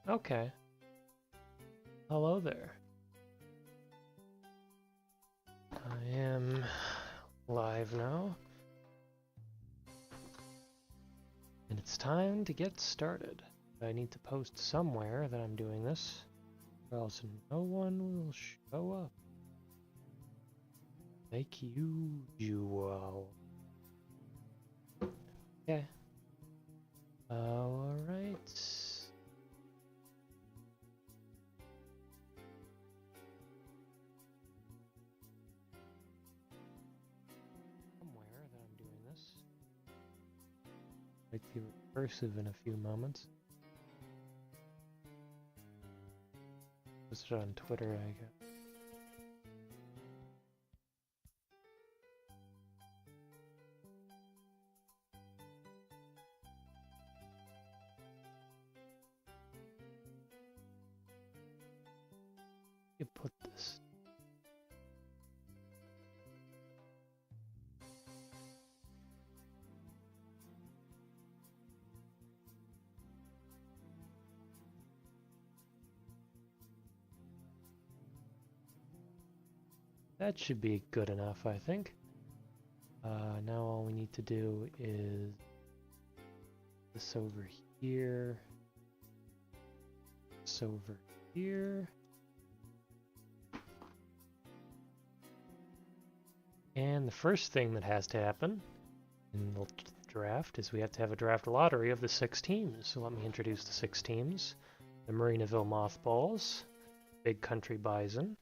Okay. Hello there. I am live now. And it's time to get started. I need to post somewhere that I'm doing this, or else no one will show up. Like usual. Okay. Alright. Somewhere that I'm doing this. Might be recursive in a few moments. Post it on Twitter, I guess. You put this. That should be good enough, I think. Now all we need to do is this over here, this over here, and the first thing that has to happen in the draft is we have to have a draft lottery of the 6 teams. So let me introduce the 6 teams. The Marinaville Mothballs, Big Country Bison,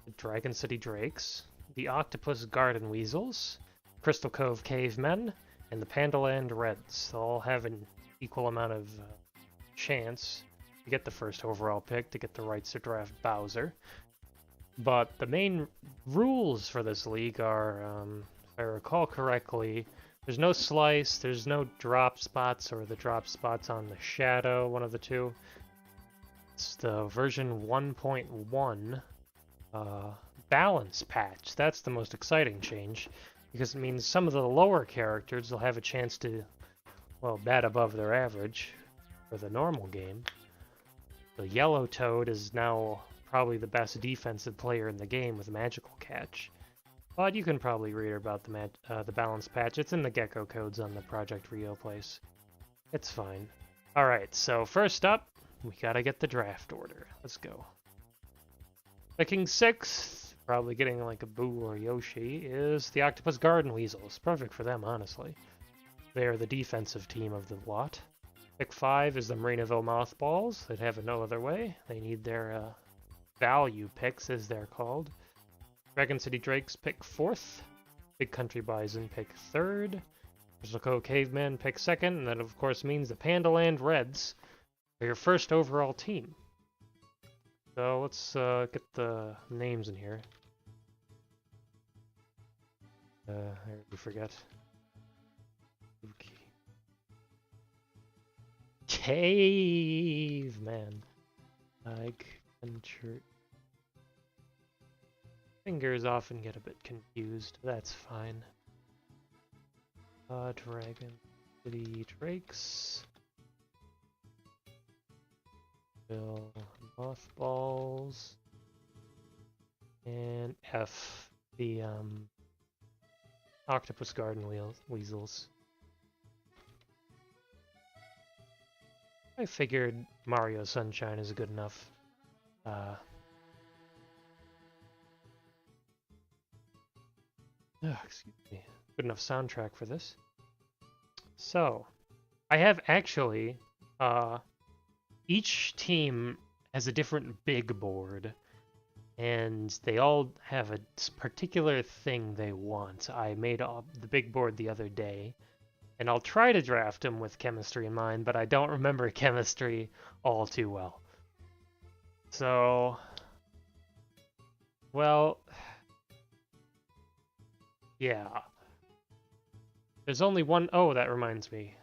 the Dragon City Drakes, the Octopus Garden Weasels, Crystal Cove Cavemen, and the Pandaland Reds. They'll all have an equal amount of chance to get the first overall pick, to get the rights to draft Bowser. But the main rules for this league are, if I recall correctly, there's no slice, there's no drop spots, or the drop spots on the shadow, one of the two. It's the version 1.1 balance patch. That's the most exciting change, because it means some of the lower characters will have a chance to, well, bat above their average for the normal game. The Yellow Toad is now probably the best defensive player in the game with Magical Catch. But you can probably read about the balance patch. It's in the Gecko codes on the Project Rio place. It's fine. Alright, so first up, we gotta get the draft order. Let's go. Picking 6th, probably getting like a Boo or Yoshi, is the Octopus Garden Weasels. Perfect for them, honestly. They are the defensive team of the lot. Pick 5 is the Marinaville Mothballs. They'd have it no other way. They need their value picks, as they're called. Dragon City Drakes pick 4th. Big Country Bison pick 3rd. Crystal Cove Caveman pick 2nd. And that, of course, means the Pandaland Reds are your first overall team. So let's get the names in here. I already forgot. Okay. Caveman. Like, fingers often get a bit confused. That's fine. Dragon City Drakes. Bill Mothballs. And F, the Octopus Garden Weasels. I figured Mario Sunshine is good enough. Excuse me. Good enough soundtrack for this. So, I have actually, each team has a different big board, and they all have a particular thing they want. I made the big board the other day, and I'll try to draft them with chemistry in mind, but I don't remember chemistry all too well. So, well, yeah. There's only one. Oh, that reminds me.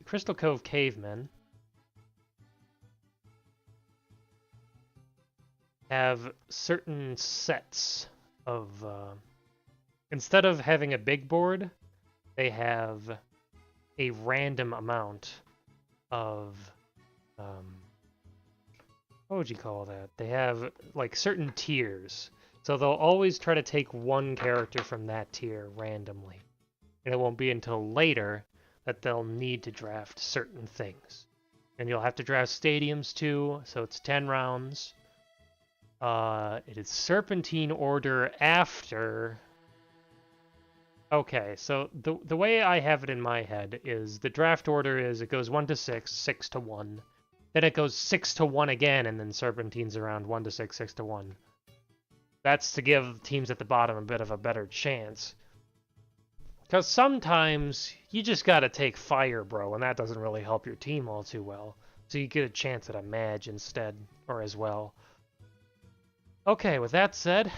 Crystal Cove Cavemen have certain sets of. Instead of having a big board, they have a random amount of what would you call that? They have like certain tiers. So they'll always try to take one character from that tier randomly. And it won't be until later that they'll need to draft certain things. And you'll have to draft stadiums too, so it's 10 rounds. It is Serpentine order after... Okay, so the way I have it in my head is the draft order is it goes 1 to 6, 6 to 1. Then it goes 6 to 1 again, and then Serpentine's around 1 to 6, 6 to 1. That's to give teams at the bottom a bit of a better chance. Because sometimes you just gotta take Fire, bro, and that doesn't really help your team all too well. So you get a chance at a Mage instead, or as well. Okay, with that said,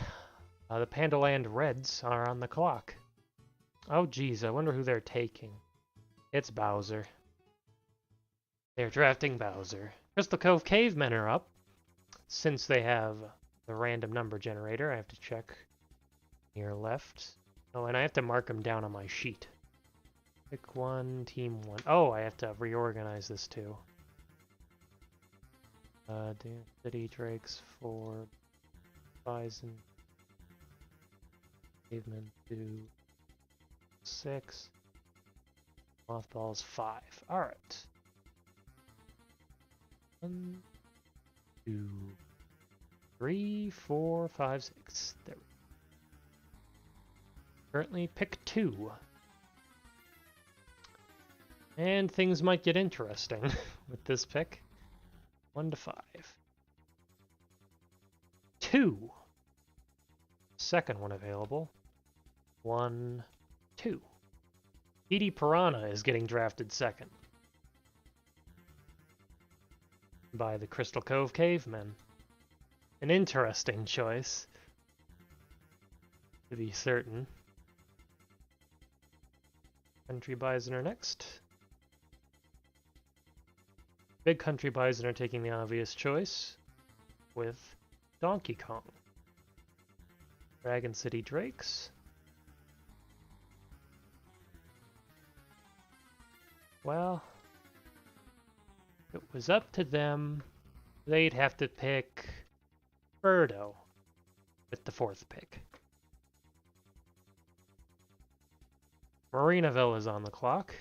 the Pandaland Reds are on the clock. Oh geez, I wonder who they're taking. It's Bowser. They're drafting Bowser. Crystal Cove Cavemen are up. Since they have the random number generator, I have to check near left. Oh, and I have to mark them down on my sheet. Pick one, team one. Oh, I have to reorganize this too. City Drakes 4, Bison, Cavemen 2, 6, Mothballs 5. Alright. 1, 2, 3, 4, 5, 6. There we go. Currently pick 2. And things might get interesting with this pick. 1 to 5. 2. Second one available. 1, 2. Petey Piranha is getting drafted second by the Crystal Cove Cavemen. An interesting choice, to be certain. Country Bison are next. Big Country Bison are taking the obvious choice with Donkey Kong. Dragon City Drakes. Well, if it was up to them, they'd have to pick Birdo with the 4th pick. Marinaville is on the clock.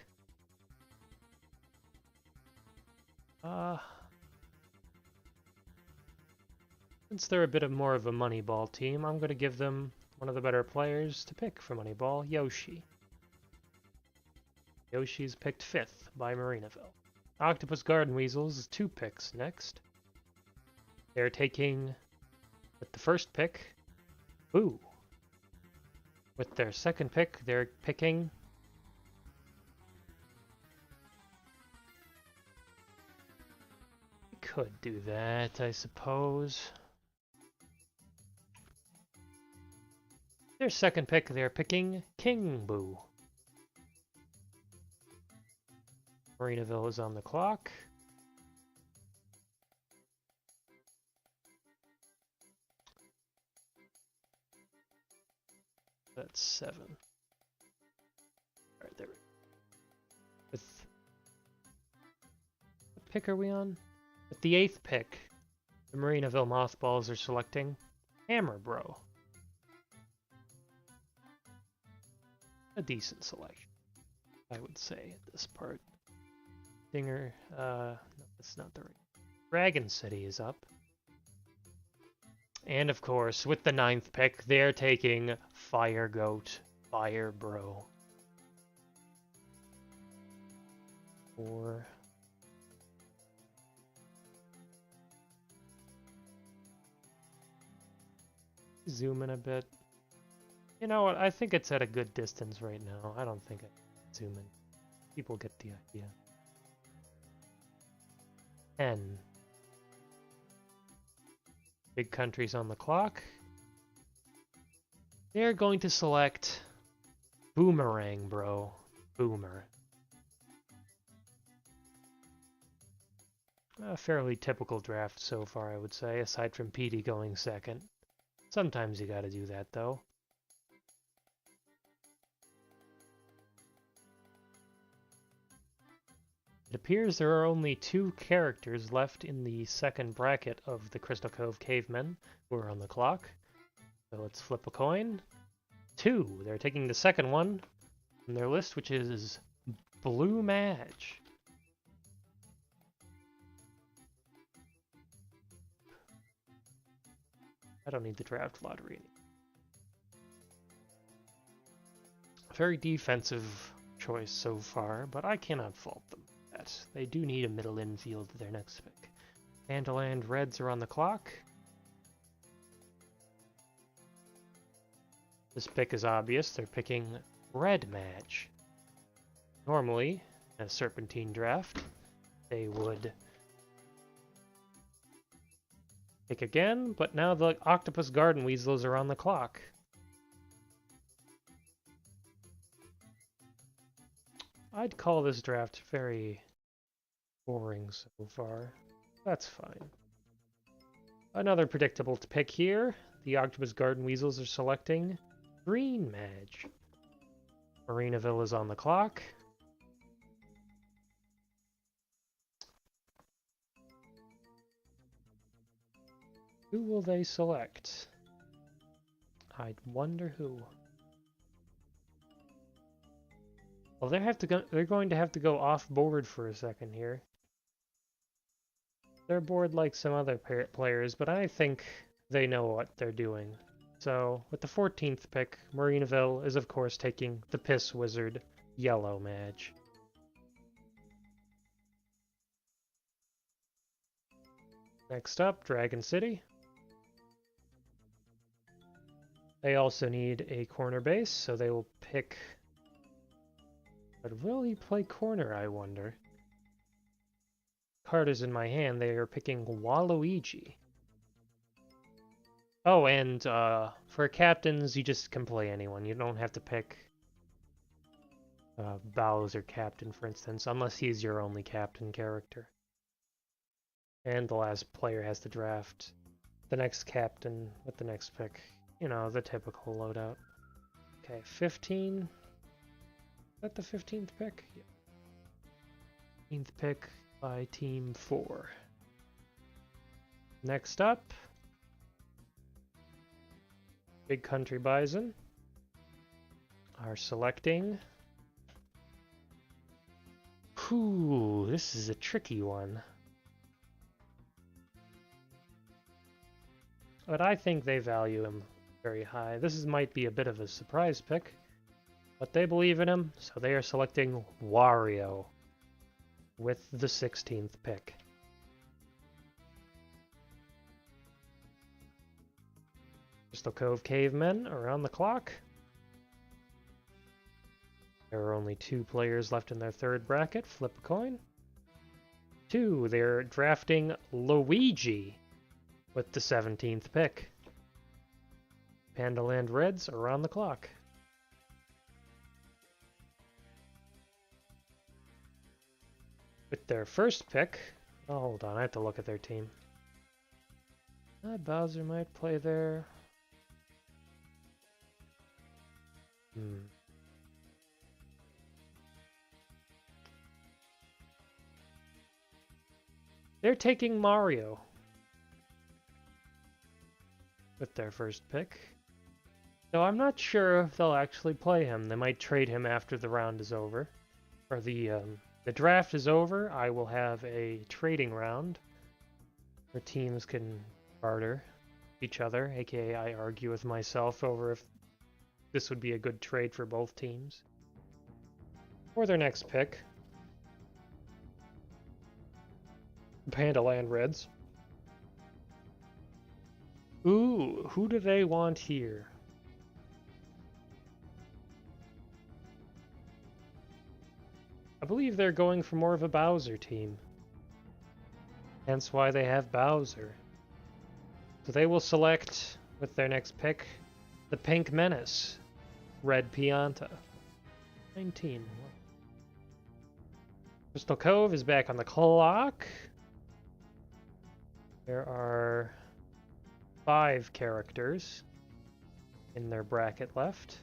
Since they're a bit more of a Moneyball team, I'm going to give them one of the better players to pick for Moneyball, Yoshi. Yoshi's picked 5th by Marinaville. Octopus Garden Weasels is 2 picks next. They're taking, with the 1st pick, Boo. With their 2nd pick, they're picking could do that, I suppose. Their 2nd pick, they're picking King Boo. Marinaville is on the clock. That's 7. Alright, there we go. With what pick are we on? With the 8th pick, the Marinaville Mothballs are selecting Hammer Bro. A decent selection, I would say, at this part. Dinger, no, that's not the right. Dragon City is up. And of course, with the 9th pick, they're taking Fire Goat, Fire Bro. 4. Zoom in a bit. You know what? I think it's at a good distance right now. I don't think I can zoom in. People get the idea. 10. Big Country's on the clock. They're going to select Boomerang Bro. Boomer. A fairly typical draft so far, I would say, aside from Petey going 2nd. Sometimes you gotta do that, though. It appears there are only 2 characters left in the second bracket of the Crystal Cove Cavemen who are on the clock. So let's flip a coin. 2. They're taking the second one in their list, which is Blue Madge. I don't need the draft lottery. Very defensive choice so far, but I cannot fault them. They do need a middle infield to their next pick. Pandaland Reds are on the clock. This pick is obvious. They're picking Red Madge. Normally, in a Serpentine draft, they would pick again, but now the Octopus Garden Weasels are on the clock. I'd call this draft very boring so far. That's fine. Another predictable pick here. The Octopus Garden Weasels are selecting Green Madge. Marinaville is on the clock. Who will they select? I wonder who. Well, they're going to have to go off board for a second here. They're bored like some other players, but I think they know what they're doing. So, with the 14th pick, Marinaville is of course taking the Piss Wizard, Yellow Madge. Next up, Dragon City. They also need a corner base, so they will pick... But will he play corner, I wonder? Card is in my hand. They are picking Waluigi. Oh, and for captains, you just can play anyone. You don't have to pick Bowser captain, for instance, unless he's your only captain character. And the last player has to draft the next captain with the next pick. You know, the typical loadout. Okay, 15. Is that the 15th pick? Yeah. 15th pick by Team 4. Next up, Big Country Bison are selecting... Ooh, this is a tricky one. But I think they value him very high. This might be a bit of a surprise pick, but they believe in him, so they are selecting Wario with the 16th pick. Crystal Cove Cavemen are on the clock. There are only 2 players left in their third bracket. Flip a coin. 2. They're drafting Luigi with the 17th pick. Pandaland Reds are on the clock. With their first pick... Oh, hold on, I have to look at their team. Bowser might play there. They're taking Mario with their first pick. So I'm not sure if they'll actually play him. They might trade him after the round is over. Or the draft is over. I will have a trading round where teams can barter each other, aka I argue with myself over if this would be a good trade for both teams. For their next pick, Pandaland Reds. Ooh, who do they want here? I believe they're going for more of a Bowser team. Hence why they have Bowser. So they will select, with their next pick, the Pink Menace, Red Pianta. 19. Crystal Cove is back on the clock. There are 5 characters in their bracket left.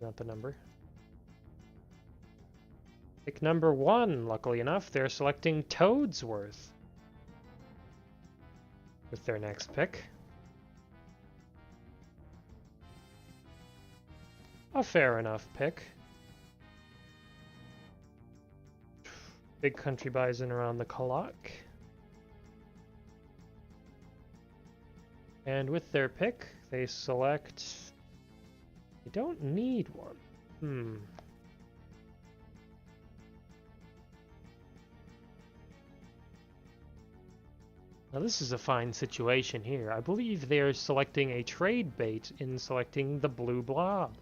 Not the number. Pick number 1, luckily enough, they're selecting Toadsworth with their next pick. A fair enough pick. Big country bison around the clock. And with their pick, they select... You don't need one. Now this is a fine situation here. I believe they're selecting a trade bait in selecting the blue blob,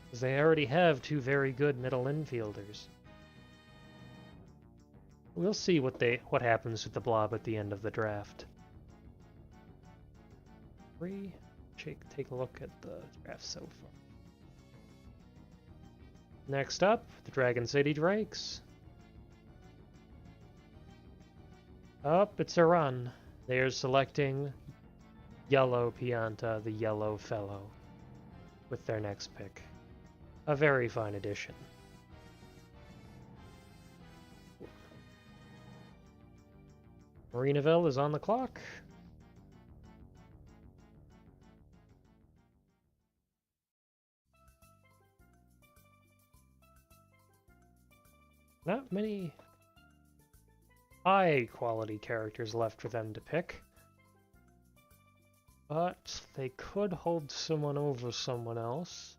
because they already have 2 very good middle infielders. We'll see what happens with the blob at the end of the draft. Take a look at the draft so far. Next up, the Dragon City Drakes. Up, it's a run. They're selecting Yellow Pianta, the Yellow Fellow, with their next pick. A very fine addition. Marinaville is on the clock. Not many high-quality characters left for them to pick. But they could hold someone over someone else.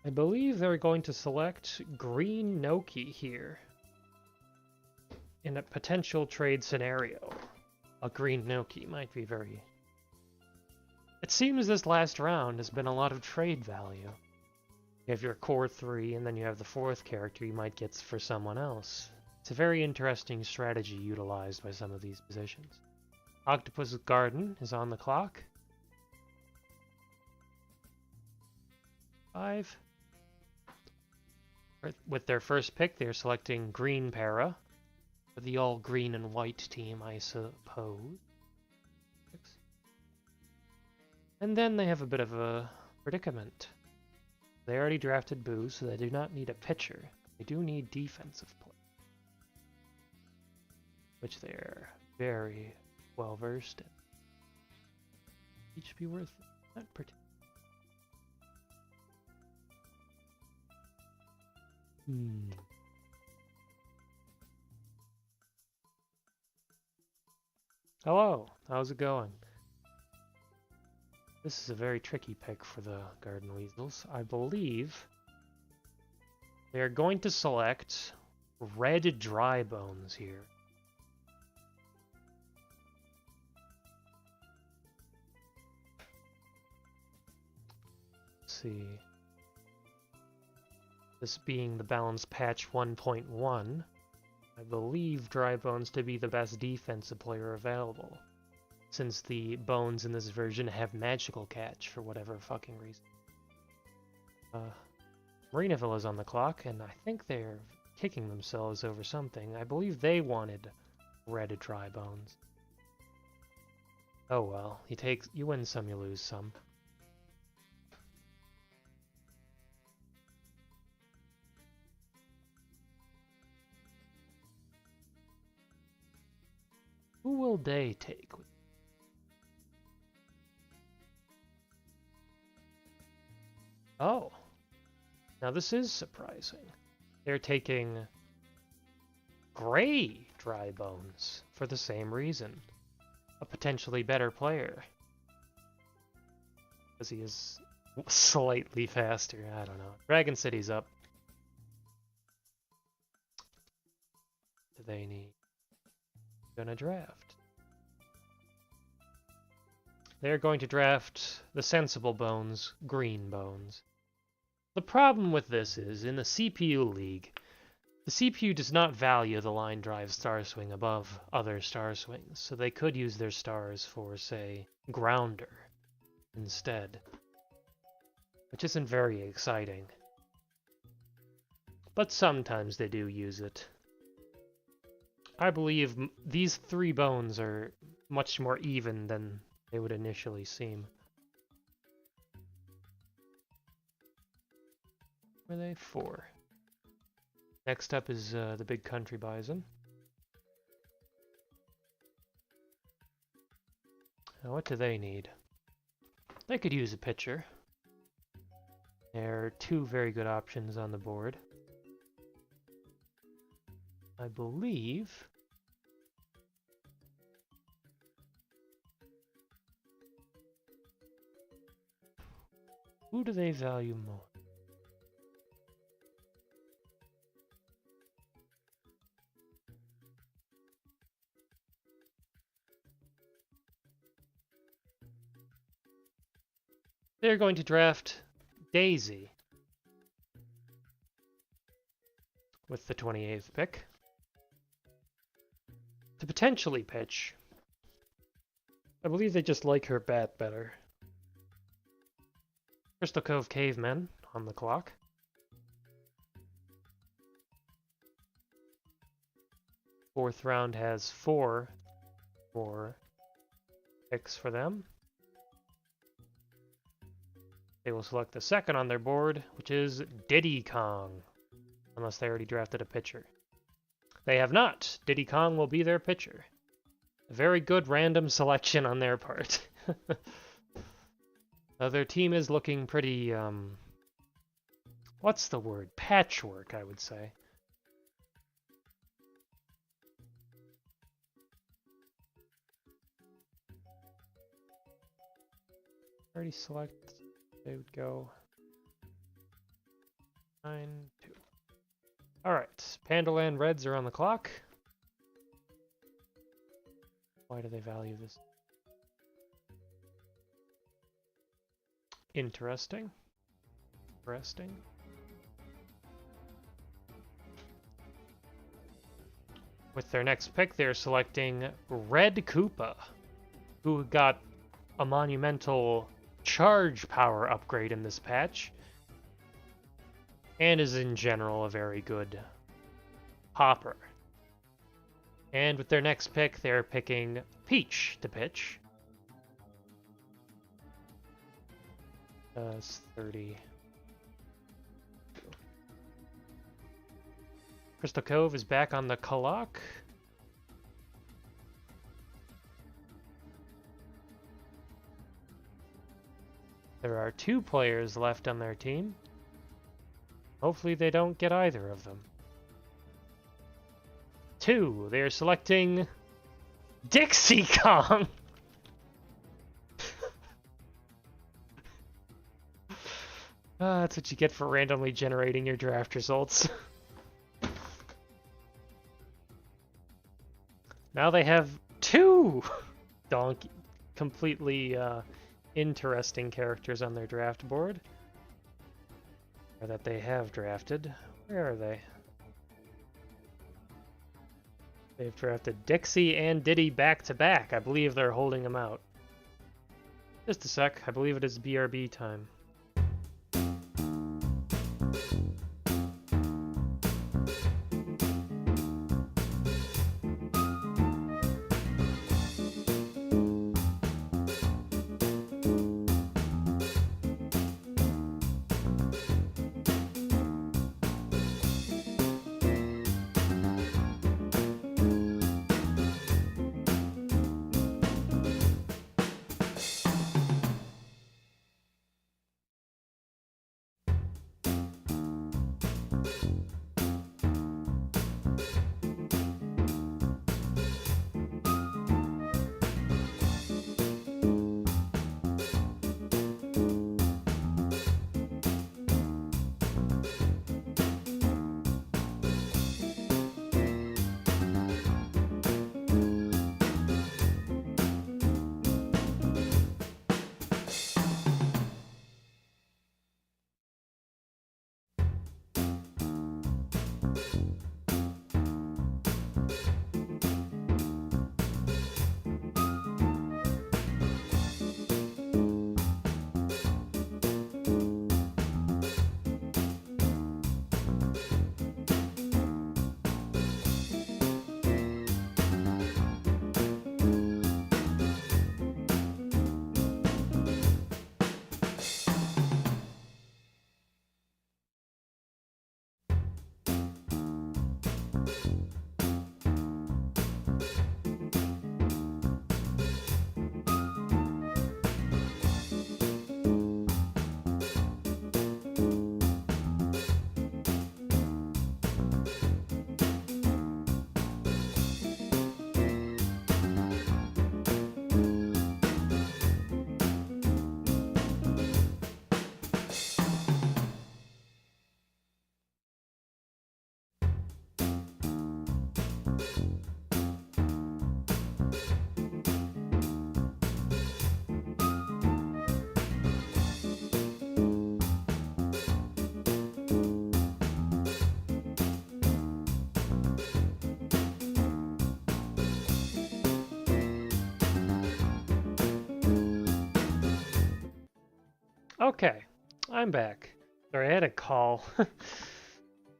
I believe they're going to select Green Noki here. In a potential trade scenario. A Green Noki might be very... It seems this last round has been a lot of trade value. You have your core 3, and then you have the 4th character you might get for someone else. It's a very interesting strategy utilized by some of these positions. Octopus Garden is on the clock. 5. With their first pick, they're selecting Green Para. For the all green and white team, I suppose. 6. And then they have a bit of a predicament. They already drafted Boo, so they do not need a pitcher. They do need defensive play, which they're very well versed in. Each be worth that particular. Hello, how's it going? This is a very tricky pick for the Garden Weasels. I believe they're going to select Red Dry Bones here. Let's see. This being the balance patch 1.1, I believe Dry Bones to be the best defensive player available, since the bones in this version have magical catch for whatever fucking reason. Marinaville is on the clock, and I think they're kicking themselves over something. I believe they wanted Red Dry Bones. Oh well, you win some, you lose some. Who will they take? Oh, now this is surprising. They're taking Gray Dry Bones for the same reason. A potentially better player. Because he is slightly faster, I don't know. Dragon City's up. Do they need? Gonna draft. They're going to draft the sensible bones, Green Bones. The problem with this is, in the CPU League, the CPU does not value the line drive star swing above other star swings, so they could use their stars for, say, Grounder instead, which isn't very exciting. But sometimes they do use it. I believe these 3 bones are much more even than they would initially seem. Were they 4? Next up is the Big Country Bison. Now, what do they need? They could use a pitcher. There are two very good options on the board. I believe... Who do they value more? They're going to draft Daisy with the 28th pick to potentially pitch. I believe they just like her bat better. Crystal Cove Cavemen on the clock. Fourth round has four picks for them. They will select the second on their board, which is Diddy Kong, unless they already drafted a pitcher. They have not. Diddy Kong will be their pitcher. A very good random selection on their part. Their team is looking pretty, what's the word? Patchwork, I would say. Already select. They would go 9-2. Alright, Pandaland Reds are on the clock. Why do they value this? Interesting. Interesting. With their next pick, they're selecting Red Koopa, who got a monumental charge power upgrade in this patch, and is in general a very good hopper. And with their next pick, they're picking Peach to pitch. 30. Crystal Cove is back on the clock. There are two players left on their team. Hopefully they don't get either of them. 2. They're selecting Dixie Kong. That's what you get for randomly generating your draft results. Now they have 2 completely interesting characters on their draft board. Or that they have drafted. Where are they? They've drafted Dixie and Diddy back to back. I believe they're holding them out. Just a sec. I believe it is BRB time. Okay, I'm back. Sorry, I had a call.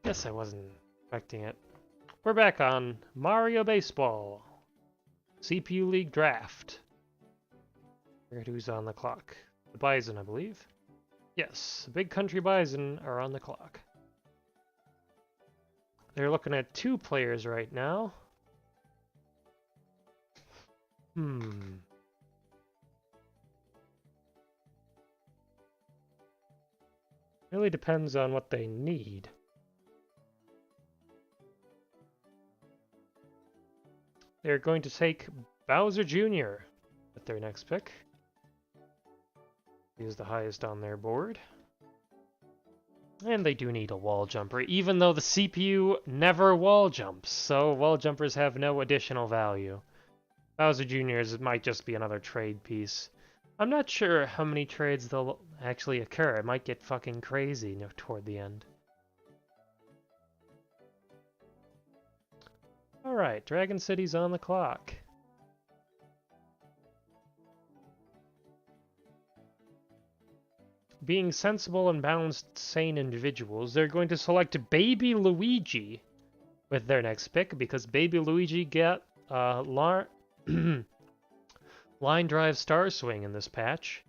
Guess I wasn't expecting it. We're back on Mario Baseball. CPU League Draft. Forget who's on the clock. The Bison, I believe. Yes, the Big Country Bison are on the clock. They're looking at 2 players right now. Really depends on what they need. They're going to take Bowser Jr. at their next pick. He is the highest on their board. And they do need a wall jumper, even though the CPU never wall jumps, so wall jumpers have no additional value. Bowser Jr.'s might just be another trade piece. I'm not sure how many trades they'll actually occur. It might get fucking crazy toward the end. Alright, Dragon City's on the clock. Being sensible and balanced, sane individuals, they're going to select Baby Luigi with their next pick, because Baby Luigi got Line Drive Star Swing in this patch,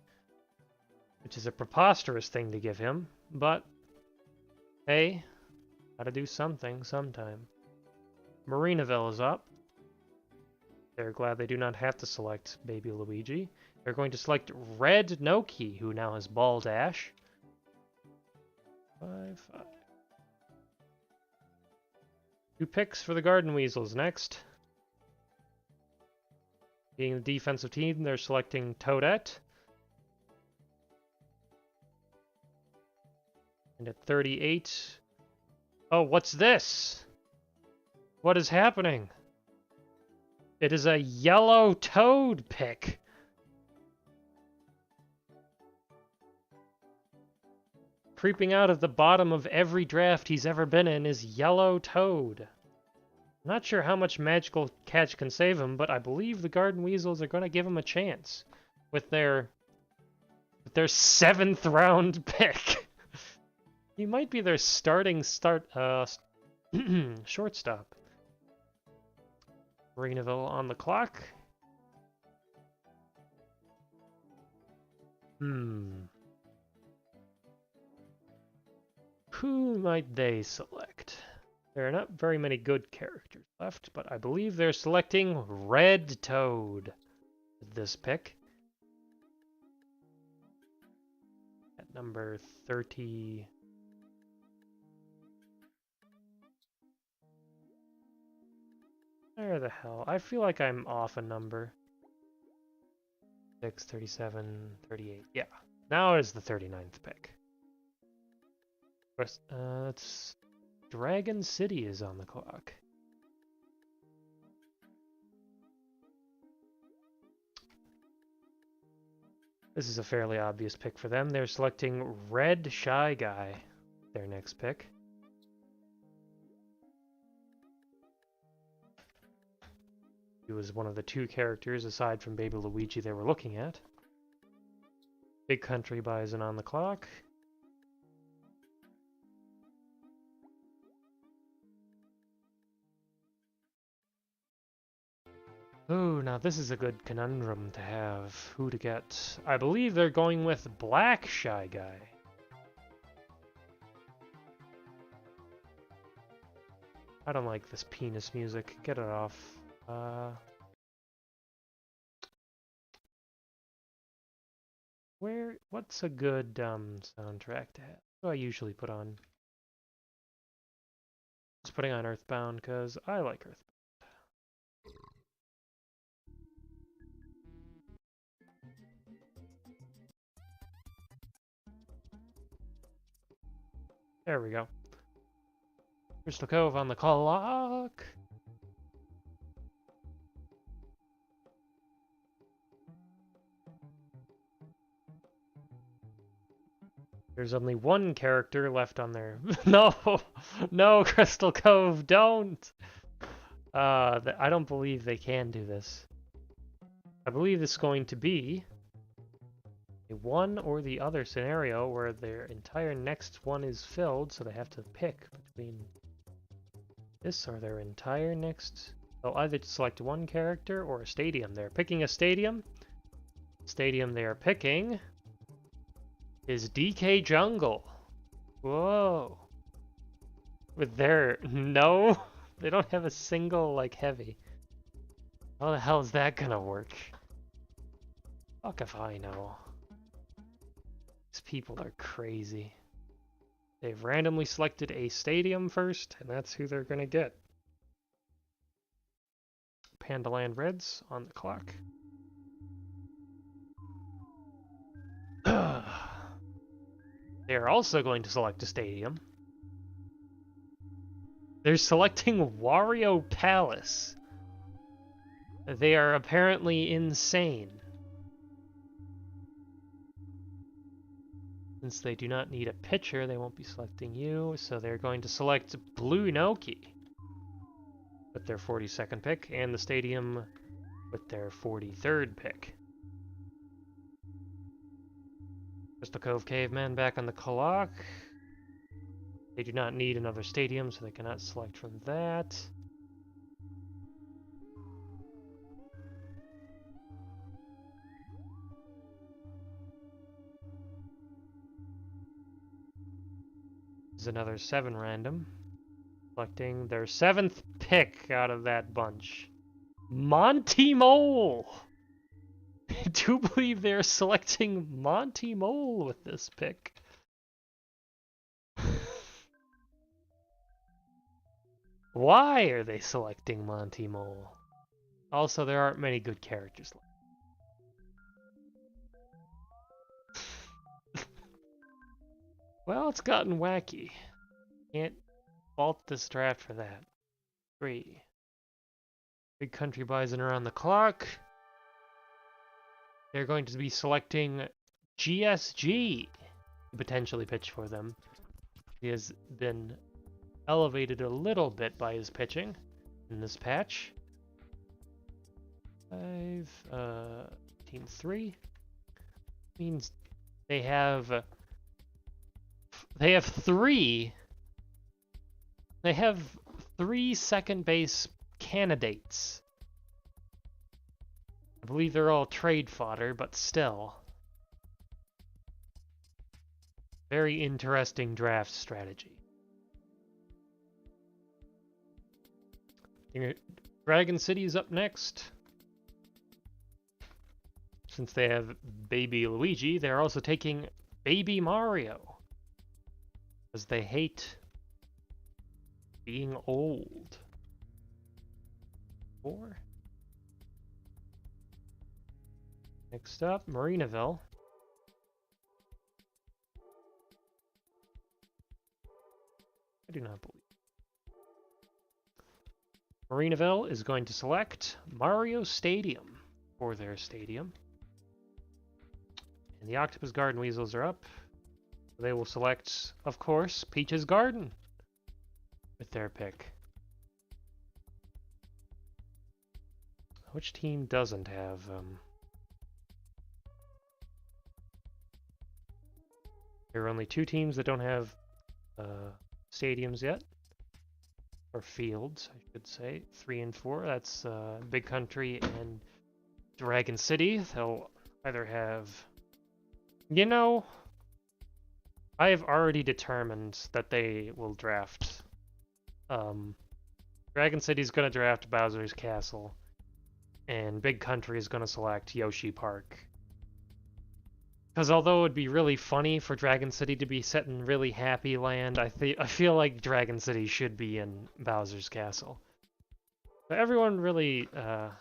which is a preposterous thing to give him, but hey, gotta do something sometime. Marinaville is up. They're glad they do not have to select Baby Luigi. They're going to select Red Noki, who now has Ball Dash. 5-5. 2 picks for the Garden Weasels next. Being the defensive team, they're selecting Toadette. And at 38... Oh, what's this? What is happening? It is a yellow Toad pick. Creeping out of the bottom of every draft he's ever been in is Yellow Toad. Not sure how much magical catch can save him, but I believe the Garden Weasels are going to give him a chance with their 7th round pick. He might be their starting shortstop. Marinaville on the clock. Who might they select? There are not very many good characters left, but I believe they're selecting Red Toad with this pick. At number 30... Where the hell? I feel like I'm off a number. 6, 37, 38. Yeah. Now is the 39th pick. It's Dragon City is on the clock. This is a fairly obvious pick for them. They're selecting Red Shy Guy, their next pick. He was one of the 2 characters, aside from Baby Luigi, they were looking at. Big Country Bison on the clock. Oh, now this is a good conundrum to have. Who to get? I believe they're going with Black Shy Guy. I don't like this penis music. Get it off. What's a good soundtrack to have? What do I usually put on? Just putting on Earthbound because I like Earthbound. There we go. Crystal Cove on the clock. There's only one character left on there. No! No, Crystal Cove, don't! I don't believe they can do this. I believe it's going to be a one or the other scenario where their entire next one is filled, so they have to pick between this or their entire next... They'll either select one character or a stadium. They're picking a stadium. Stadium they are picking is DK Jungle. Whoa. With their... No! They don't have a single, like, heavy. How the hell is that gonna work? Fuck if I know. These people are crazy. They've randomly selected a stadium first, and that's who they're gonna get. Pandaland Reds on the clock. They are also going to select a stadium. They're selecting Wario Palace. They are apparently insane. Since they do not need a pitcher, they won't be selecting you, so they're going to select Blue Noki with their 42nd pick, and the stadium with their 43rd pick. Crystal Cove Caveman back on the clock. They do not need another stadium, so they cannot select from that. This is another 7 random. Selecting their 7th pick out of that bunch. Monty Mole! I do believe they're selecting Monty Mole with this pick. Why are they selecting Monty Mole? Also, there aren't many good characters left. Well, it's gotten wacky. Can't fault this draft for that. 3. Big Country Bison are on the clock. They're going to be selecting GSG to potentially pitch for them. He has been elevated a little bit by his pitching in this patch. 5, team 3 means they have 3. They have 3 second base candidates. I believe they're all trade fodder, but still. Very interesting draft strategy. Dragon City is up next. Since they have Baby Luigi, they're also taking Baby Mario. Because they hate being old. 4. Next up, Marinaville. I do not believe. Marinaville is going to select Mario Stadium for their stadium. And the Octopus Garden Weasels are up. They will select, of course, Peach's Garden with their pick. Which team doesn't have... There are only 2 teams that don't have stadiums yet. Or fields, I should say. 3 and 4. That's Big Country and Dragon City. They'll either have... You know, I have already determined that they will draft. Dragon City's going to draft Bowser's Castle. And Big Country is going to select Yoshi Park. Because although it would be really funny for Dragon City to be set in really happy land, I feel like Dragon City should be in Bowser's Castle. But everyone really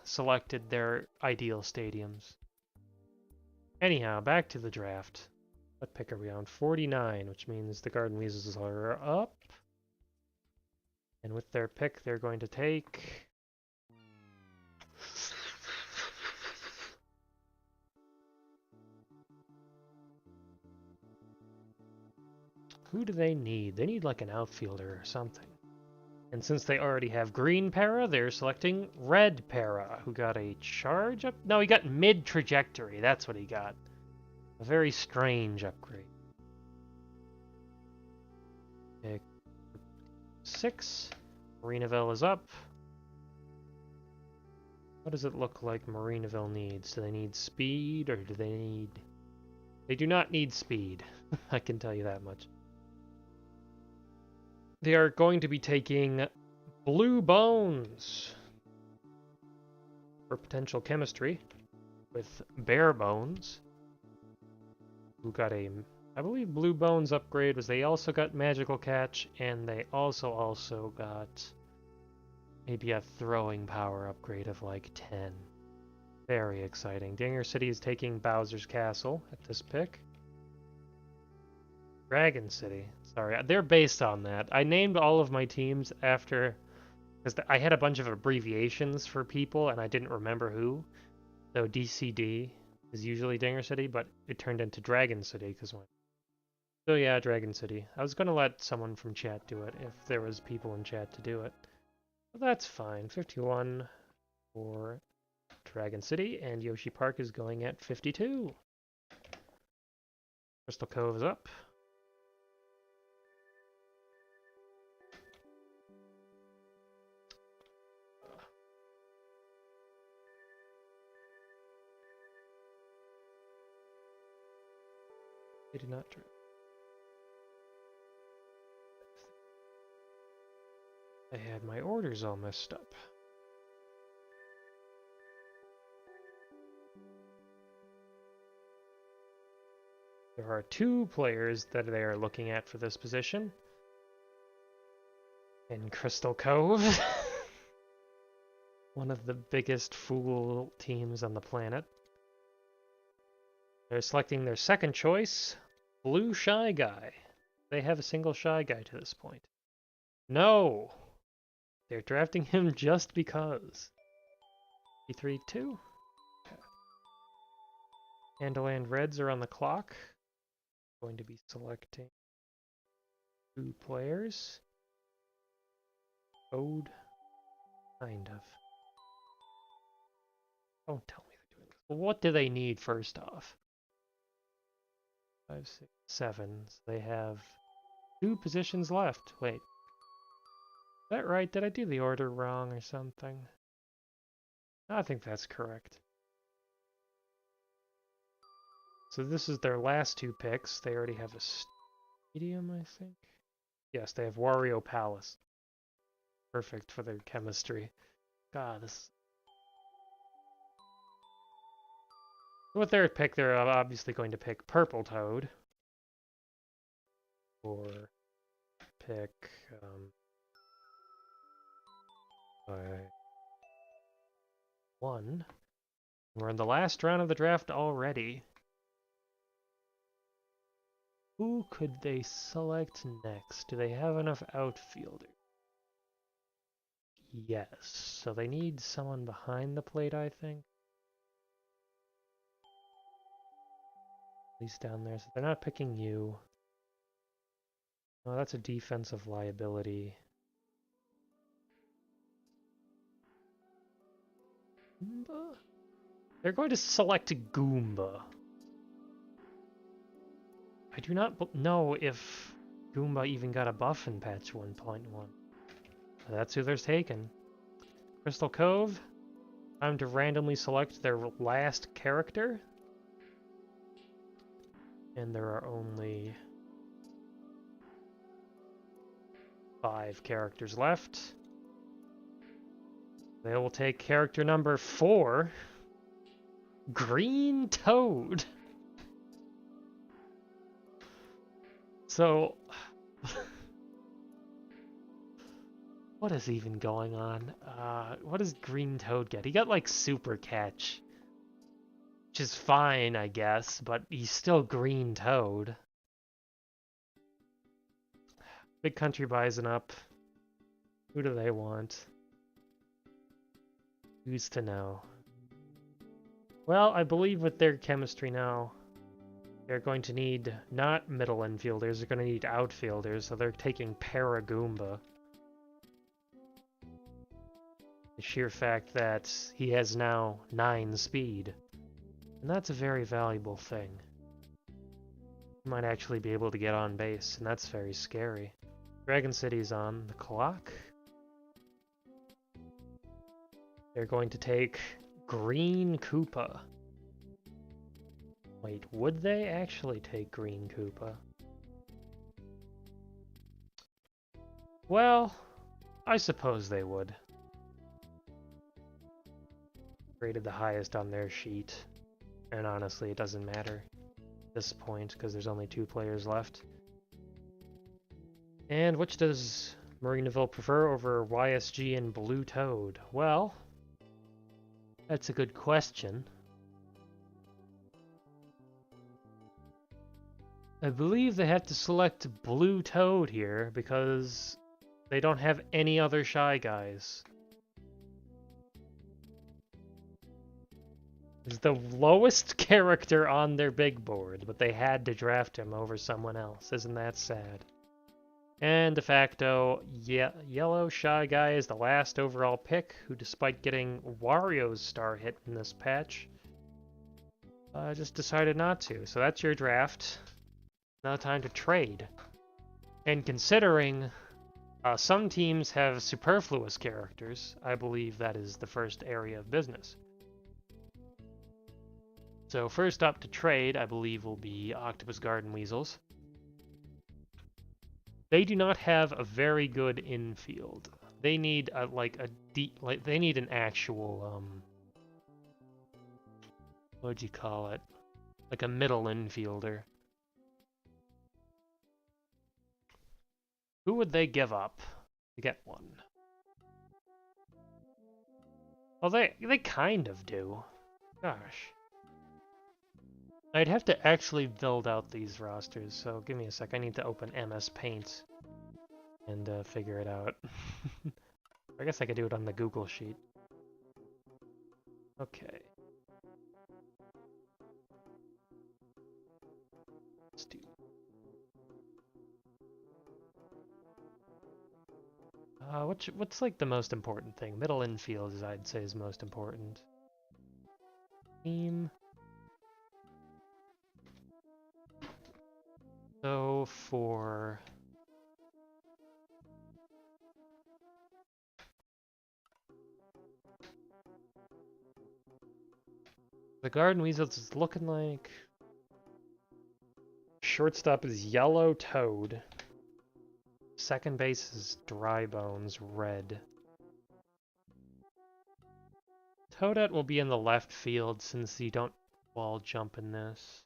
selected their ideal stadiums. Anyhow, back to the draft. What pick are we on? 49, which means the Garden Weasels are up. And with their pick, they're going to take... who do they need? They need like an outfielder or something. And since they already have green para, they're selecting red para, who got a charge up? No, he got mid-trajectory. That's what he got. A very strange upgrade. Pick 6. Marinaville is up. What does it look like Marinaville needs? Do they need speed, or do they need... They do not need speed. I can tell you that much. They are going to be taking Blue Bones for potential chemistry with Bare Bones, who got a, I believe Blue Bones upgrade was they also got Magical Catch, and they also got maybe a throwing power upgrade of like 10. Very exciting. Dinger City is taking Bowser's Castle at this pick. Dragon City. Sorry, they're based on that. I named all of my teams after... Because I had a bunch of abbreviations for people, and I didn't remember who. So DCD is usually Dinger City, but it turned into Dragon City because when... So yeah, Dragon City. I was going to let someone from chat do it if there was people in chat to do it. But that's fine. 51 for Dragon City, and Yoshi Park is going at 52. Crystal Cove is up. They did not draft. I had my orders all messed up. There are 2 players that they are looking at for this position. In Crystal Cove. One of the biggest fool teams on the planet. They're selecting their second choice, Blue Shy Guy. They have a single Shy Guy to this point. No! They're drafting him just because. E3-2. Okay. Candyland Reds are on the clock. Going to be selecting 2 players. Code. Kind of. Don't tell me they're doing this. Well, what do they need first off? 5, 6, 7. So they have 2 positions left. Wait. Is that right? Did I do the order wrong or something? No, I think that's correct. So this is their last 2 picks. They already have a stadium, I think. Yes, they have Wario Palace. Perfect for their chemistry. God, this... With their pick, they're obviously going to pick Purple Toad. Or pick... one. We're in the last round of the draft already. Who could they select next? Do they have enough outfielders? Yes. So they need someone behind the plate, I think. At least down there. So they're not picking you. Oh, that's a defensive liability. Goomba? They're going to select Goomba. I do not know if Goomba even got a buff in patch 1.1. That's who they're taking. Crystal Cove. Time to randomly select their last character. And there are only 5 characters left. They will take character number 4. Green Toad. So, what is even going on? What does Green Toad get? He got like Super Catch, which is fine, I guess, but he's still Green Toad. Big Country Bison up. Who do they want? Who's to know? Well, I believe with their chemistry now, They're going to need not middle infielders, they're going to need outfielders, so they're taking Paragoomba. The sheer fact that he has now 9 speed. And that's a very valuable thing. He might actually be able to get on base, and that's very scary. Dragon City's on the clock. They're going to take Green Koopa. Wait, would they actually take Green Koopa? Well, I suppose they would. Rated the highest on their sheet. And honestly, it doesn't matter at this point, because there's only 2 players left. And which does Marinaville prefer over YSG and Blue Toad? Well, that's a good question. I believe they have to select Blue Toad here because they don't have any other Shy Guys. He's the lowest character on their big board, but they had to draft him over someone else. Isn't that sad? And de facto, Yellow Shy Guy is the last overall pick, who despite getting Wario's star hit in this patch, just decided not to. So that's your draft. Now time to trade. And considering some teams have superfluous characters, I believe that is the first area of business. So first up to trade, I believe, will be Octopus Garden Weasels. They do not have a very good infield. They need they need an actual what'd you call it? Like a middle infielder. Who would they give up to get one? Well, they kind of do. Gosh. I'd have to actually build out these rosters, so give me a sec. I need to open MS Paint and figure it out. I guess I could do it on the Google Sheet. Okay. Let's do... what's like the most important thing? Middle infield is, I'd say, is most important. Team. So for the Garden Weasels, is looking like shortstop is Yellow Toad. Second base is Dry Bones Red. Toadette will be in the left field since you don't wall jump in this.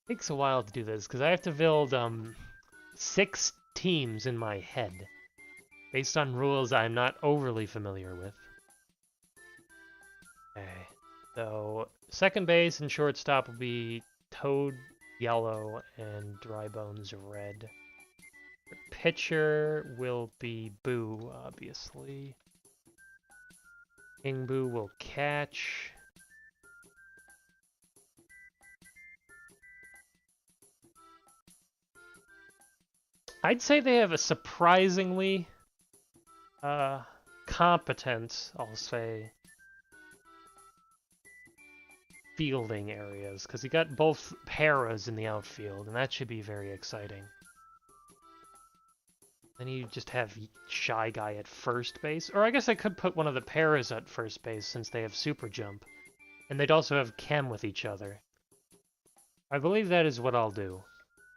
Takes a while to do this because I have to build 6 teams in my head based on rules I'm not overly familiar with. Okay, so second base and shortstop will be Toad Yellow and Dry Bones Red. Pitcher will be Boo, obviously. King Boo will catch. I'd say they have a surprisingly competent, I'll say, fielding areas, because you got both paras in the outfield, and that should be very exciting. Then you just have Shy Guy at first base, or I guess I could put one of the paras at first base since they have Super Jump, and they'd also have Chem with each other. I believe that is what I'll do.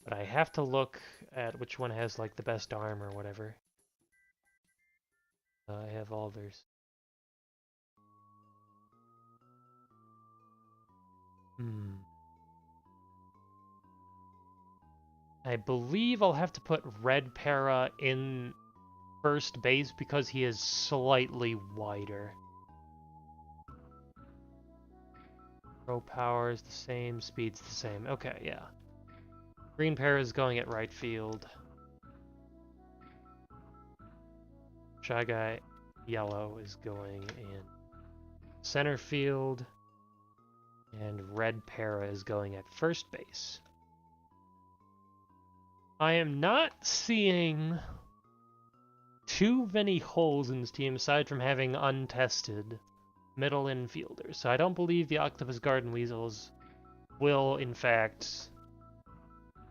But I have to look at which one has, like, the best arm or whatever. I have Alders. I believe I'll have to put Red Para in first base because he is slightly wider. Pro power is the same, speed's the same. Okay, yeah. Green pair is going at right field. Shy Guy Yellow is going in center field. And Red Para is going at first base. I am not seeing too many holes in this team aside from having untested middle infielders. So I don't believe the Octopus Garden Weasels will, in fact,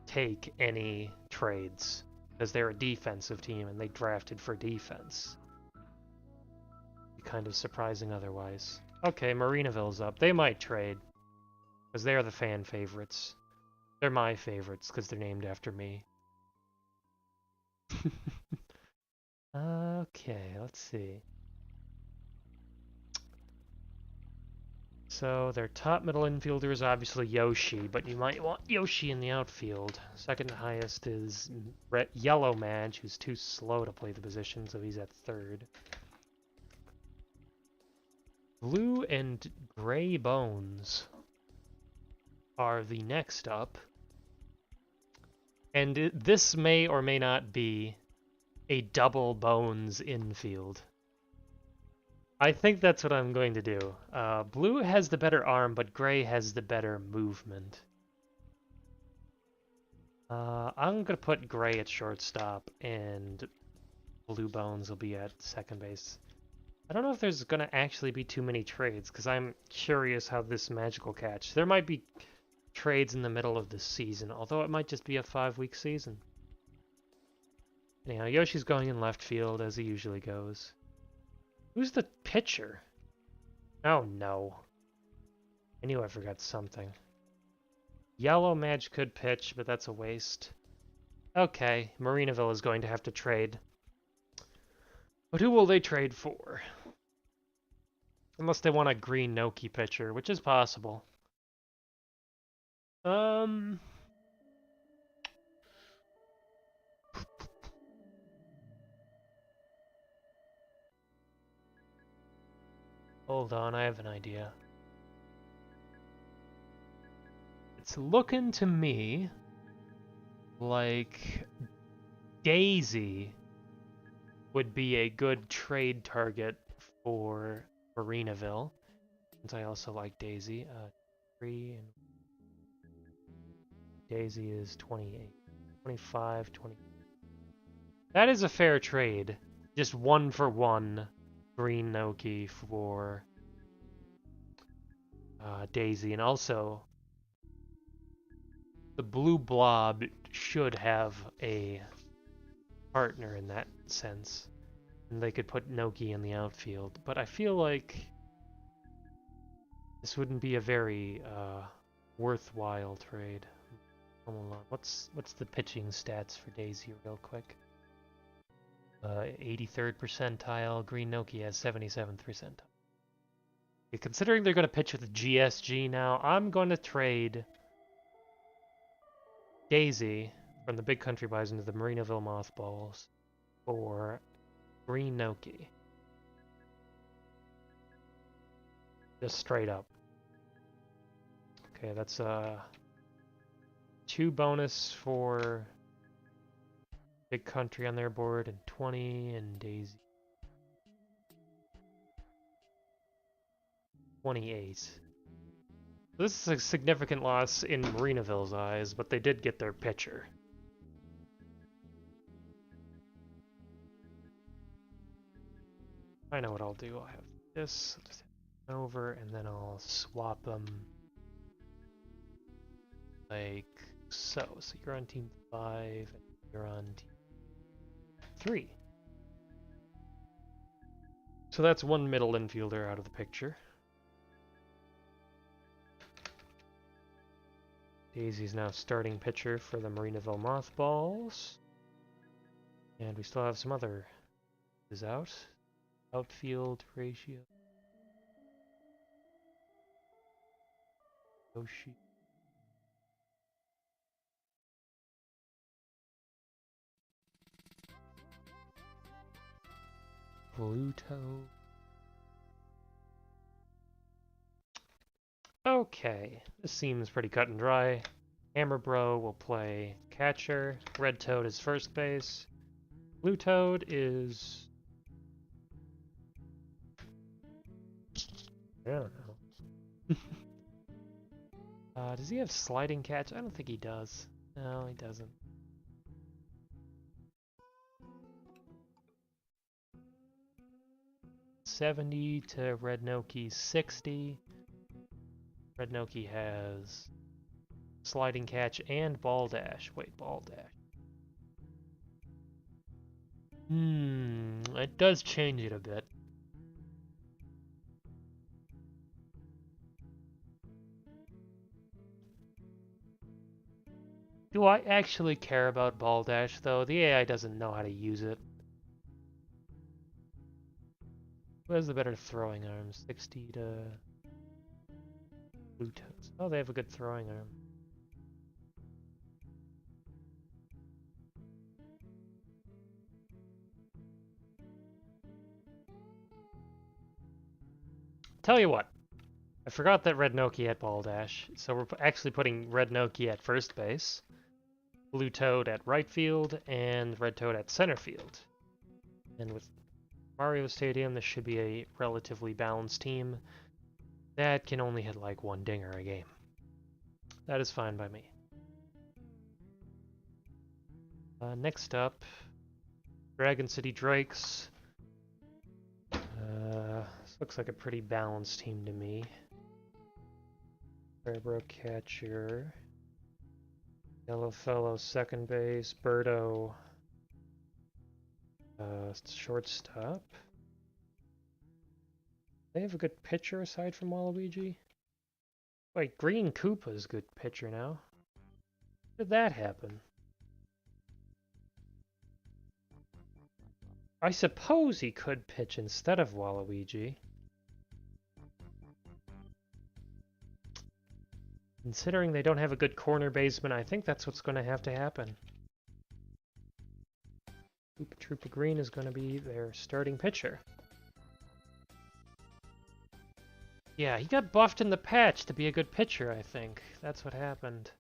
take any trades because they're a defensive team and they drafted for defense. Be kind of surprising otherwise. Okay, Marinaville's up. They might trade because they're the fan favorites. They're my favorites because they're named after me. Okay, let's see. So their top middle infielder is obviously Yoshi, but you might want Yoshi in the outfield. Second highest is Yellow Madge, who's too slow to play the position, so he's at third. Blue and Gray Bones are the next up. And this may or may not be a double Bones infield. I think that's what I'm going to do. Blue has the better arm, but Gray has the better movement. I'm going to put Gray at shortstop, and Blue Bones will be at second base. I don't know if there's going to actually be too many trades, because I'm curious how this magic will catch. There might be trades in the middle of the season, although it might just be a 5-week season. Anyhow, Yoshi's going in left field, as he usually goes. Who's the pitcher? Oh no. I knew I forgot something. Yellow Madge could pitch, but that's a waste. Okay, Marinaville is going to have to trade. But who will they trade for? Unless they want a green Noki pitcher, which is possible. Hold on, I have an idea. It's looking to me like Daisy would be a good trade target for Marinaville, since I also like Daisy. 3 and Daisy is 28, 25, 20. That is a fair trade. Just 1-for-1 green Noki for Daisy, and also the blue blob should have a partner in that sense, and they could put Noki in the outfield. But I feel like this wouldn't be a very worthwhile trade. Hold on. What's the pitching stats for Daisy real quick? 83rd percentile. Green Noki has 77th percentile. Okay, considering they're going to pitch with GSG now, I'm going to trade Daisy from the Big Country Bison to the Marinaville Mothballs for Green Noki. Just straight up. Okay, that's 2 bonus for Big Country on their board, and 20, and Daisy 28. So this is a significant loss in Marinaville's eyes, but they did get their pitcher. I know what I'll do. I'll have this just over, and then I'll swap them like so. So you're on team 5, and you're on team 3. So that's 1 middle infielder out of the picture. Daisy's now starting pitcher for the Marinaville Mothballs. And we still have some other is out. Outfield ratio. Yoshi. Pluto. Okay, this seems pretty cut and dry. Hammer Bro will play catcher. Red Toad is first base. Blue Toad is... I don't know. Does he have sliding catch? I don't think he does. No, he doesn't. $70 to Red Noki's 60. Red Noki has sliding catch and ball dash. Wait, ball dash. It does change it a bit. Do I actually care about ball dash, though? The AI doesn't know how to use it. Who has the better throwing arm? 60 to... Blue Toes. Oh, they have a good throwing arm. Tell you what. I forgot that Red Noki had ball dash, so we're actually putting Red Noki at first base, Blue Toad at right field, and Red Toad at center field. And with Mario Stadium, this should be a relatively balanced team that can only hit like one dinger a game. That is fine by me. Next up, Dragon City Drakes. This looks like a pretty balanced team to me. Fairbrooke catcher. Yellowfellow second base. Birdo shortstop. They have a good pitcher aside from Waluigi? Wait, Green Koopa's a good pitcher now. How did that happen? I suppose he could pitch instead of Waluigi. Considering they don't have a good corner baseman, I think that's what's going to have to happen. Koopa Troopa Green is going to be their starting pitcher. Yeah, he got buffed in the patch to be a good pitcher, I think. That's what happened.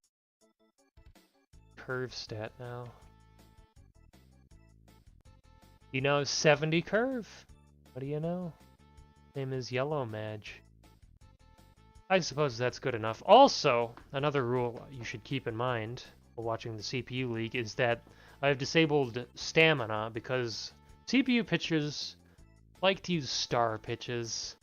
Curve stat now. You know, 70 curve. What do you know? Name is Yellow Madge. I suppose that's good enough. Also, another rule you should keep in mind while watching the CPU League is that I've disabled stamina because CPU pitchers like to use star pitches.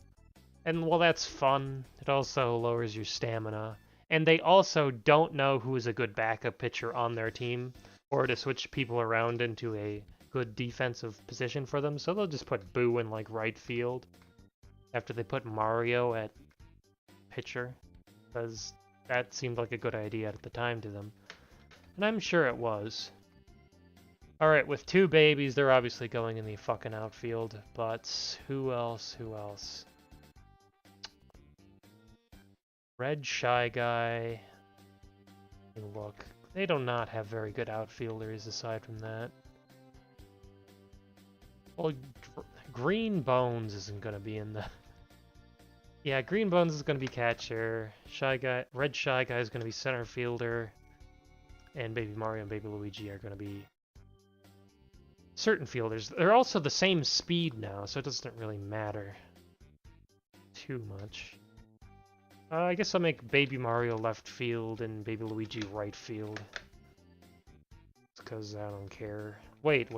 And while that's fun, it also lowers your stamina. And they also don't know who is a good backup pitcher on their team or to switch people around into a good defensive position for them. So they'll just put Boo in like right field after they put Mario at pitcher, because that seemed like a good idea at the time to them. And I'm sure it was. Alright, with two babies, they're obviously going in the fucking outfield, but who else? Who else? Red Shy Guy. Look, they do not have very good outfielders aside from that. Well, Green Bones isn't going to be in the... Yeah, Green Bones is going to be catcher. Red Shy Guy is going to be center fielder. And Baby Mario and Baby Luigi are going to be certain fielders. They're also the same speed now, so it doesn't really matter too much. I guess I'll make Baby Mario left field and Baby Luigi right field. Because I don't care. Wait.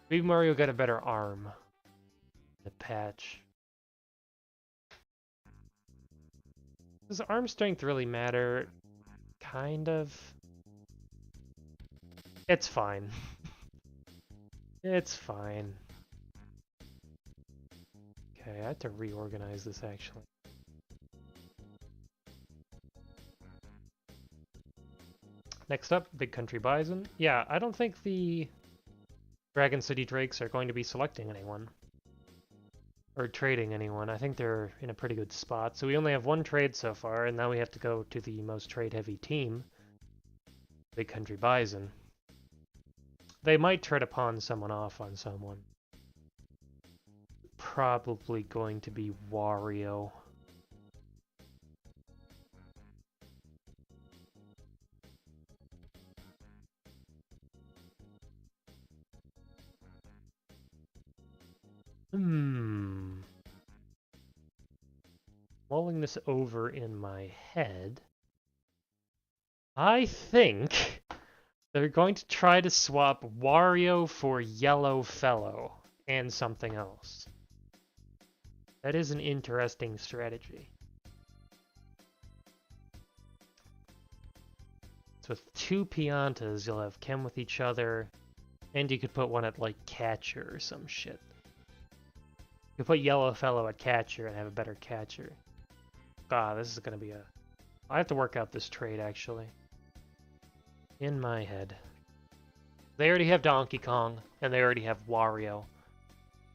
Baby Mario got a better arm. The patch. Does arm strength really matter? Kind of. It's fine. It's fine. Okay, I have to reorganize this actually. Next up, Big Country Bison. Yeah, I don't think the Dragon City Drakes are going to be selecting anyone. Or trading anyone. I think they're in a pretty good spot. So we only have one trade so far, and now we have to go to the most trade-heavy team. Big Country Bison. They might try to pawn someone off on someone. Probably going to be Wario. Hmm. Mulling this over in my head, I think they're going to try to swap Wario for Yellow Fellow and something else. That is an interesting strategy. So with two Piantas, you'll have chem with each other, and you could put one at, like, catcher or some shit. You could put Yellow Fellow at catcher and have a better catcher. Ah, this is gonna be a... I have to work out this trade, actually. In my head. They already have Donkey Kong, and they already have Wario.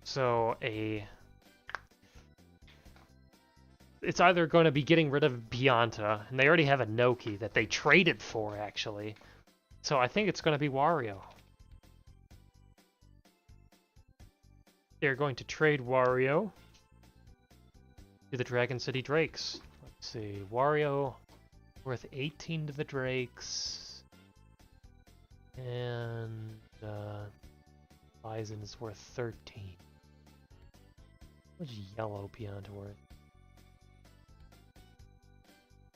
So it's either going to be getting rid of Pianta, and they already have a Noki that they traded for, actually. So I think it's going to be Wario. They're going to trade Wario to the Dragon City Drakes. Let's see, Wario worth 18 to the Drakes, and Bison is worth 13. What's Yellow Pianta worth?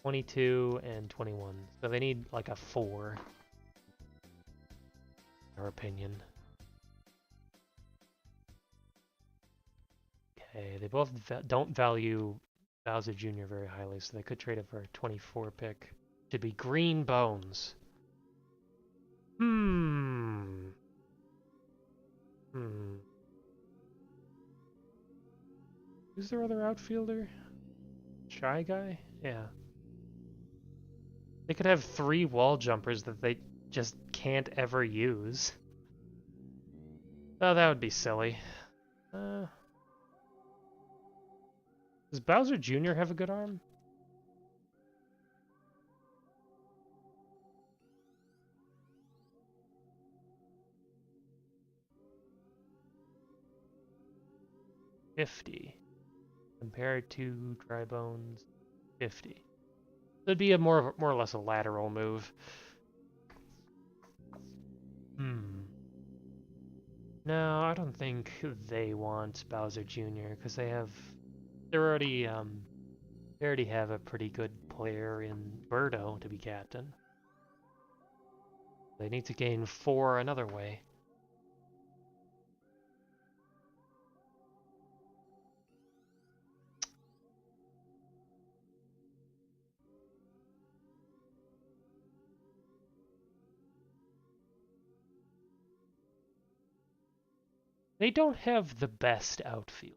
22 and 21. So they need like a 4, in our opinion. Okay, they both don't value Bowser Jr. very highly, so they could trade it for a 24 pick. Should be Green Bones. Who's their other outfielder? Shy Guy? Yeah. They could have 3 wall jumpers that they just can't ever use. Oh, that would be silly. Does Bowser Jr. have a good arm? $50. Compared to Dry Bones, $50. It'd be a more or less a lateral move. No, I don't think they want Bowser Jr. because they already have a pretty good player in Birdo to be captain. They need to gain 4 another way. They don't have the best outfield.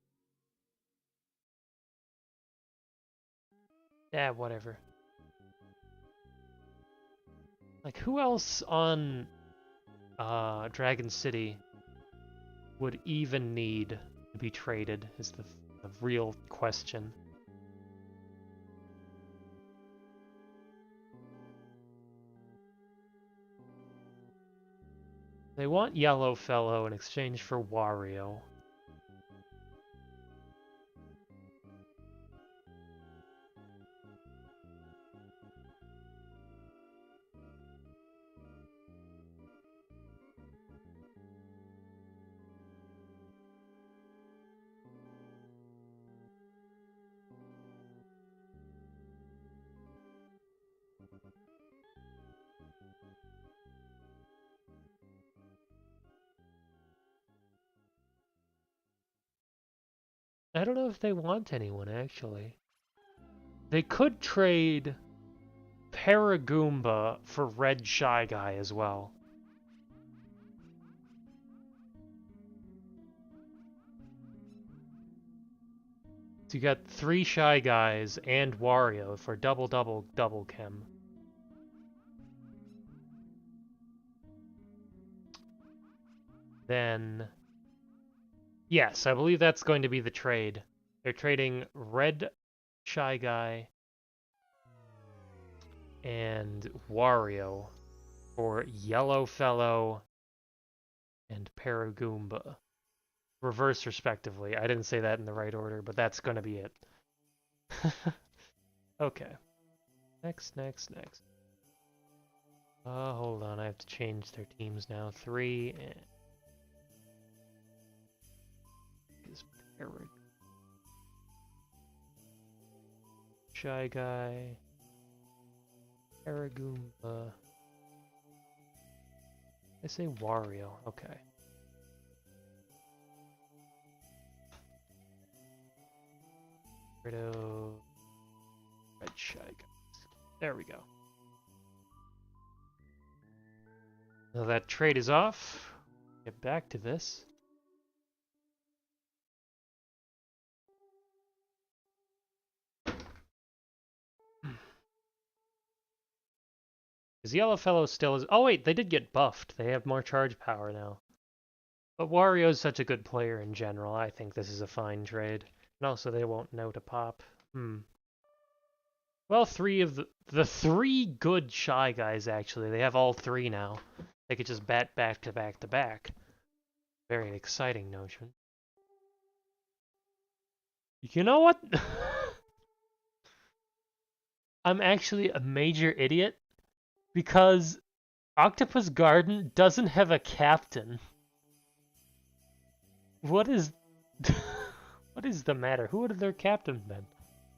Yeah, whatever. Like, who else on Dragon City would even need to be traded is the real question. They want Yellow Fellow in exchange for Wario. I don't know if they want anyone, actually. They could trade Paragoomba for Red Shy Guy as well. So you got 3 Shy Guys and Wario for double chem. Then... yes, I believe that's going to be the trade. They're trading Red Shy Guy and Wario for Yellow Fellow and Paragoomba. Reverse, respectively. I didn't say that in the right order, but that's going to be it. Okay. Next. Hold on. I have to change their teams now. 3 and... Eric. Shy Guy. Aragoomba. I say Wario. Okay. Red Shy Guys. There we go. Now that trade is off. Get back to this. His yellow fellow still is... Oh wait, they did get buffed. They have more charge power now. But Wario's such a good player in general. I think this is a fine trade. And also they won't know to pop. Well, three of the three good Shy Guys, actually. They have all three now. They could just bat back to back to back. Very exciting notion. You know what? I'm actually a major idiot because Octopus Garden doesn't have a captain. What is what is the matter? Who would have their captain been?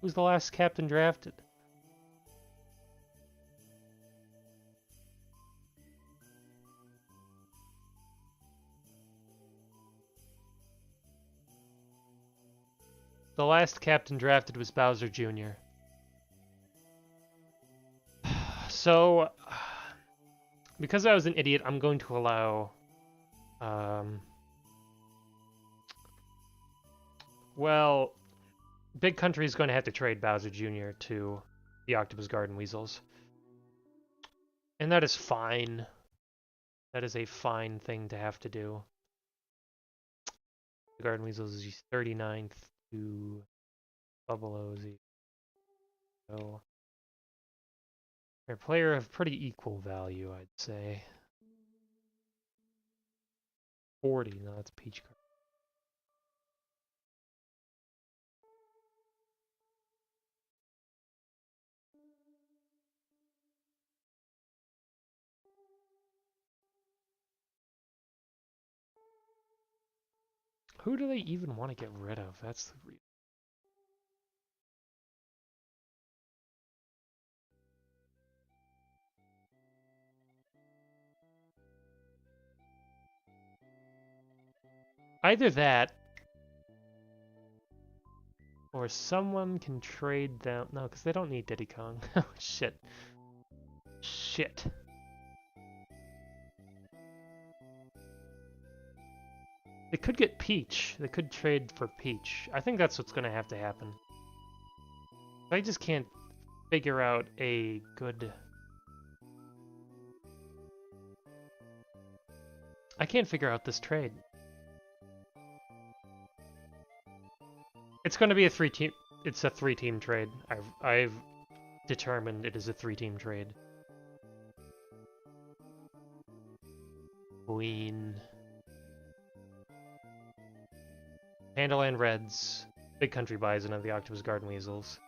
Who's the last captain drafted? The last captain drafted was Bowser Jr. So, because I was an idiot, I'm going to allow... well, Big Country is going to have to trade Bowser Jr. to the Octopus Garden Weasels. And that is fine. That is a fine thing to have to do. The Garden Weasels is 39th to Bubble OZ. So, they're a player of pretty equal value, I'd say. 40, no, that's Peach card. Who do they even want to get rid of? That's the real. Either that, or someone can trade them. No, because they don't need Diddy Kong. Oh, shit. Shit. They could get Peach. They could trade for Peach. I think that's what's going to have to happen. I just can't figure out a good... I can't figure out this trade. It's going to be a three-team... It's a three-team trade. I've determined it is a three-team trade. Queen... Pandaland Reds, Big Country Bison of the Octopus Garden Weasels.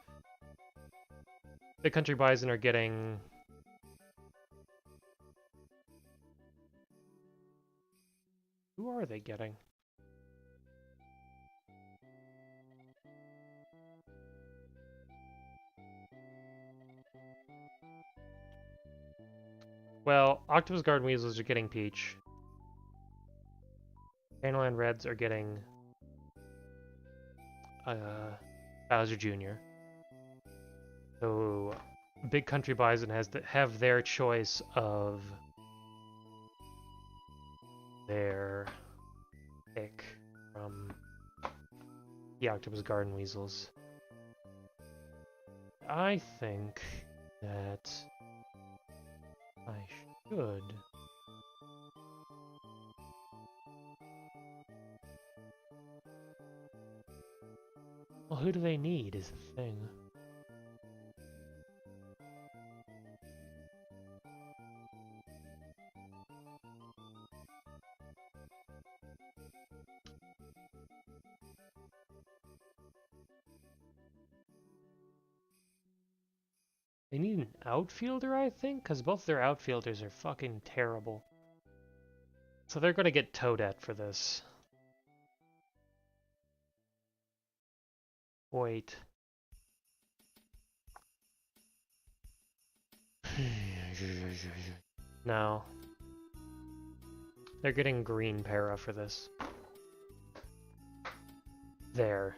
Big Country Bison are getting... Who are they getting? Well, Octopus Garden Weasels are getting Peach. Pandaland Reds are getting... Bowser Jr. So, Big Country Bison has to have their choice of their pick from the Octopus Garden Weasels. I think that I should... Well, who do they need is the thing. They need an outfielder, I think, because both their outfielders are fucking terrible. So they're going to get Toadette for this. Wait. No. They're getting green para for this. There.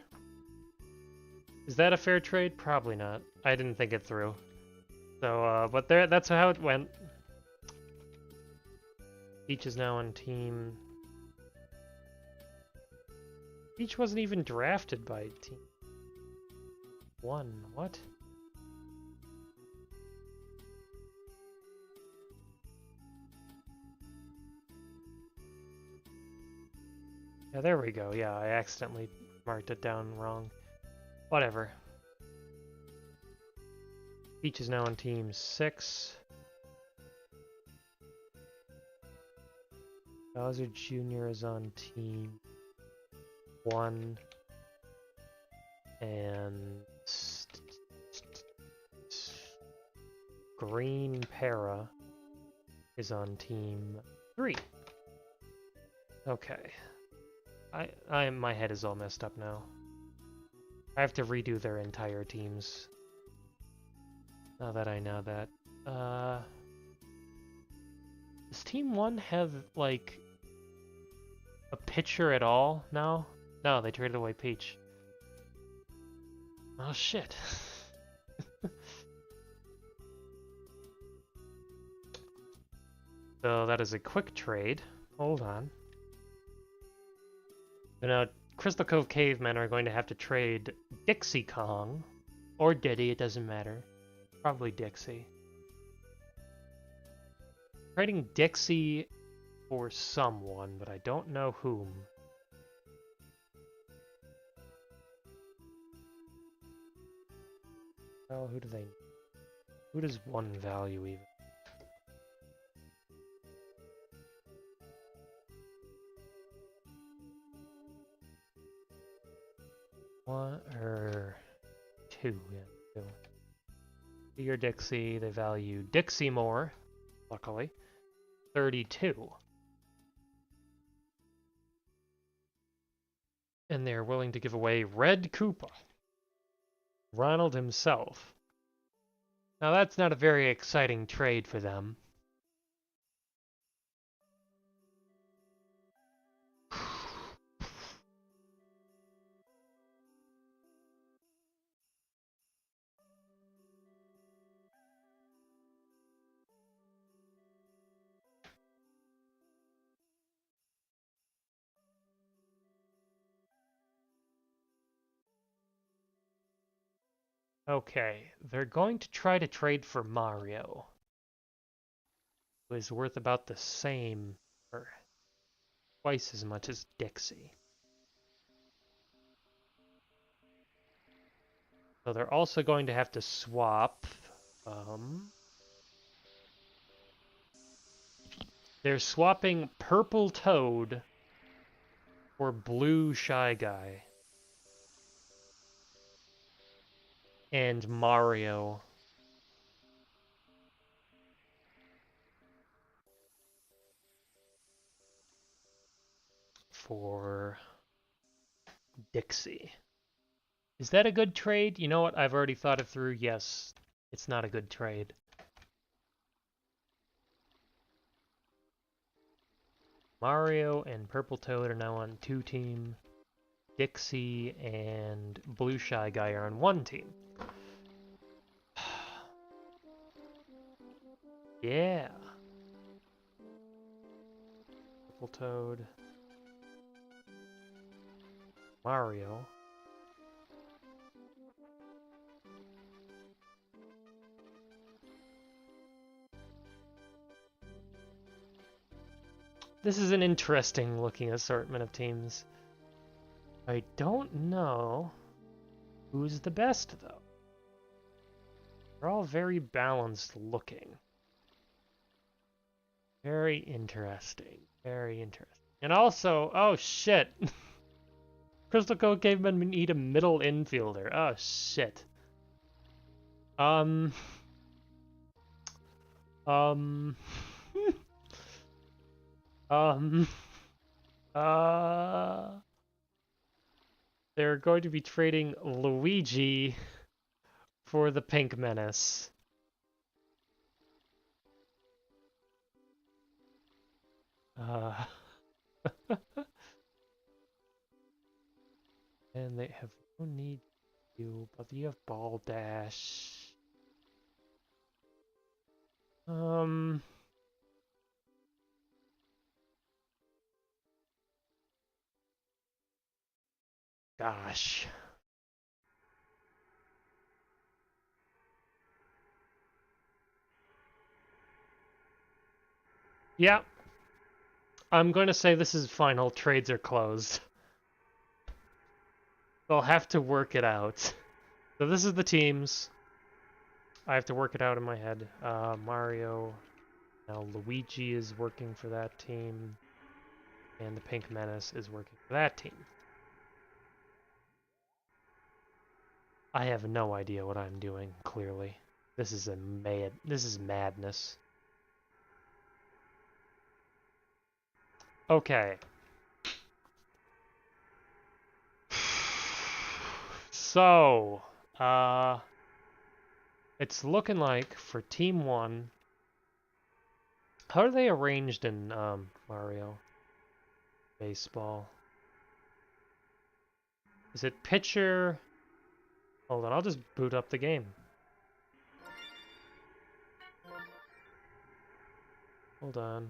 Is that a fair trade? Probably not. I didn't think it through. So, but that's how it went. Peach is now on team... Peach wasn't even drafted by team 1. What? Yeah, there we go. Yeah, I accidentally marked it down wrong. Whatever. Peach is now on team 6. Bowser Jr. is on team 1. And... Green Para is on team 3. Okay. My head is all messed up now. I have to redo their entire teams. Now that I know that. Does Team 1 have, like, a pitcher at all now? No, they traded away Peach. Oh, shit. So that is a quick trade. Hold on. But now, Crystal Cove Cavemen are going to have to trade Dixie Kong. Or Diddy, it doesn't matter. Probably Dixie. Trading Dixie for someone, but I don't know whom. Oh, who do they... Who does 1 value even? One or 2, yeah, 2. Your Dixie, they value Dixie more, luckily. 32. And they're willing to give away Red Koopa. Ronald himself. Now that's not a very exciting trade for them. Okay, they're going to try to trade for Mario, who is worth about the same, or twice as much as Dixie. So they're also going to have to swap. They're swapping Purple Toad for Blue Shy Guy. And Mario. For Dixie. Is that a good trade? You know what? I've already thought it through. Yes, it's not a good trade. Mario and Purple Toad are now on 2 teams. Dixie and Blue Shy Guy are on 1 team. Yeah. Purple Toad. Mario. This is an interesting looking assortment of teams. I don't know who's the best, though. They're all very balanced looking. Very interesting. Very interesting. And also, oh shit! Crystal Cove Cavemen need a middle infielder. Oh shit. They're going to be trading Luigi for the Pink Menace. And they have no need to, but you have Ball Dash. Gosh. Yeah. I'm going to say this is final. Trades are closed. They'll have to work it out. So this is the teams. I have to work it out in my head. Mario. Now Luigi is working for that team. And the Pink Menace is working for that team. I have no idea what I'm doing, clearly. This is madness. Okay. So, it's looking like for Team 1, how are they arranged in Mario Baseball? Is it pitcher? Hold on, I'll just boot up the game. Hold on.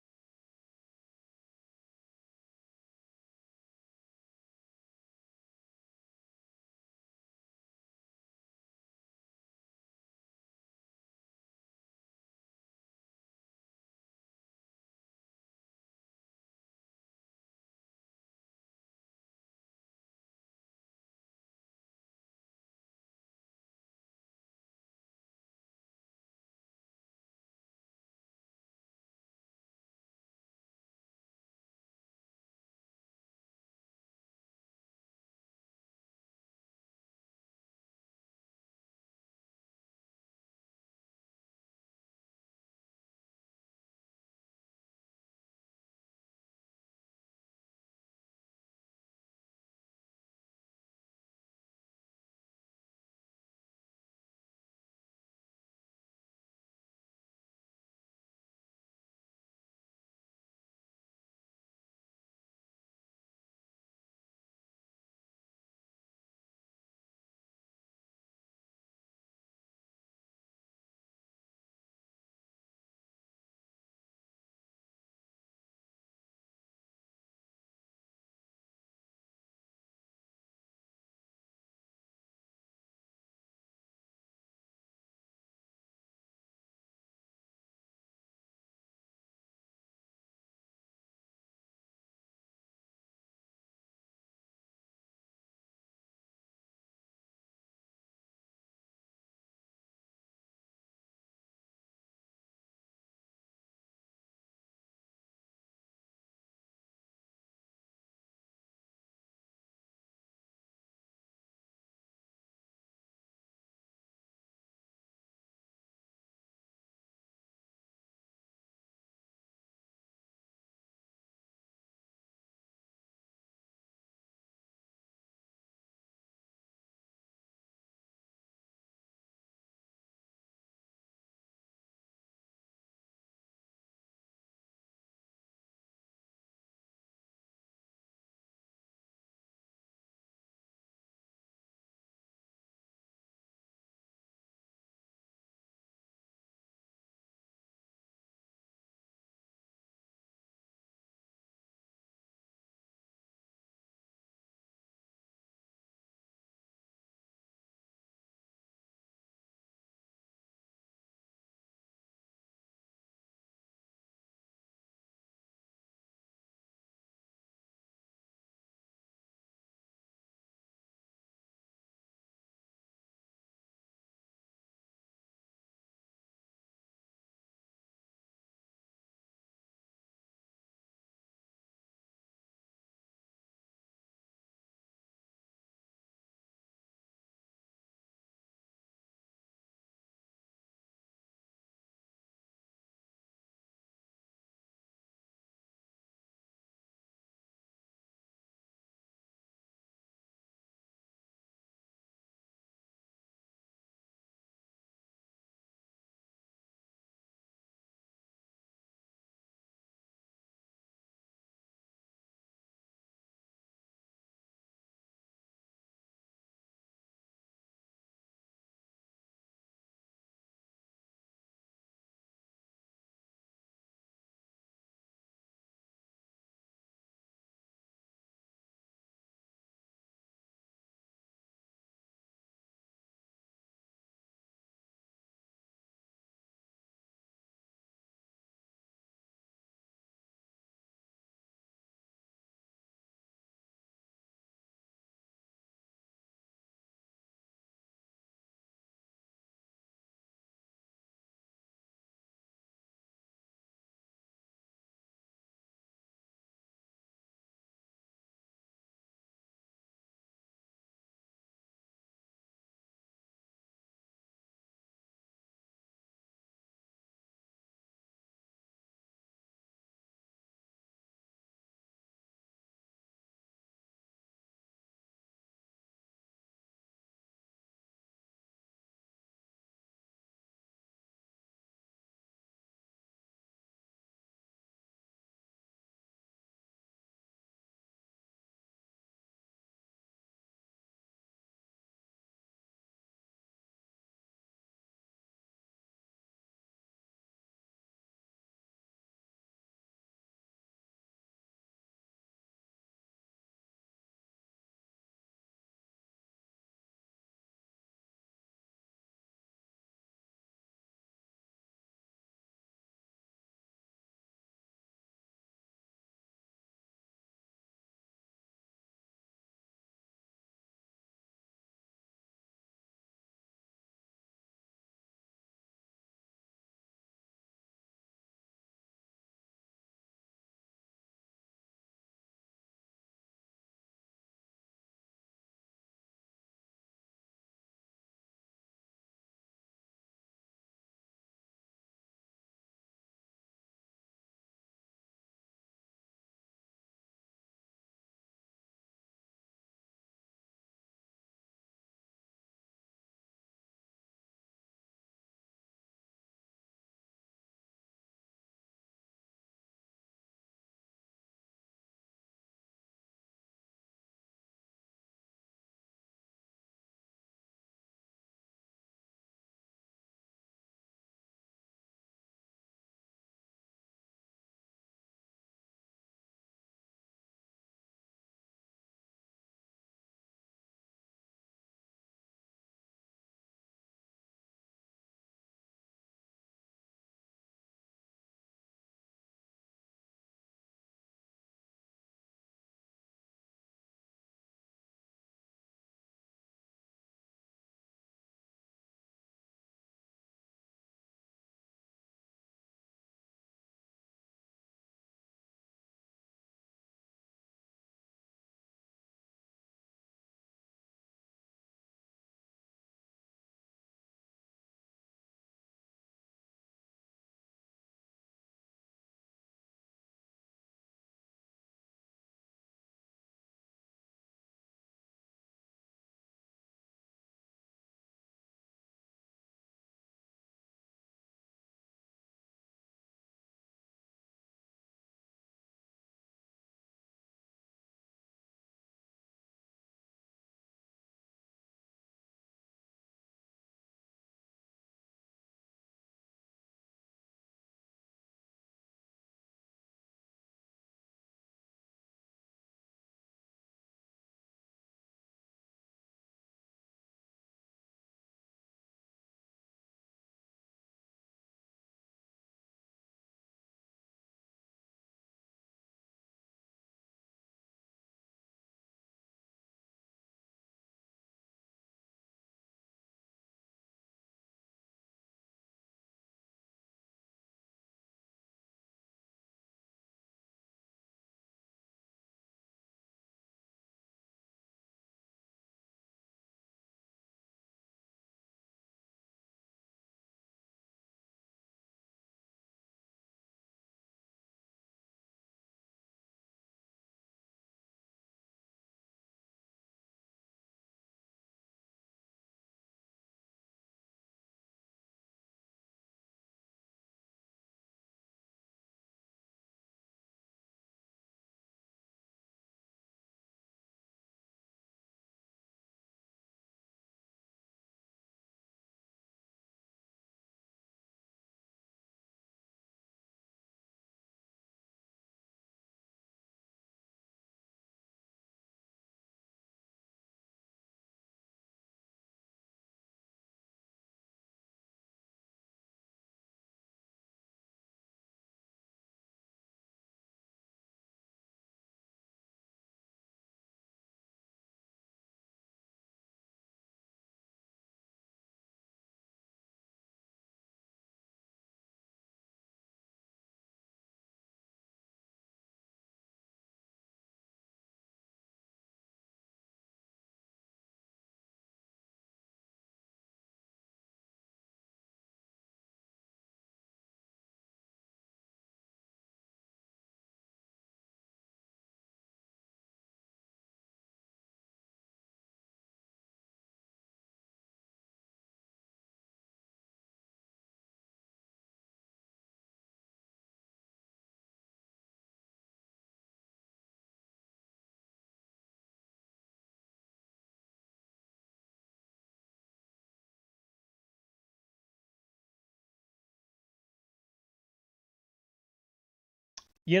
You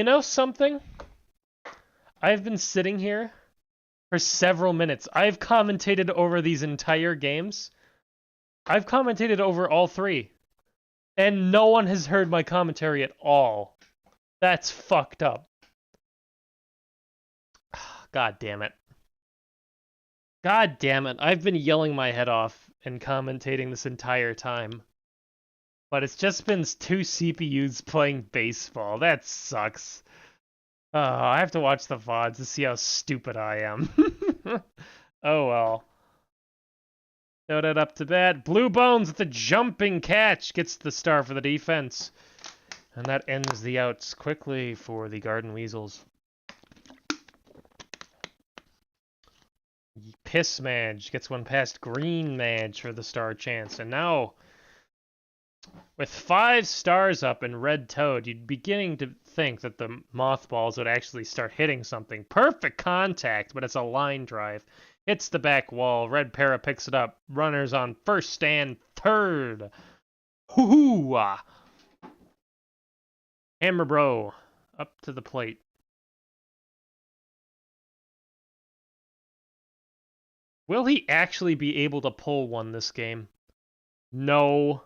know, something? I've been sitting here for several minutes. I've commentated over these entire games. I've commentated over all three. And no one has heard my commentary at all. That's fucked up. God damn it. God damn it. I've been yelling my head off and commentating this entire time. But it's just been two CPUs playing baseball. That sucks. I have to watch the VODs to see how stupid I am. Oh well. Throw that up to bat. Blue Bones with the jumping catch gets the star for the defense. And that ends the outs quickly for the Garden Weasels. Piss Madge gets one past Green Madge for the star chance. And now, with 5 stars up in Red Toad, you'd beginning to think that the mothballs would actually start hitting something. Perfect contact, but it's a line drive. Hits the back wall. Red Para picks it up. Runners on first and third. Hoo-hoo! Hammer Bro up to the plate. Will he actually be able to pull one this game? No.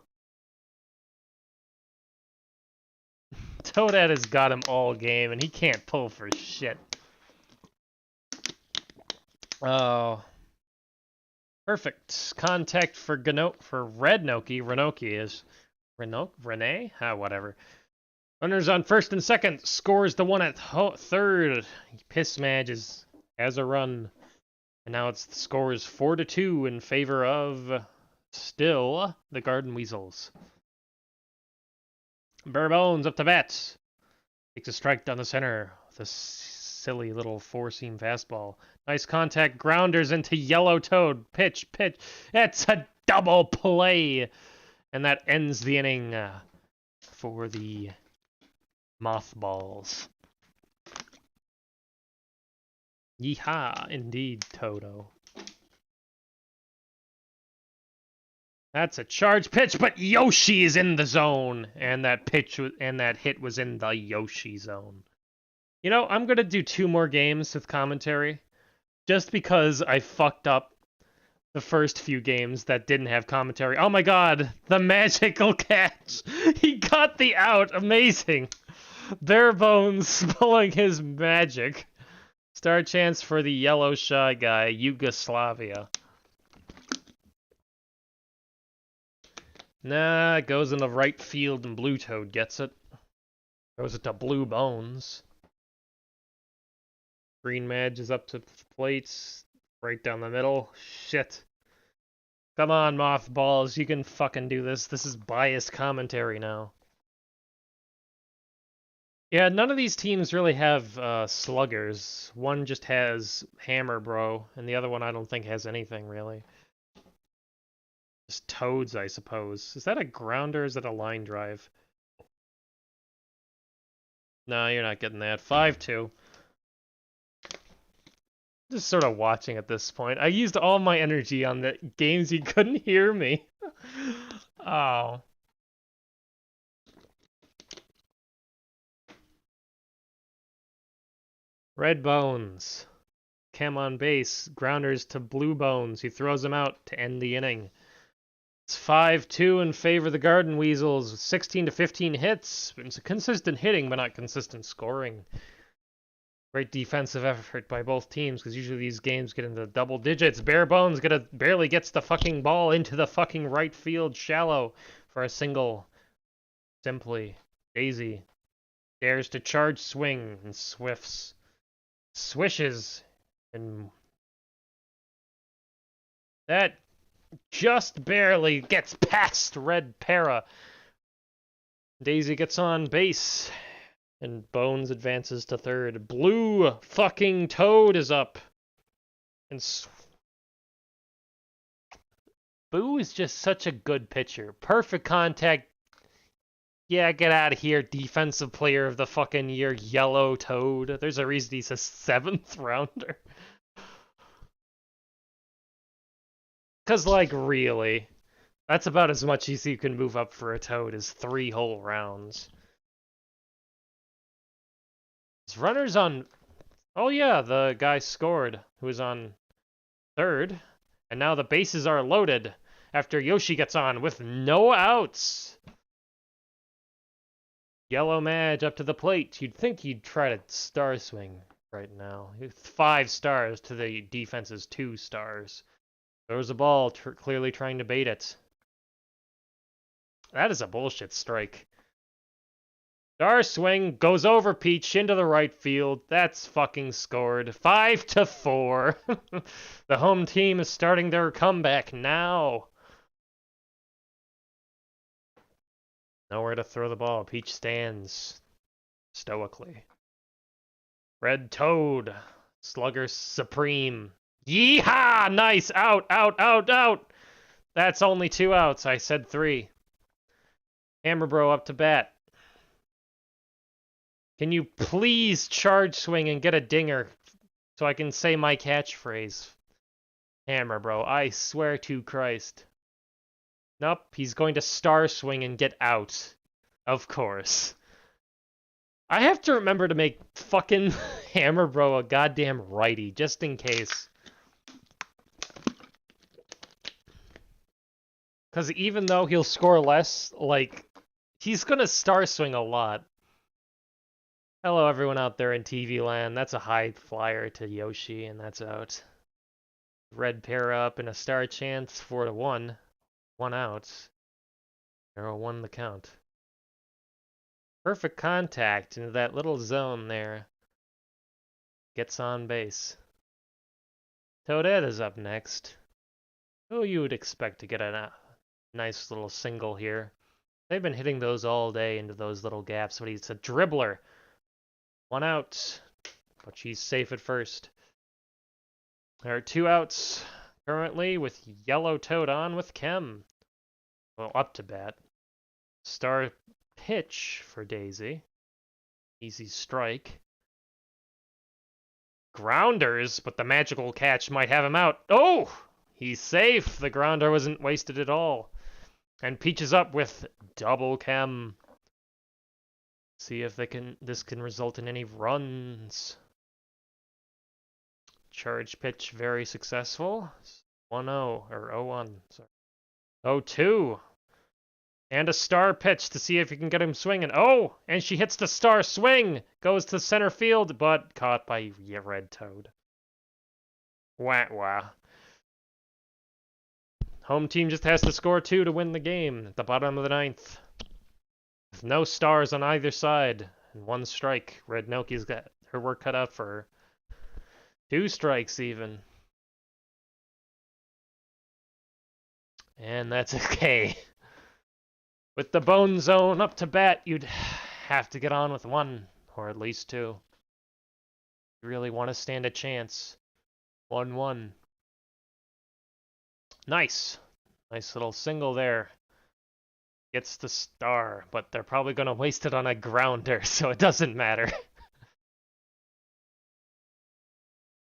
Toadette has got him all game, and he can't pull for shit. Oh. Perfect. Contact for Red Noki. Renoki is... Renee? Whatever. Runners on first and second. Scores the one at third. Piss Madge has a run. And now the score is 4-2 in favor of, still, the Garden Weasels. Bare Bones up to bat. Takes a strike down the center with a silly little four-seam fastball. Nice contact. Grounders into Yellow Toad. Pitch. It's a double play. And that ends the inning for the Mothballs. Yeehaw, indeed, Toto. That's a charge pitch, but Yoshi is in the zone, and that hit was in the Yoshi zone. You know, I'm gonna do 2 more games with commentary, just because I fucked up the first few games that didn't have commentary. Oh my god, the magical catch! He got the out, amazing! Bare Bones pulling his magic. Star chance for the yellow shy guy, Yugoslavia. Nah, it goes in the right field and Blue Toad gets it. Goes it to Blue Bones. Green Madge is up to the plates. Right down the middle. Shit. Come on, Mothballs, you can fucking do this. This is biased commentary now. Yeah, none of these teams really have sluggers. One just has Hammer Bro, and the other one I don't think has anything, really. Just Toads, I suppose. Is that a grounder or is that a line drive? No, you're not getting that. 5-2. Just sort of watching at this point. I used all my energy on the games you couldn't hear me. Oh. Red Bones. Cam on base. Grounders to Blue Bones. He throws him out to end the inning. It's 5-2 in favor of the Garden Weasels. 16 to 15 hits. It's a consistent hitting, but not consistent scoring. Great defensive effort by both teams, because usually these games get into double digits. Bare Bones barely gets the fucking ball into the fucking right field shallow for a single. Simply. Daisy dares to charge swing and swishes, and that just barely gets past Red Para. Daisy gets on base, and Bones advances to third. Blue fucking Toad is up. And Boo is just such a good pitcher. Perfect contact. Yeah, get out of here, defensive player of the fucking year, Yellow Toad. There's a reason he's a 7th rounder. Because, like, really. That's about as much as you can move up for a Toad is 3 whole rounds. His runner's on... Oh yeah, the guy scored, who was on third. And now the bases are loaded after Yoshi gets on with no outs. Yellow Madge up to the plate. You'd think he'd try to star swing right now. 5 stars to the defense's 2 stars. Throws a ball, clearly trying to bait it. That is a bullshit strike. Star swing goes over Peach into the right field. That's fucking scored. 5-4. The home team is starting their comeback now. Nowhere to throw the ball. Peach stands stoically. Red Toad. Slugger Supreme. Yeehaw! Nice! Out, out, out, out! That's only 2 outs. I said 3. Hammer Bro up to bat. Can you please charge swing and get a dinger so I can say my catchphrase? Hammer Bro, I swear to Christ. Nope, he's going to star swing and get out. Of course. I have to remember to make fucking Hammer Bro a goddamn righty, just in case. Because even though he'll score less, like, he's gonna star swing a lot. Hello everyone out there in TV land. That's a high flyer to Yoshi, and that's out. Red pair up and a star chance, 4-1. 1 out. Arrow won the count. Perfect contact into that little zone there. Gets on base. Toadette is up next. Who you would expect to get a nice little single here. They've been hitting those all day into those little gaps, but he's a dribbler. 1 out, but she's safe at first. There are 2 outs currently with Yellow Toad on with Chem. Well, up to bat. Star pitch for Daisy. Easy strike. Grounders, but the magical catch might have him out. Oh! He's safe. The grounder wasn't wasted at all. And Peach is up with double Chem. See if this can result in any runs. Charge pitch very successful. 1-0 or 0-1, sorry. 0-2. And a star pitch to see if you can get him swinging. Oh, and she hits the star swing. Goes to center field, but caught by Red Toad. Wah wah. Home team just has to score 2 to win the game at the bottom of the 9th. With no stars on either side and 1 strike. Red Noki's got her work cut out for her. 2 strikes even. And that's okay. With the Bone Zone up to bat, you'd have to get on with 1, or at least 2. You really want to stand a chance. 1-1. Nice. Nice little single there. Gets the star, but they're probably going to waste it on a grounder, so it doesn't matter.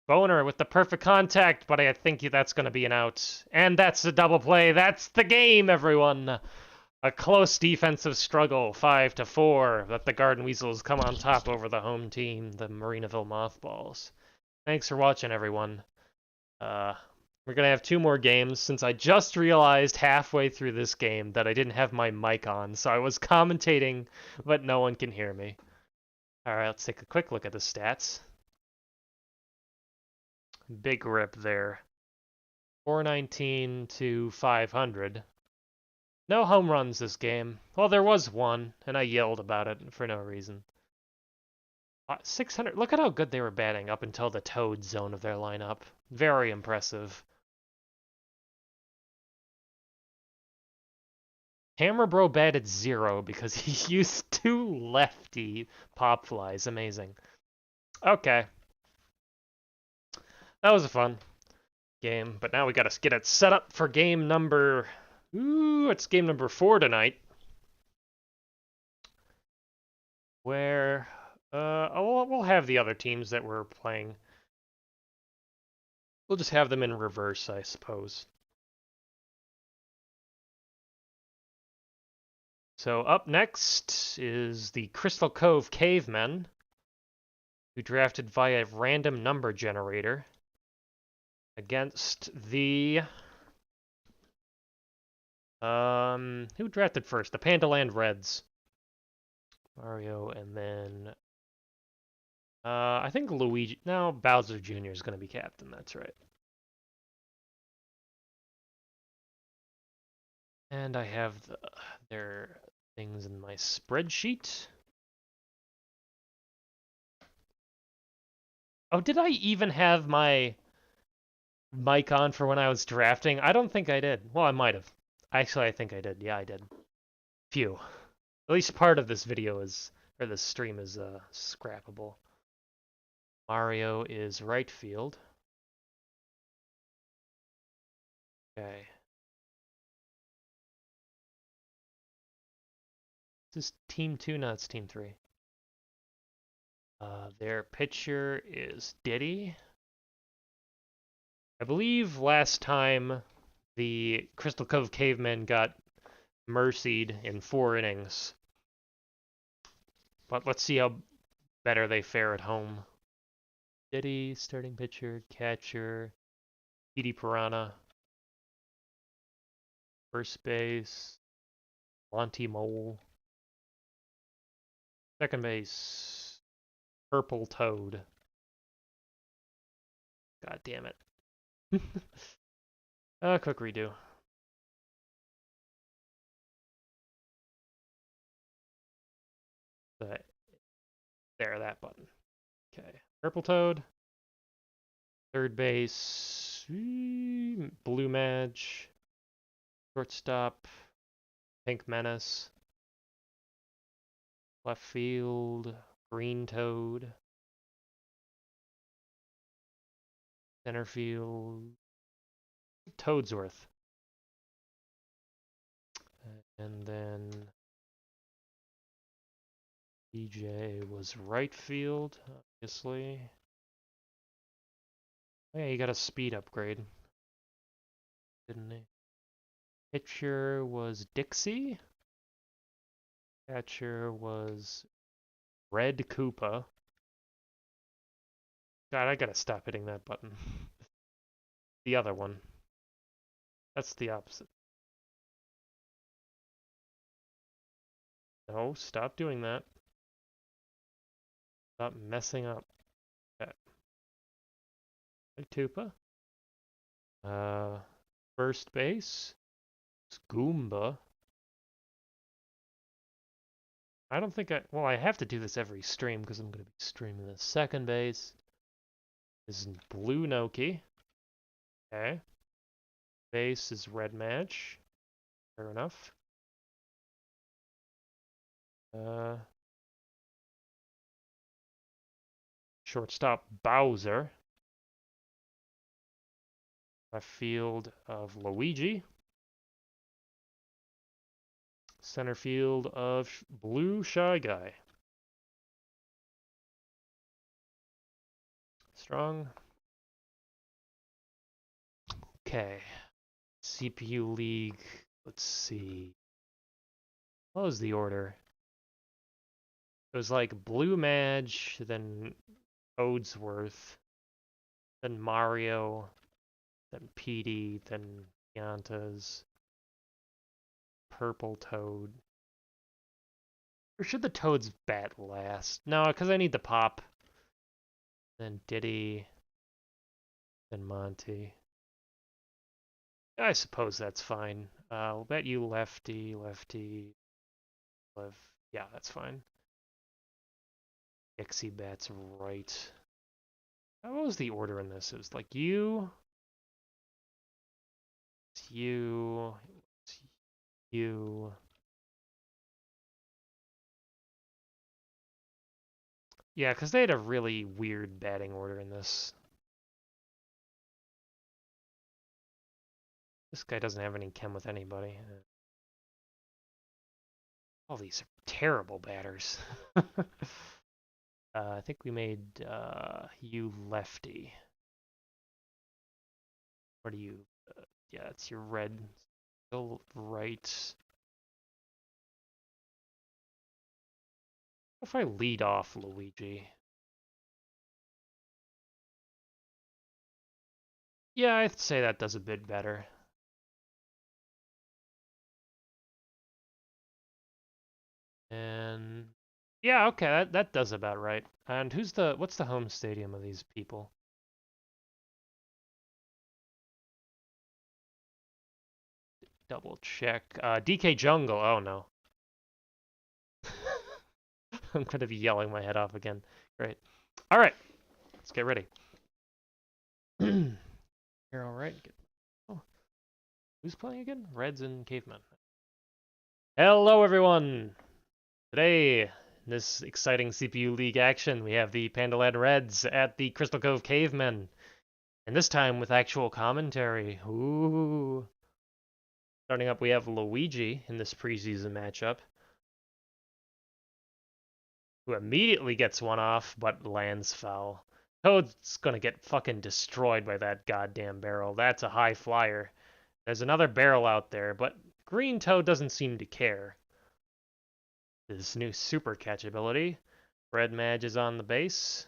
Boner with the perfect contact, but I think that's going to be an out. And that's a double play. That's the game, everyone. A close defensive struggle, 5-4. Let the Garden Weasels come on top over the home team, the Marinaville Mothballs. Thanks for watching, everyone. We're going to have 2 more games, since I just realized halfway through this game that I didn't have my mic on, so I was commentating, but no one can hear me. Alright, let's take a quick look at the stats. Big rip there. 419 to 500. No home runs this game. Well, there was 1, and I yelled about it for no reason. 600. Look at how good they were batting up until the Toad zone of their lineup. Very impressive. Hammer Bro batted 0 because he used 2 lefty pop flies. Amazing. Okay. That was a fun game, but now we gotta get it set up for game number... Ooh, it's game number 4 tonight. Where, we'll have the other teams that we're playing. We'll just have them in reverse, I suppose. So up next is the Crystal Cove Cavemen, who drafted via random number generator against the who drafted first? The Pandaland Reds. Mario, and then I think Luigi. No, Bowser Jr. is going to be captain. That's right. And I have their things in my spreadsheet. Oh, did I even have my mic on for when I was drafting? I don't think I did. Well, I might have. Actually, I think I did. Yeah, I did. Phew. At least part of this video is, or this stream is scrappable. Mario is right field. Okay. This is Team 2? No, it's Team 3. Their pitcher is Diddy. I believe last time the Crystal Cove Cavemen got mercied in 4 innings. But let's see how better they fare at home. Diddy, starting pitcher, catcher, Petey Piranha, first base, Monty Mole, second base, Purple Toad. God damn it. Quick redo. There, that button. Okay. Purple Toad. Third base. Blue Madge. Shortstop. Pink Menace. Left field. Green Toad. Center field. Toadsworth. And then DJ was right field, obviously. Oh, yeah, he got a speed upgrade, didn't he? Pitcher was Dixie. Catcher was Red Koopa. God, I gotta stop hitting that button. The other one. That's the opposite. No, stop doing that. Stop messing up. Okay. Red Koopa. First base. It's Goomba. I don't think well, I have to do this every stream because I'm going to be streaming this. Second base is Blue Noki. Okay. Base is Red Match. Fair enough. Shortstop Bowser. Left field of Luigi. Center field of Blue Shy Guy. Strong. Okay. CPU League. Let's see. What was the order? It was like Blue Madge, then Odesworth, then Mario, then Petey, then Yantas, Purple Toad. Or should the Toads bat last? No, because I need the pop. Then Diddy, then Monty. I suppose that's fine. We'll bet you lefty, lefty, left. Yeah, that's fine. Dixie bats right. What was the order in this? It was like you, you, you. Yeah, because they had a really weird batting order in this. This guy doesn't have any chem with anybody. All these are terrible batters. I think we made you lefty. What are you? Yeah, it's your red. Go right. If I lead off Luigi. Yeah, I'd say that does a bit better. And yeah, okay, that does about right. And what's the home stadium of these people? Double check. DK Jungle. Oh no. I'm gonna be yelling my head off again. Great. All right, let's get ready. You're all right. Oh, who's playing again? Reds and Cavemen. Hello, everyone. Today, in this exciting CPU League action, we have the Pandaland Reds at the Crystal Cove Cavemen, and this time with actual commentary. Ooh. Starting up, we have Luigi in this preseason matchup, who immediately gets one off, but lands foul. Toad's gonna get fucking destroyed by that goddamn barrel. That's a high flyer. There's another barrel out there, but Green Toad doesn't seem to care. His new super catch ability. Red Mage is on the base.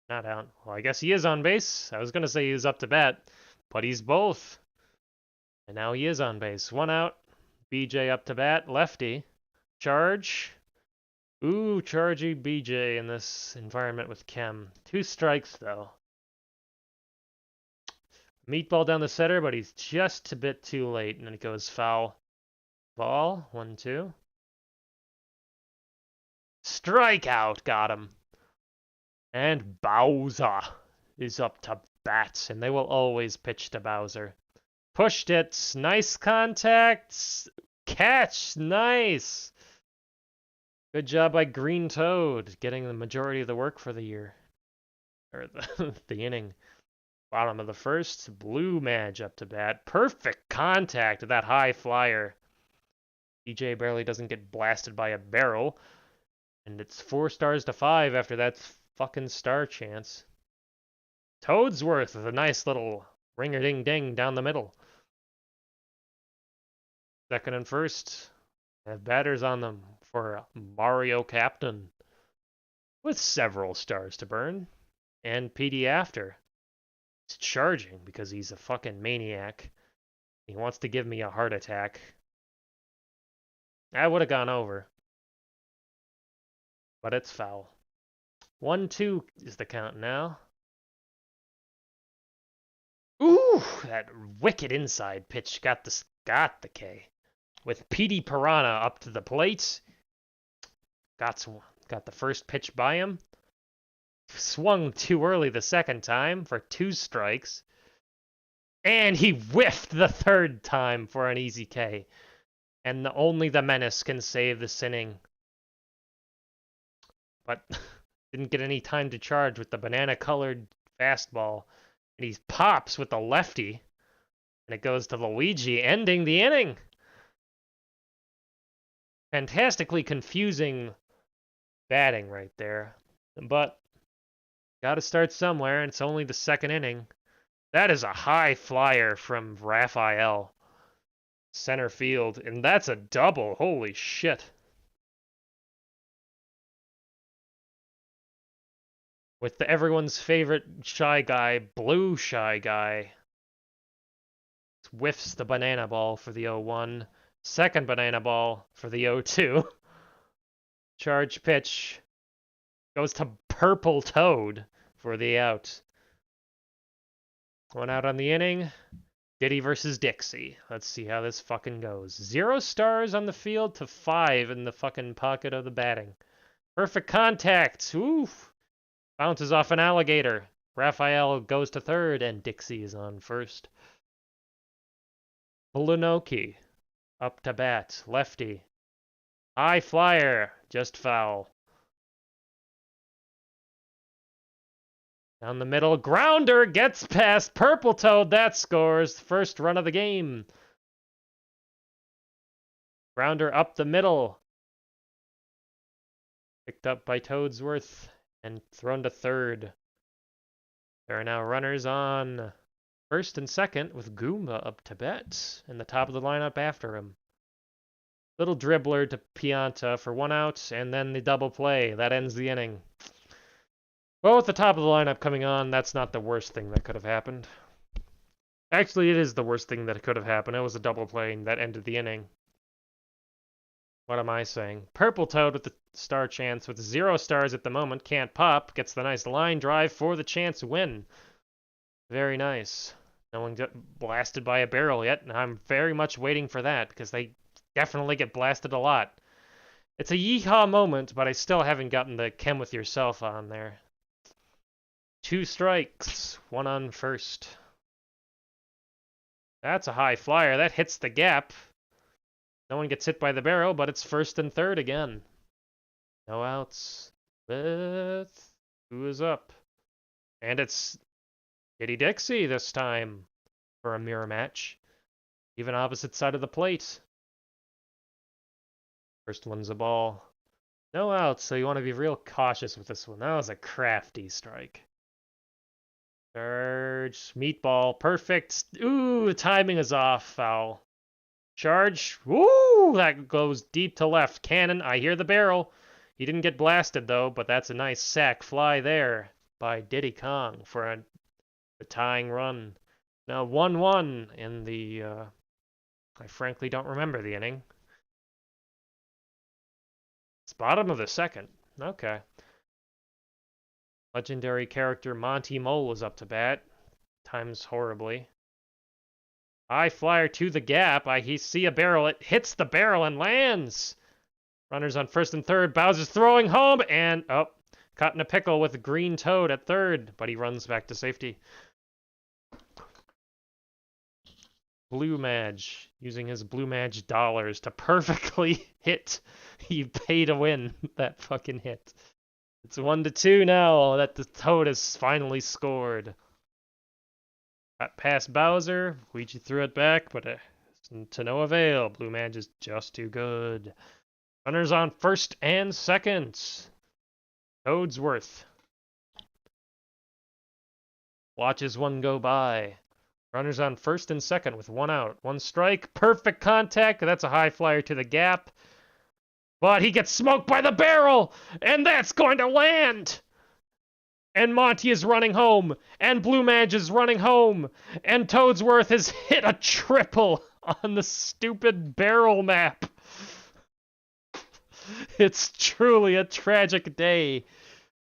Not out. Well, I guess he is on base. I was gonna say he was up to bat, but he's both. And now he is on base. One out. BJ up to bat. Lefty. Charge. Ooh, charging BJ in this environment with Chem. 2 strikes, though. Meatball down the center, but he's just a bit too late, and then it goes foul. Ball, 1-2. Strikeout, got him. And Bowser is up to bat, and they will always pitch to Bowser. Pushed it, nice contact, catch, nice. Good job by Green Toad, getting the majority of the work for the year. Or the inning. Bottom of the first, Blue Mage up to bat. Perfect contact of that high flyer. DJ barely doesn't get blasted by a barrel. And it's 4 stars to 5 after that fucking star chance. Toadsworth with a nice little ringer-ding-ding down the middle. Second and first have batters on them for Mario Captain. With several stars to burn. And PD after. He's charging because he's a fucking maniac. He wants to give me a heart attack. I would have gone over. But it's foul. 1-2 is the count now. Ooh, that wicked inside pitch got the K. With PD Piranha up to the plate. Got the first pitch by him. Swung too early the second time for 2 strikes. And he whiffed the third time for an easy K. And only the Menace can save this inning. But didn't get any time to charge with the banana-colored fastball. And he pops with the lefty. And it goes to Luigi, ending the inning. Fantastically confusing batting right there. But got to start somewhere, and it's only the second inning. That is a high flyer from Raphael. Center field, and that's a double. Holy shit. With everyone's favorite Shy Guy, Blue Shy Guy. Whiffs the banana ball for the 0-1. Second banana ball for the 0-2. Charge pitch goes to Purple Toad for the out. 1 out on the inning. Diddy versus Dixie. Let's see how this fucking goes. 0 stars on the field to 5 in the fucking pocket of the batting. Perfect contact. Oof. Bounces off an alligator. Raphael goes to third, and Dixie is on first. Blunoki up to bat. Lefty. High flyer. Just foul. Down the middle. Grounder gets past Purple Toad. That scores. First run of the game. Grounder up the middle. Picked up by Toadsworth and thrown to third. There are now runners on first and second with Goomba up to bat and the top of the lineup after him. Little dribbler to Pianta for 1 out, and then the double play. That ends the inning. Well, with the top of the lineup coming on, that's not the worst thing that could have happened. Actually, it is the worst thing that could have happened. It was a double play that ended the inning. What am I saying? Purple Toad with the star chance with 0 stars at the moment. Can't pop. Gets the nice line drive for the chance win. Very nice. No one got blasted by a barrel yet, and I'm very much waiting for that because they definitely get blasted a lot. It's a yeehaw moment, but I still haven't gotten the chem with yourself on there. 2 strikes, 1 on first. That's a high flyer. That hits the gap. No one gets hit by the barrel, but it's first and third again. No outs. With who is up? And it's Kitty Dixie this time for a mirror match. Even opposite side of the plate. First one's a ball. No outs, so you want to be real cautious with this one. That was a crafty strike. Charge, meatball, perfect. Ooh, timing is off, foul. Charge, woo, that goes deep to left. Cannon, I hear the barrel. He didn't get blasted though, but that's a nice sack fly there by Diddy Kong for a tying run. Now 1-1 in the, I frankly don't remember the inning. It's bottom of the second. Okay. Legendary character Monty Mole is up to bat. Times horribly. High flyer to the gap. I see a barrel. It hits the barrel and lands. Runners on first and third. Bowser's throwing home and caught in a pickle with Green Toad at third, but he runs back to safety. Blue Madge using his Blue Madge dollars to perfectly hit. He paid to win that fucking hit. It's 1-2 now that the Toad has finally scored. Got past Bowser. Luigi threw it back, but to no avail. Blue Madge is just too good. Runners on first and second. Toadsworth watches one go by. Runners on first and second with 1 out. 1 strike. Perfect contact. That's a high flyer to the gap. But he gets smoked by the barrel, and that's going to land. And Monty is running home, and Blue Madge is running home, and Toadsworth has hit a triple on the stupid barrel map. It's truly a tragic day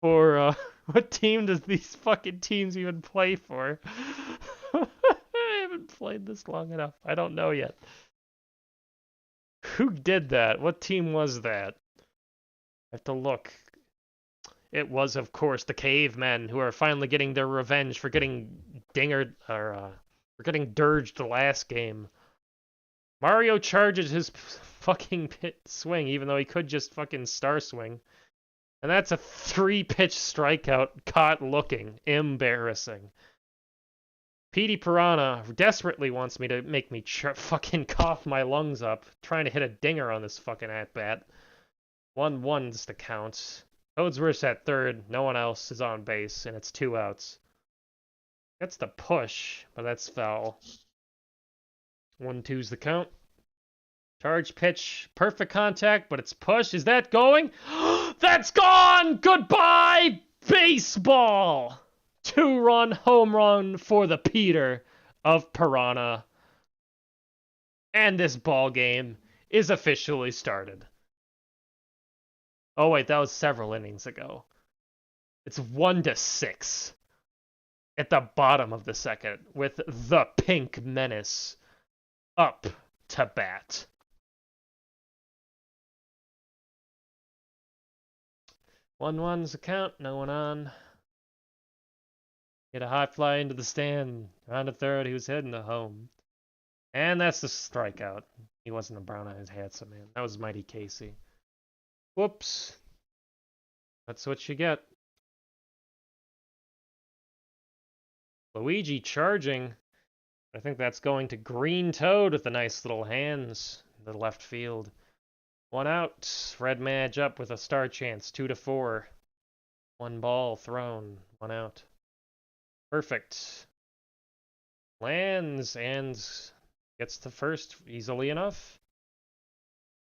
for, what team does these fucking teams even play for? I haven't played this long enough. I don't know yet. Who did that? What team was that? I have to look. It was, of course, the Cavemen, who are finally getting their revenge for getting dingered, or, for getting dirged the last game. Mario charges his fucking pit swing, even though he could just fucking star swing. And that's a 3-pitch strikeout caught looking. Embarrassing. Petey Piranha desperately wants me to make me fucking cough my lungs up, trying to hit a dinger on this fucking at-bat. 1-1's the count. Toadsworth at third, no one else is on base, and it's 2 outs. That's the push, but that's foul. 1-2's the count. Charge pitch, perfect contact, but it's push. Is that going? That's gone! Goodbye, baseball! 2-run home run for the Peter of Piranha. And this ball game is officially started. Oh wait, that was several innings ago. It's 1-6 at the bottom of the second with the Pink Menace up to bat. 1-1's the count, no one on. Hit a high fly into the stand. Round to third, he was heading to home. And that's the strikeout. He wasn't a brown-eyed handsome man. That was Mighty Casey. Whoops. That's what you get. Luigi charging. I think that's going to Green Toad with the nice little hands in the left field. 1 out. Red Madge up with a star chance. 2-4. 1 ball thrown. 1 out. Perfect. Lands and gets to first easily enough.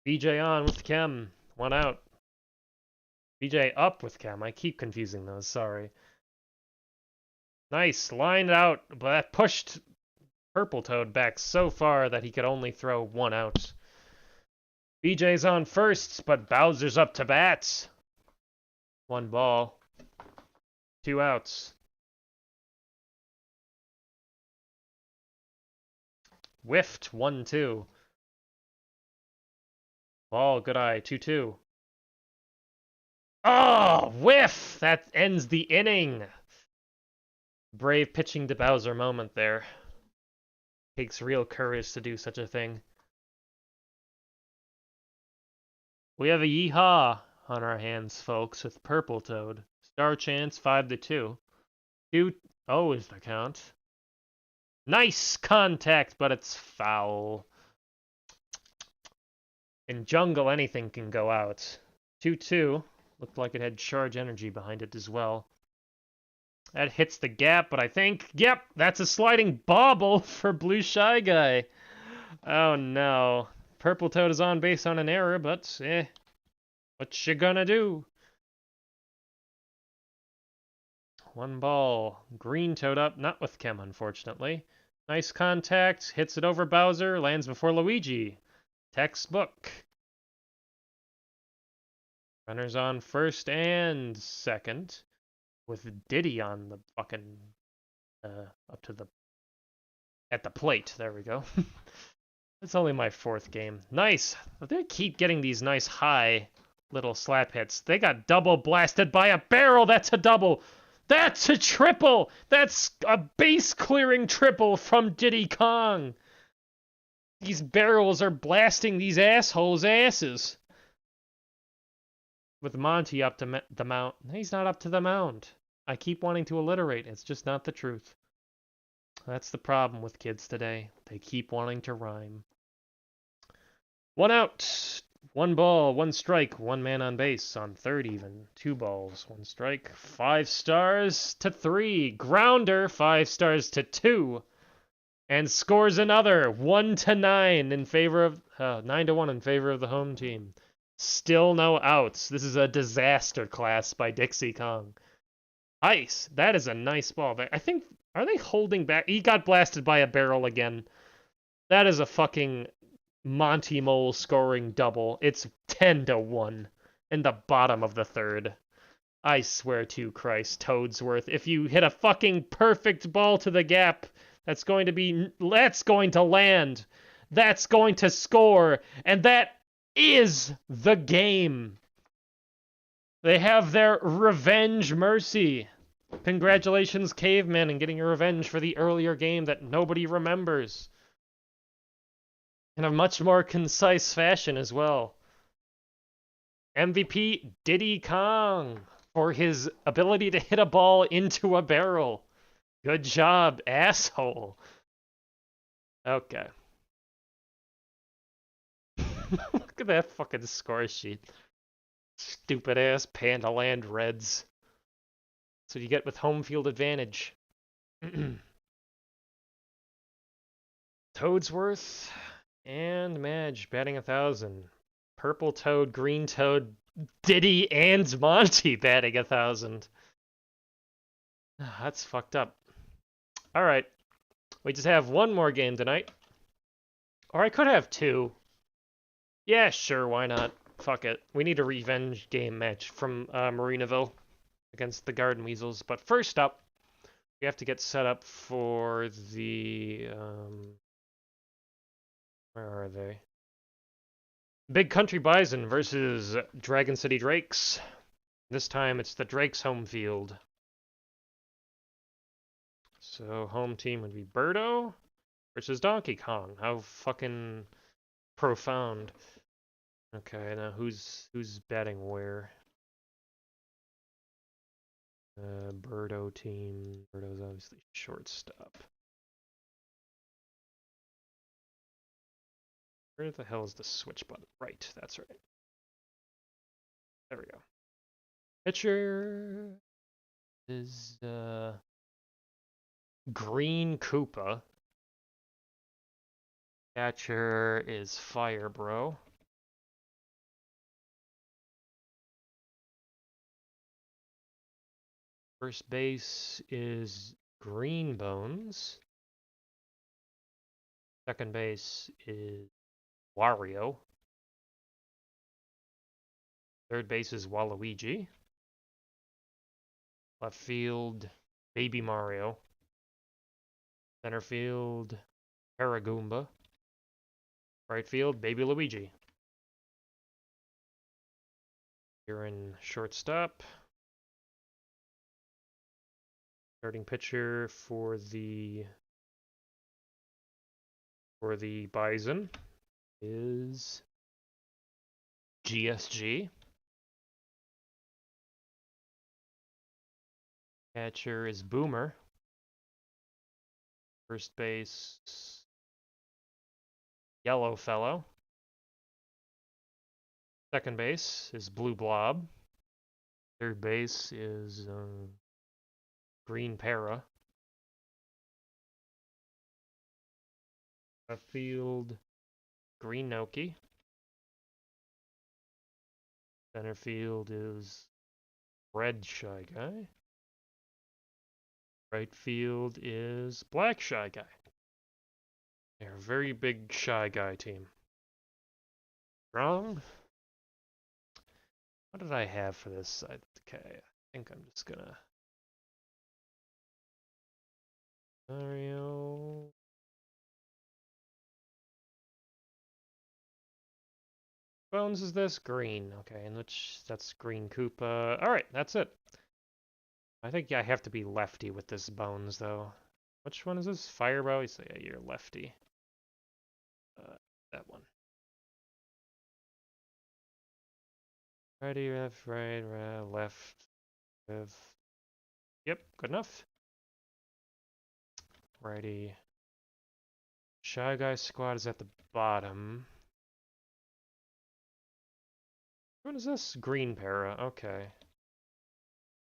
BJ on with Chem. 1 out. BJ up with Chem. I keep confusing those, sorry. Nice, lined out, but that pushed Purple Toad back so far that he could only throw 1 out. BJ's on first, but Bowser's up to bat. 1 ball. 2 outs. Whiffed, 1-2. Ball, good eye, 2-2. Oh, whiff! That ends the inning. Brave pitching to Bowser moment there. Takes real courage to do such a thing. We have a yeehaw on our hands, folks, with Purple Toad. Star chance 5-2. 2-0 is the count. Nice contact, but it's foul. In Jungle, anything can go out. 2-2. Looked like it had charge energy behind it as well. That hits the gap, but I think, yep, that's a sliding bobble for Blue Shy Guy. Oh no. Purple Toad is on base on an error, but what you gonna do? 1 ball. Green Toad up, not with Chem, unfortunately. Nice contact, hits it over Bowser, lands before Luigi. Textbook. Runners on first and second, with Diddy on the fucking up to the at the plate. There we go. It's only my 4th game. Nice. They keep getting these nice high little slap hits. They got double blasted by a barrel. That's a double. That's a triple. That's a base clearing triple from Diddy Kong. These barrels are blasting these assholes' asses. With Monty up to the mount. He's not up to the mound. I keep wanting to alliterate. It's just not the truth. That's the problem with kids today. They keep wanting to rhyme. 1 out. 1 ball, 1 strike, 1 man on base on third even. 2 balls, 1 strike. 5 stars to 3. Grounder, 5 stars to 2. And scores another 1-9 in favor of 9-1 in favor of the home team. Still no outs. This is a disaster class by Dixie Kong. Ice. That is a nice ball. I think, are they holding back? He got blasted by a barrel again. That is a fucking Monty Mole scoring double. It's 10-1 in the bottom of the 3rd. I swear to Christ, Toadsworth, if you hit a fucking perfect ball to the gap, that's going to land. That's going to score. And that is the game. They have their revenge mercy. Congratulations, Caveman, on getting your revenge for the earlier game that nobody remembers. In a much more concise fashion as well. MVP Diddy Kong for his ability to hit a ball into a barrel. Good job, asshole. Okay. Look at that fucking score sheet. Stupid ass Pandaland Reds. That's what you get with home field advantage. Toadsworth and Madge batting 1,000. Purple Toad, Green Toad, Diddy, and Monty batting 1,000. That's fucked up. Alright. We just have 1 more game tonight. Or I could have 2. Yeah, sure, why not? Fuck it. We need a revenge game match from Marinaville against the Garden Weasels. But first up, we have to get set up for the... where are they? Big Country Bison versus Dragon City Drakes. This time it's the Drakes' home field. So home team would be Birdo versus Donkey Kong. How fucking profound. Okay, now who's batting where? Birdo team. Birdo's obviously shortstop. Where the hell is the switch button? Right, that's right. There we go. Pitcher is Green Koopa. Catcher is Fire Bro. First base is Green Bones. Second base is Wario. Third base is Waluigi. Left field, Baby Mario. Center field, Paragoomba. Right field, Baby Luigi. Here in shortstop. Starting pitcher for the Bison is GSG. Catcher is Boomer. First base, Yellow Fellow. Second base is Blue Blob. Third base is Green Para. Left field, Green Noki. Center field is Red Shy Guy. Right field is Black Shy Guy. They're a very big Shy Guy team. Wrong. What did I have for this side? Okay, I think I'm just gonna... Mario... Bones is this? Green. Okay, in which that's Green Koopa. Alright, that's it. I think I have to be lefty with this Bones, though. Which one is this? Firebow? You say, yeah, you're lefty. That one. Righty, left, right, left, left. Yep, good enough. Righty. Shy Guy Squad is at the bottom. What is this? Green Para. Okay.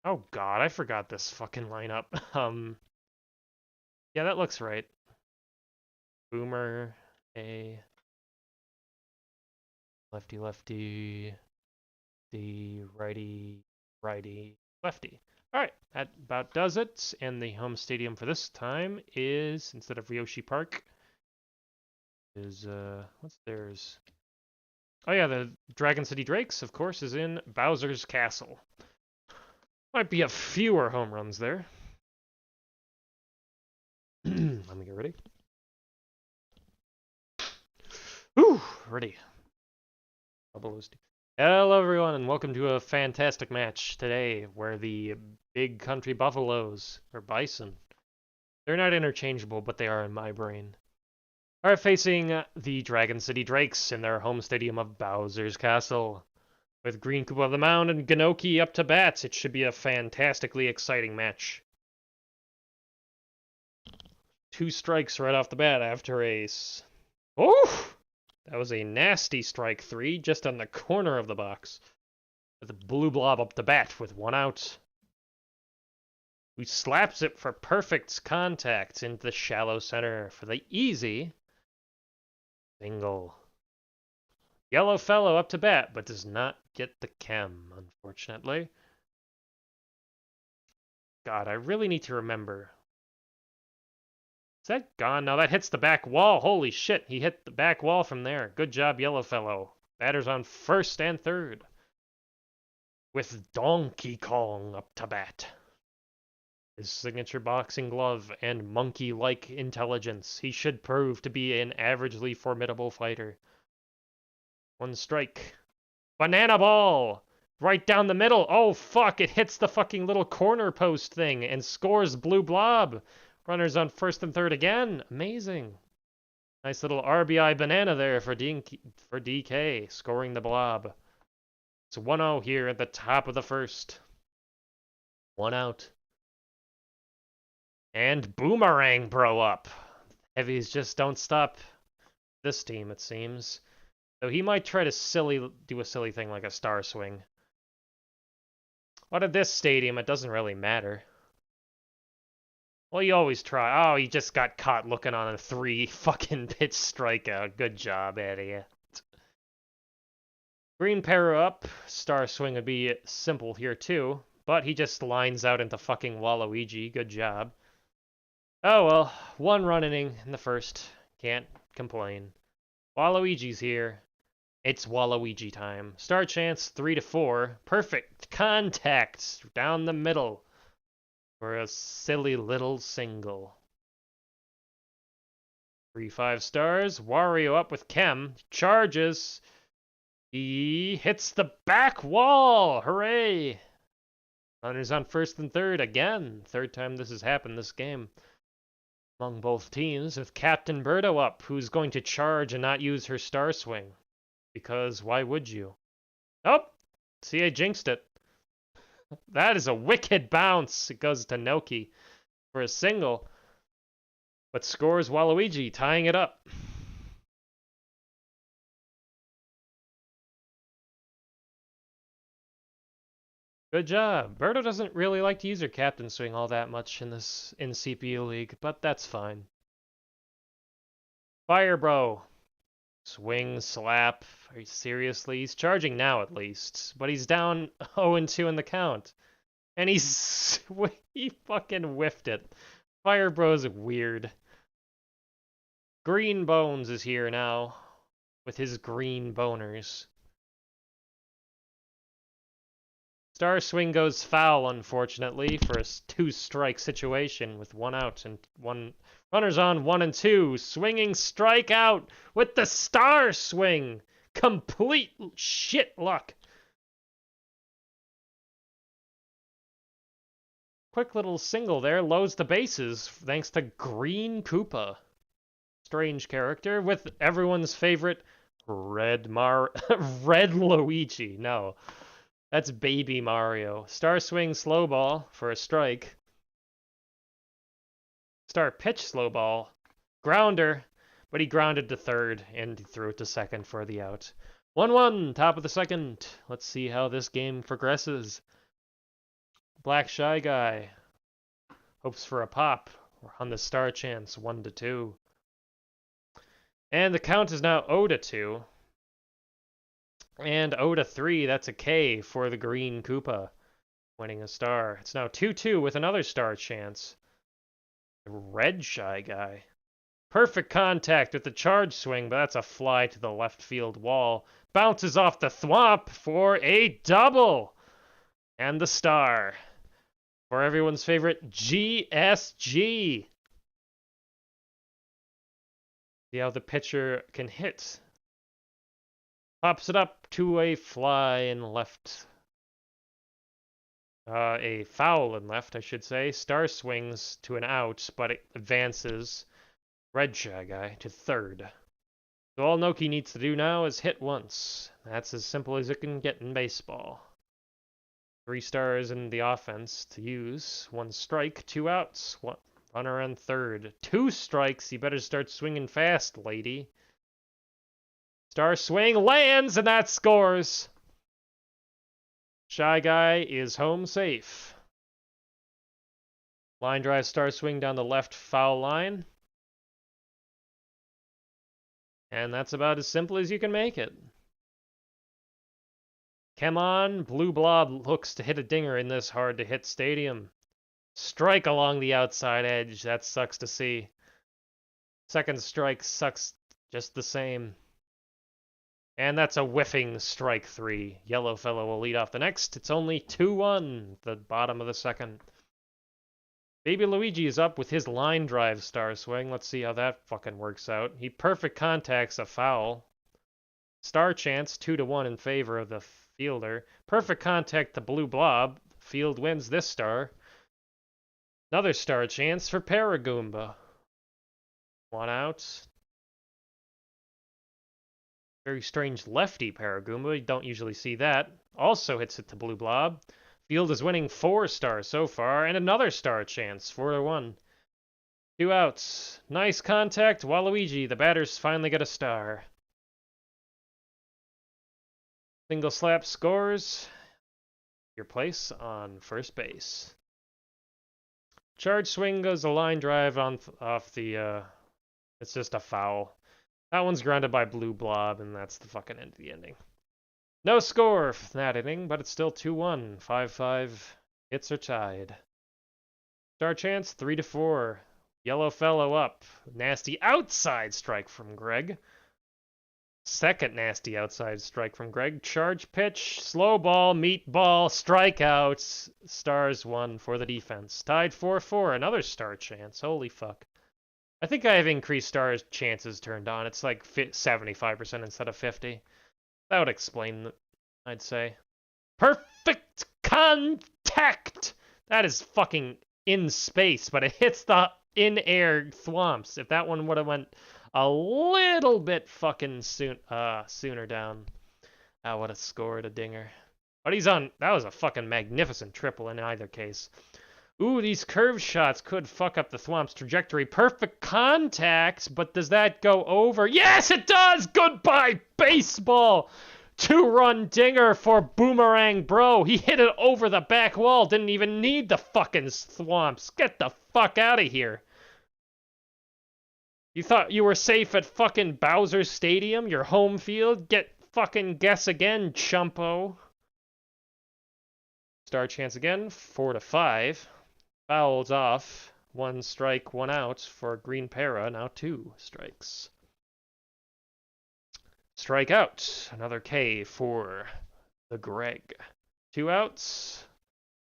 Oh god, I forgot this fucking lineup. Yeah, that looks right. Boomer, A. Lefty, lefty. The righty, righty, lefty. Alright, that about does it. And the home stadium for this time is, instead of Ryoshi Park, is, what's theirs? Oh yeah, the Dragon City Drakes, of course, is in Bowser's Castle. Might be a fewer home runs there. Let me get ready. Whew, ready. Hello everyone, and welcome to a fantastic match today, where the Big Country Buffaloes, or Bison, they're not interchangeable, but they are in my brain, are facing the Dragon City Drakes in their home stadium of Bowser's Castle. With Green Koopa on the mound and Ganoki up to bat, it should be a fantastically exciting match. 2 strikes right off the bat after ace. Oh! That was a nasty strike 3 just on the corner of the box. With a Blue Blob up the bat with 1 out. Who slaps it for perfect contact into the shallow center for the easy single. Yellow Fellow up to bat, but does not get the chem, unfortunately. God, I really need to remember. Is that gone? No, that hits the back wall. Holy shit, he hit the back wall from there. Good job, Yellow Fellow. Batters on first and third. With Donkey Kong up to bat. His signature boxing glove and monkey-like intelligence. He should prove to be an averagely formidable fighter. 1 strike. Banana ball! Right down the middle. Oh, fuck, it hits the fucking little corner post thing and scores Blue Blob. Runners on first and third again. Amazing. Nice little RBI banana there for DK, scoring the Blob. It's 1-0 here at the top of the first. 1 out. And Boomerang Bro up. Heavies just don't stop this team, it seems. So he might try to do a silly thing like a star swing. But at this stadium, it doesn't really matter. Well, you always try. Oh, he just got caught looking on a 3 fucking pitch strikeout. Good job, idiot. Green Para up. Star swing would be simple here, too. but he just lines out into fucking Waluigi. Good job. Oh well, 1 run inning in the first. Can't complain. Waluigi's here. It's Waluigi time. Star chance 3 to 4. Perfect contact down the middle for a silly little single. 3 5 stars. Wario up with Kem. Charges. He hits the back wall. Hooray! Runners on first and third again. Third time this has happened this game. Among both teams, with Captain Birdo up, who's going to charge and not use her star swing. Because why would you? Oh! See, I jinxed it. That is a wicked bounce. It goes to Noki for a single. But scores Waluigi, tying it up. Good job. Birdo doesn't really like to use her captain swing all that much in CPU League, but that's fine. Fire Bro. Swing, slap. Are you seriously? He's charging now at least, but he's down 0-2 in the count. And he fucking whiffed it. Fire Bro's weird. Green Bones is here now with his green boners. Star swing goes foul, unfortunately, for a 2-strike situation with 1 out and 1 runners on 1 and 2. Swinging strike out with the star swing. Complete shit luck. Quick little single there, loads the bases thanks to Green Koopa. Strange character with everyone's favorite Red Luigi. No. That's Baby Mario. Star swing slow ball for a strike. Star pitch slow ball. Grounder. But he grounded to third and threw it to second for the out. 1-1, top of the second. Let's see how this game progresses. Black Shy Guy hopes for a pop on the star chance 1-2. And the count is now 0-2. And 0-3, that's a K for the Green Koopa, winning a star. It's now 2-2 with another star chance. Red Shy Guy. Perfect contact with the charge swing, but that's a fly to the left field wall. Bounces off the thwomp for a double. And the star for everyone's favorite GSG. See how the pitcher can hit. Pops it up to a fly in left. A foul in left, I should say. Star swings to an out, but it advances Red Shy Guy to third. So all Noki needs to do now is hit once. That's as simple as it can get in baseball. 3 stars in the offense to use. 1 strike, 2 outs. 1 runner on third. 2 strikes. You better start swinging fast, lady. Star swing lands, and that scores. Shy Guy is home safe. Line drive star swing down the left foul line. And that's about as simple as you can make it. Come on, Blue Blob looks to hit a dinger in this hard-to-hit stadium. Strike along the outside edge. That sucks to see. Second strike sucks just the same. And that's a whiffing strike 3. Yellow fellow will lead off the next. It's only 2-1, the bottom of the second. Baby Luigi is up with his line drive star swing. Let's see how that fucking works out. He perfect contacts a foul. Star chance 2-1 in favor of the fielder. Perfect contact to Blue Blob. Field wins this star. Another star chance for Paragoomba. 1 out. Very strange lefty Paragoomba. You don't usually see that. Also hits it to Blue Blob. Field is winning 4 stars so far, and another star chance, 4-1. 2 outs. Nice contact, Waluigi. The batters finally get a star. Single slap scores. Your place on first base. Charge swing goes a line drive off the. It's just a foul. That one's grounded by Blue Blob, and that's the fucking end of the ending. No score for that inning, but it's still 2-1. 5-5 Hits are tied. Star chance 3-4. Yellow fellow up. Nasty outside strike from Greg. Second nasty outside strike from Greg. Charge pitch, slow ball, meatball, strikeouts. Stars 1 for the defense. Tied 4-4. Another star chance. Holy fuck. I think I have increased stars chances turned on. It's like 75% instead of 50. That would explain, I'd say. Perfect contact! That is fucking in space, but it hits the in-air thwomps. If that one would have went a little bit fucking sooner down, I would have scored a dinger. But he's on. That was a fucking magnificent triple in either case. Ooh, these curve shots could fuck up the thwomp's trajectory. Perfect contact, but does that go over? Yes, it does! Goodbye, baseball! 2-run dinger for Boomerang Bro. He hit it over the back wall. Didn't even need the fucking thwomps. Get the fuck out of here. You thought you were safe at fucking Bowser Stadium, your home field? Get fucking guess again, chumpo. Star chance again, 4-5. Fouls off. 1 strike, 1 out for Green Para. Now 2 strikes. Strike out. Another K for the Greg. 2 outs.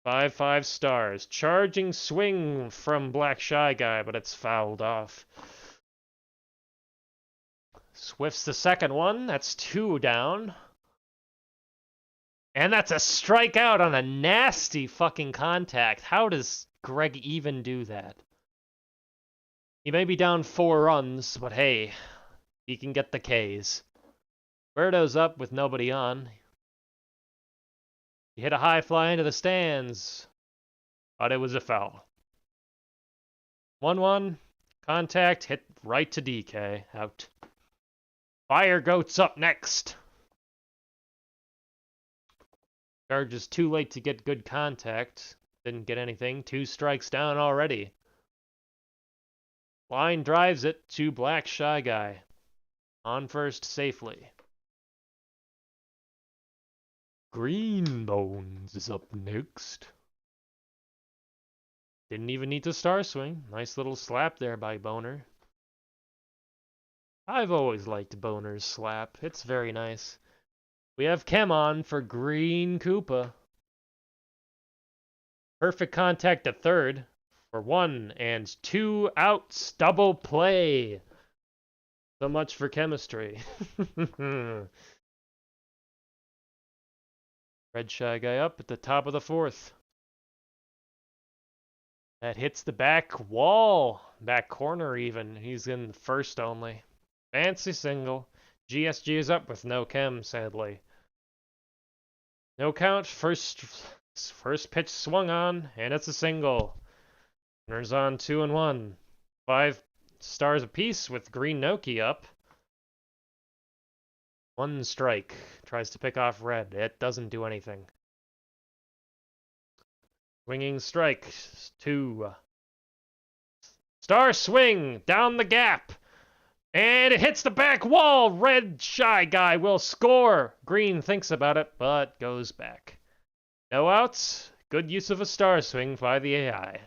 5 stars. Charging swing from Black Shy Guy, but it's fouled off. Swift's the second one. That's 2 down. And that's a strikeout on a nasty fucking contact. How does Greg even do that? He may be down 4 runs, but hey, he can get the Ks. Birdo's up with nobody on. He hit a high fly into the stands, but it was a foul. 1-1, contact, hit right to DK, out. Fire Goat's up next. Charges too late to get good contact. Didn't get anything. 2 strikes down already. Line drives it to Black Shy Guy. On first safely. Green Bones is up next. Didn't even need to star swing. Nice little slap there by Boner. I've always liked Boner's slap. It's very nice. We have Kem on for Green Koopa. Perfect contact at third for 1 and 2 outs. Double play. So much for chemistry. Red Shy Guy up at the top of the 4th. That hits the back wall. Back corner even. He's in first only. Fancy single. GSG is up with no Chem, sadly. No count. First pitch swung on, and it's a single. Runners on 2-1. 5 stars apiece with Green Noki up. 1 strike. Tries to pick off Red. It doesn't do anything. Swinging strike. 2. Star swing down the gap. And it hits the back wall. Red Shy Guy will score. Green thinks about it, but goes back. No outs. Good use of a star swing by the AI.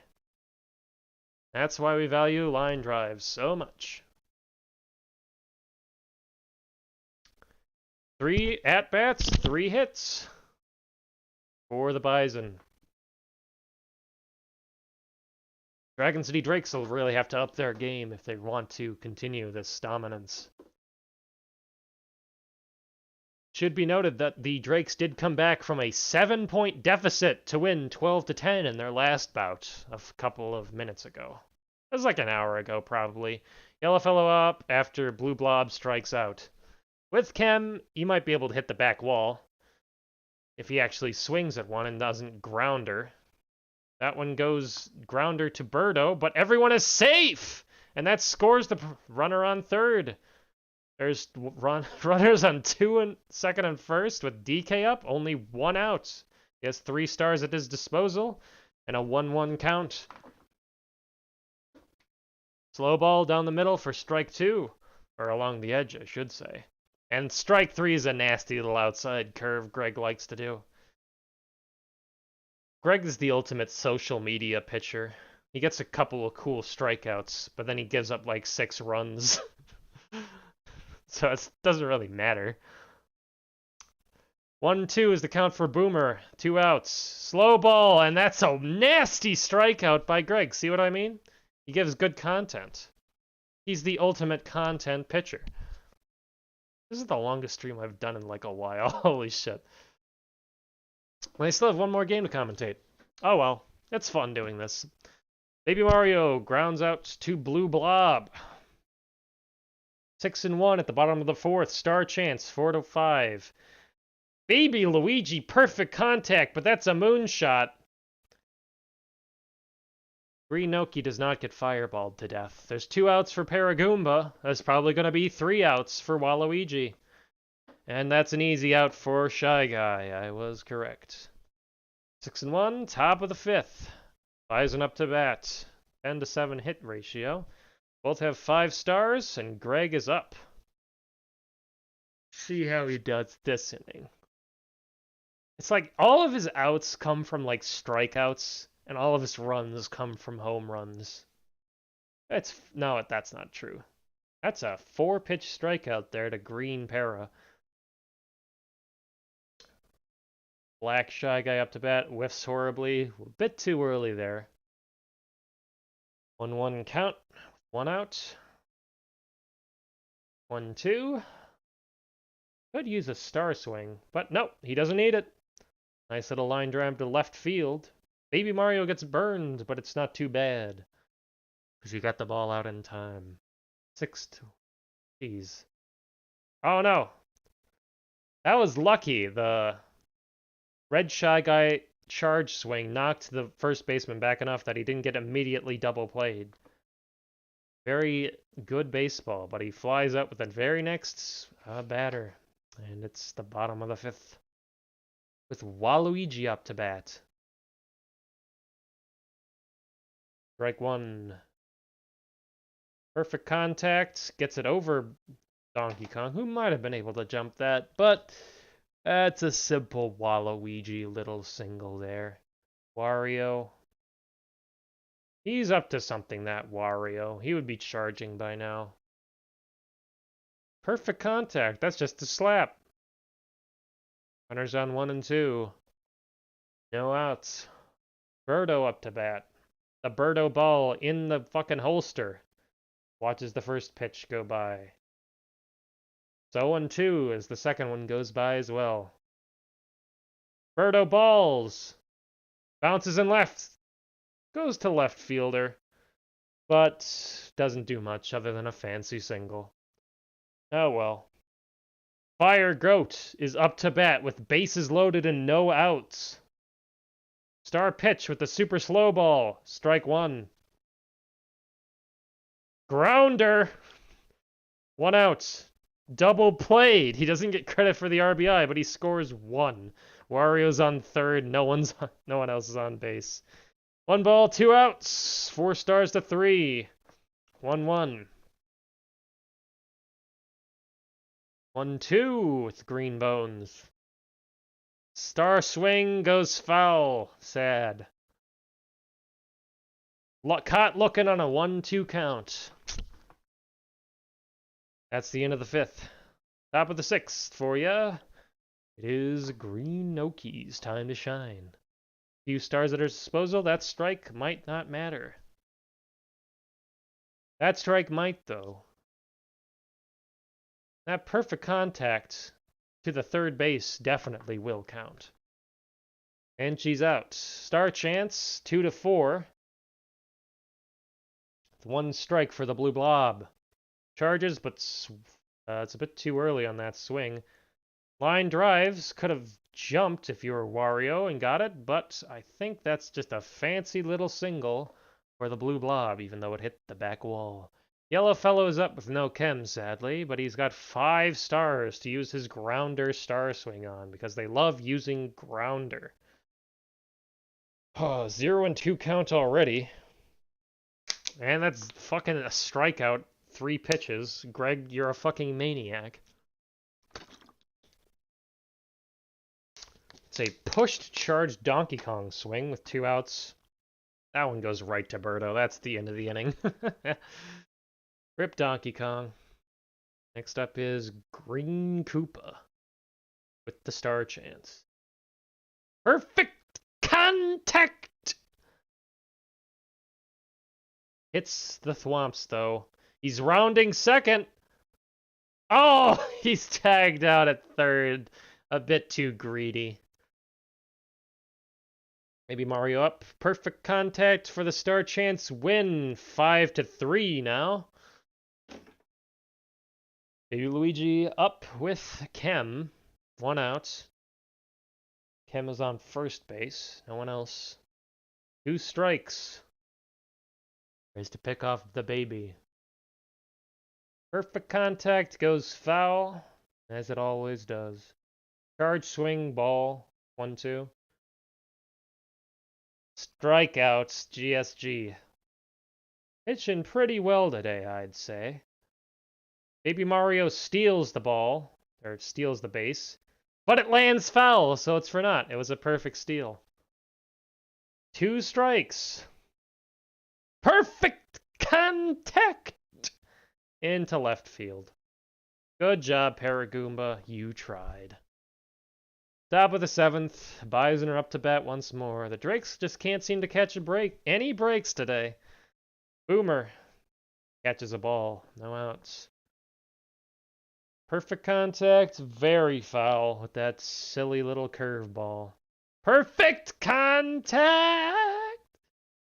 That's why we value line drives so much. 3 at-bats, 3 hits for the Bison. Dragon City Drakes will really have to up their game if they want to continue this dominance. Should be noted that the Drakes did come back from a 7-point deficit to win 12-10 in their last bout a couple of minutes ago. It was like an hour ago, probably. Yellow fellow up after Blue Blob strikes out. With Chem, he might be able to hit the back wall if he actually swings at one and doesn't grounder. That one goes grounder to Birdo, but everyone is safe! And that scores the runner on third. There's runners on 2 and second and first with DK up, only 1 out. He has 3 stars at his disposal and a 1-1 count. Slow ball down the middle for strike 2, or along the edge, I should say. And strike 3 is a nasty little outside curve Greg likes to do. Greg is the ultimate social media pitcher. He gets a couple of cool strikeouts, but then he gives up like 6 runs. So it doesn't really matter. 1-2 is the count for Boomer. 2 outs. Slow ball, and that's a nasty strikeout by Greg. See what I mean? He gives good content. He's the ultimate content pitcher. This is the longest stream I've done in like a while. Holy shit. I still have one more game to commentate. Oh well, it's fun doing this. Baby Mario grounds out to Blue Blob. 6-1 at the bottom of the 4th. Star chance, 4-5. Baby Luigi, perfect contact, but that's a moonshot. Green Noki does not get fireballed to death. There's 2 outs for Paragoomba. There's probably going to be 3 outs for Waluigi. And that's an easy out for Shy Guy. I was correct. 6-1, top of the 5th. Bison up to bat. 10-7 hit ratio. Both have 5 stars, and Greg is up. See how he does this inning. It's like all of his outs come from like strikeouts, and all of his runs come from home runs. No, that's not true. That's a 4-pitch strikeout there to Green Para. Black Shy Guy up to bat, whiffs horribly. A bit too early there. 1-1 count, 1 out. 1-2. Could use a star swing, but no, he doesn't need it. Nice little line drive to left field. Baby Mario gets burned, but it's not too bad. Because he got the ball out in time. 6-2. Jeez. Oh no. That was lucky. The Red Shy Guy charge swing knocked the first baseman back enough that he didn't get immediately double played. Very good baseball, but he flies up with the very next batter. And it's the bottom of the 5th. With Waluigi up to bat. Strike 1. Perfect contact. Gets it over Donkey Kong, who might have been able to jump that, but that's a simple Waluigi little single there. Wario. He's up to something, that Wario. He would be charging by now. Perfect contact. That's just a slap. Runners on 1 and 2. No outs. Birdo up to bat. The Birdo ball in the fucking holster. Watches the first pitch go by. So 1-2 as the second one goes by as well. Birdo balls. Bounces in left. Goes to left fielder. But doesn't do much other than a fancy single. Oh well. Fire Goat is up to bat with bases loaded and no outs. Star pitch with the super slow ball. Strike 1. Grounder. 1 out. Double played. He doesn't get credit for the RBI, but he scores 1. Wario's on 3rd. No one else is on base. 1 ball, 2 outs. 4 stars to 3. 1-1. 1-2 with Green Bones. Star swing goes foul. Sad. Caught looking on a 1-2 count. That's the end of the 5th. Top of the 6th for ya. It is Green Noki's time to shine. Few stars at her disposal. That strike might not matter. That strike might, though. That perfect contact to the 3rd base definitely will count. And she's out. Star chance, 2-4. 1 strike for the Blue Blob. Charges, but it's a bit too early on that swing. Line drives, could have jumped if you were Wario and got it, but I think that's just a fancy little single for the Blue Blob, even though it hit the back wall. Yellow fellow is up with no chem, sadly, but he's got 5 stars to use his grounder star swing on, because they love using grounder. Oh, 0-2 count already. And that's fucking a strikeout. 3 pitches. Greg, you're a fucking maniac. It's a pushed charged Donkey Kong swing with 2 outs. That one goes right to Birdo. That's the end of the inning. Rip Donkey Kong. Next up is Green Koopa with the star chance. Perfect contact! Hits the thwomps, though. He's rounding second. Oh, he's tagged out at third. A bit too greedy. Maybe Mario up. Perfect contact for the star chance win. 5-3 now. Baby Luigi up with Kem. 1 out. Kem is on first base. No one else. 2 strikes. Tries to pick off the baby. Perfect contact goes foul, as it always does. Charge swing ball. 1-2. Strikeouts, GSG. Pitching pretty well today, I'd say. Baby Mario steals the ball, or steals the base, but it lands foul, so it's for naught. It was a perfect steal. 2 strikes. Perfect contact into left field. Good job, Paragoomba. You tried. Top of the 7th. Bison are up to bat once more. The Drakes just can't seem to catch a break. Any breaks today. Boomer catches a ball. No outs. Perfect contact. Very foul with that silly little curveball. Perfect contact!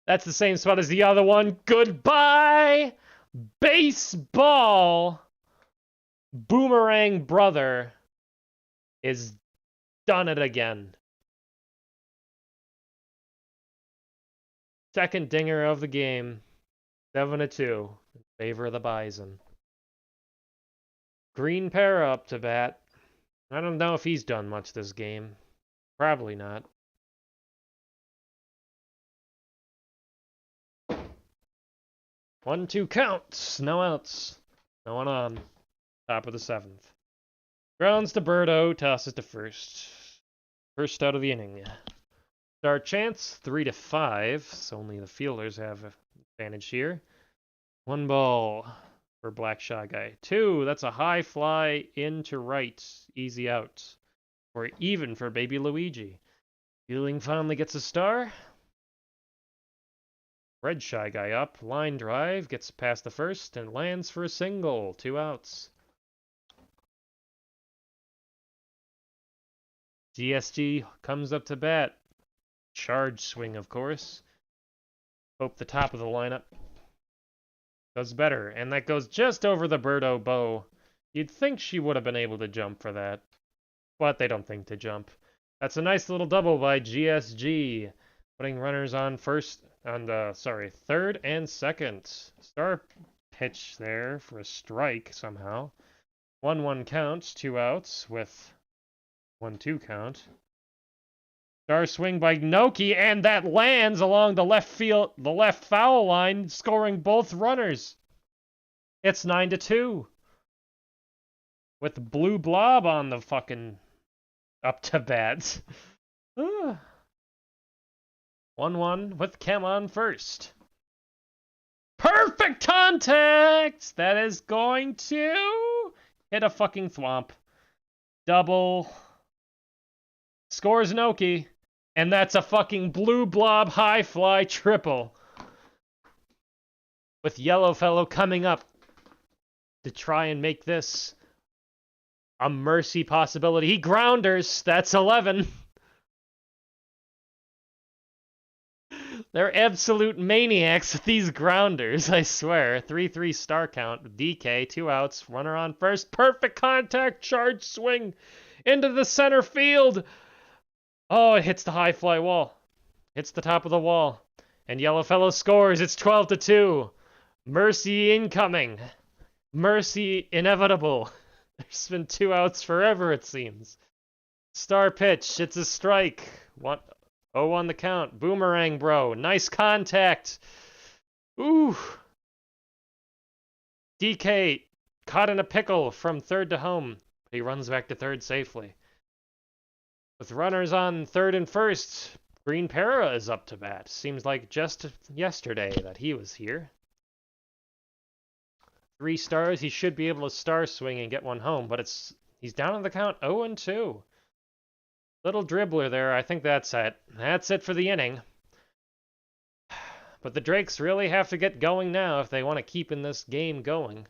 That's the same spot as the other one. Goodbye, baseball! Boomerang brother is done it again. Second dinger of the game. 7-2 in favor of the Bison. Green Para up to bat. I don't know if he's done much this game. Probably not. One, 2 counts. No outs. No one on. Top of the 7th. Grounds to Birdo. Tosses to first. First out of the inning. Start chance. 3-5. So only the fielders have an advantage here. 1 ball for Black Shy Guy. 2. That's a high fly into right. Easy out. Or even for Baby Luigi. Fielding finally gets a star. Red Shy Guy up, line drive, gets past the first, and lands for a single. 2 outs. GSG comes up to bat. Charge swing, of course. Hope the top of the lineup does better, and that goes just over the Birdo bow. You'd think she would have been able to jump for that, but they don't think to jump. That's a nice little double by GSG, putting runners on third and second. Star pitch there for a strike somehow. 1-1 count, 2 outs with 1-2 count. Star swing by Noki, and that lands along the left foul line, scoring both runners. It's 9-2. With Blue Blob on the fucking up to bat. 1-1 with Kem on first. Perfect contact! That is going to hit a fucking thwomp. Double. Scores Noki. And that's a fucking Blue Blob high fly triple. With Yellow Fellow coming up to try and make this a mercy possibility. He grounders. That's 11. They're absolute maniacs with these grounders, I swear. 3-3 star count. DK, 2 outs. Runner on first. Perfect contact. Charge swing into the center field. Oh, it hits the high fly wall. Hits the top of the wall. And Yellowfellow scores. It's 12-2. Mercy incoming. Mercy inevitable. There's been 2 outs forever, it seems. Star pitch. It's a strike. 0 on the count. Boomerang, bro. Nice contact. Ooh. DK caught in a pickle from third to home. He runs back to third safely. With runners on third and first, Green Para is up to bat. Seems like just yesterday that he was here. 3 stars, he should be able to star swing and get one home, but he's down on the count 0-2. Little dribbler there, I think that's it. That's it for the inning. But the Drakes really have to get going now if they want to keep in this game going.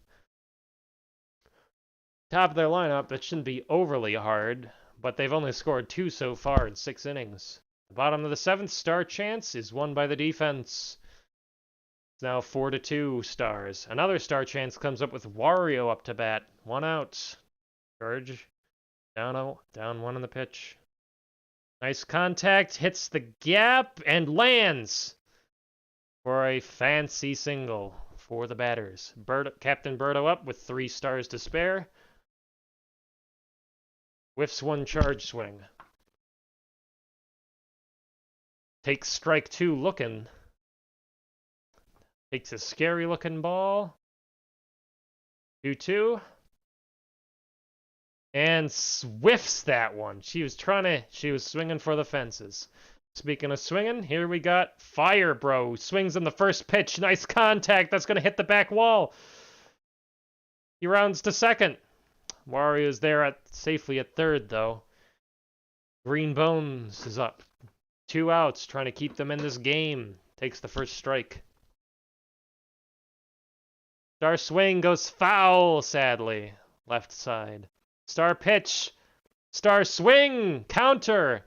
Top of their lineup, that shouldn't be overly hard, but they've only scored 2 so far in 6 innings. The bottom of the 7th, star chance is won by the defense. It's now 4-2 stars. Another star chance comes up with Wario up to bat. 1 out. Charge. Down 1 on the pitch. Nice contact, hits the gap, and lands for a fancy single for the batters. Captain Birdo up with 3 stars to spare. Whiffs 1 charge swing. Takes strike 2 looking. Takes a scary looking ball. 2-2. And whiffs that one. She was swinging for the fences. Speaking of swinging, here we got Fire Bro. Swings on the first pitch. Nice contact. That's going to hit the back wall. He rounds to second. Wario's there safely at third, though. Green Bones is up. 2 outs, trying to keep them in this game. Takes the first strike. Star swing goes foul, sadly. Left side. Star pitch. Star swing. Counter.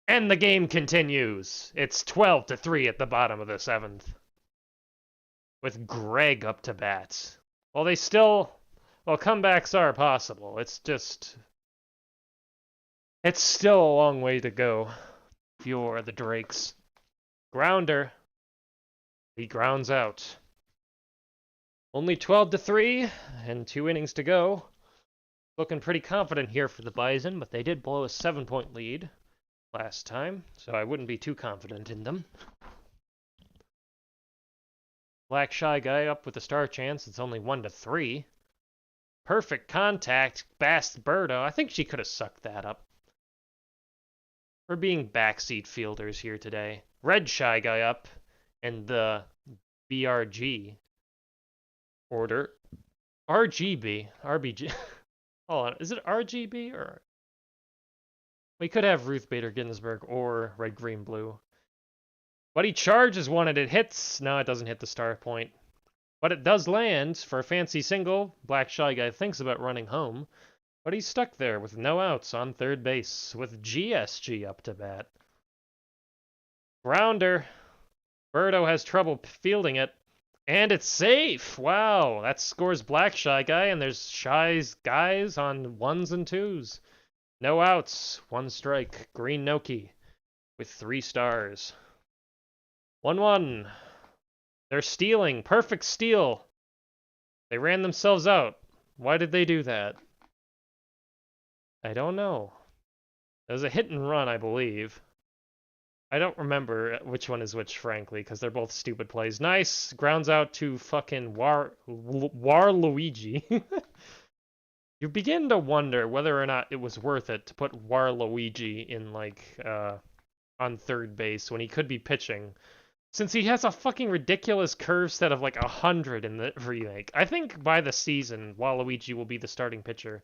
And the game continues. It's 12-3 at the bottom of the 7th. With Greg up to bat. Well, comebacks are possible. It's still a long way to go if you're the Drakes. Grounder. He grounds out. Only 12-3 and 2 innings to go. Looking pretty confident here for the Bison, but they did blow a 7-point lead last time, so I wouldn't be too confident in them. Black Shy Guy up with a star chance. It's only 1-3. Perfect contact. Bast Birdo. I think she could have sucked that up. We're being backseat fielders here today. Red Shy Guy up in the BRG order. RBG. Hold on, is it RGB or... We could have Ruth Bader Ginsburg or Red, Green, Blue. But he charges one and it hits. No, it doesn't hit the star point. But it does land for a fancy single. Black Shy Guy thinks about running home. But he's stuck there with no outs on third base with GSG up to bat. Grounder. Birdo has trouble fielding it. And it's safe! Wow, that scores Black Shy Guy, and there's Shy's guys on 1s and 2s. No outs, 1 strike. Green Noki with 3 stars. 1-1. They're stealing. Perfect steal. They ran themselves out. Why did they do that? I don't know. It was a hit and run, I believe. I don't remember which one is which, frankly, because they're both stupid plays. Nice. Grounds out to fucking Waluigi. You begin to wonder whether or not it was worth it to put Waluigi in, on third base when he could be pitching. Since he has a fucking ridiculous curve set of 100 in the remake. I think by the season, Waluigi will be the starting pitcher.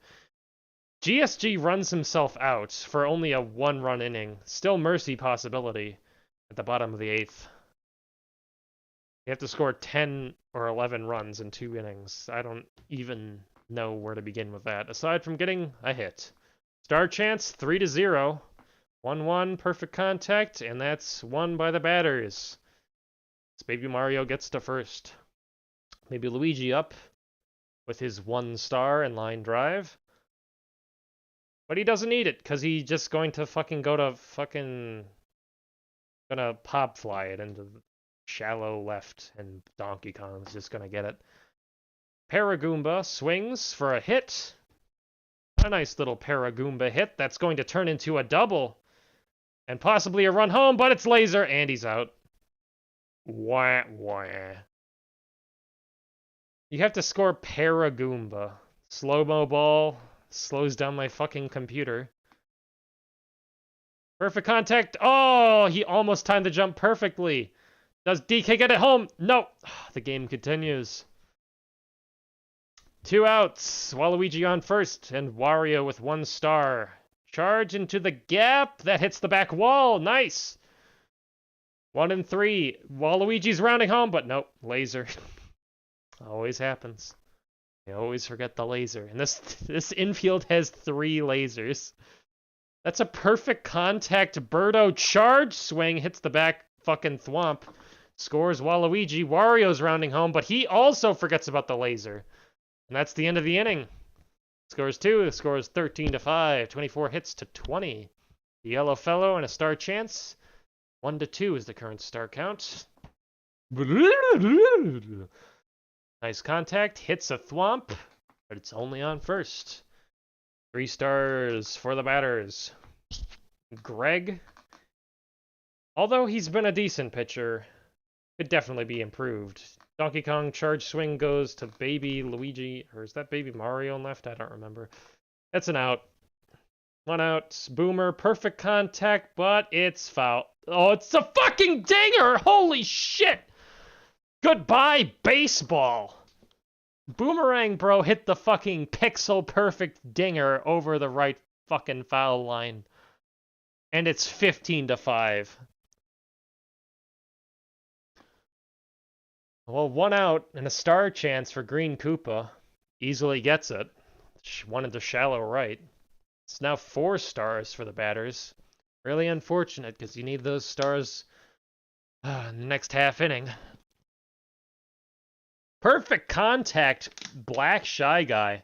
GSG runs himself out for only a 1-run inning. Still mercy possibility at the bottom of the 8th. You have to score 10 or 11 runs in 2 innings. I don't even know where to begin with that, aside from getting a hit. Star chance, 3-0. 1-1, perfect contact, and that's won by the batters. So Baby Mario gets to first. Maybe Luigi up with his 1 star and line drive. But he doesn't need it, because he's just going to gonna pop fly it into the shallow left, and Donkey Kong's just gonna get it. Paragoomba swings for a hit. A nice little Paragoomba hit that's going to turn into a double. And possibly a run home, but it's laser, and he's out. Wah, wah. You have to score Paragoomba. Slow-mo ball. Slows down my fucking computer. Perfect contact. Oh, he almost timed the jump perfectly. Does DK get it home? No. The game continues. 2 outs. Waluigi on first, and Wario with 1 star. Charge into the gap. That hits the back wall. Nice. 1 and 3. Waluigi's rounding home, but nope. Laser. Always happens. I always forget the laser. And this infield has 3 lasers. That's a perfect contact. Birdo charge swing. Hits the back fucking thwomp. Scores Waluigi. Wario's rounding home, but he also forgets about the laser. And that's the end of the inning. Scores 2. Scores 13-5. 24 hits to 20. The yellow fellow and a star chance. 1-2 is the current star count. Nice contact. Hits a thwomp, but it's only on first. 3 stars for the batters. Greg, although he's been a decent pitcher, could definitely be improved. Donkey Kong charge swing goes to baby Luigi, or is that baby Mario left? I don't remember. That's an out. 1 out. Boomer, perfect contact, but it's foul. Oh, it's a fucking dinger! Holy shit! Goodbye, baseball! Boomerang Bro hit the fucking pixel perfect dinger over the right fucking foul line. And it's 15-5. Well, 1 out and a star chance for Green Koopa. Easily gets it. One into shallow right. It's now 4 stars for the batters. Really unfortunate, because you need those stars in the next half inning. Perfect contact, Black Shy Guy.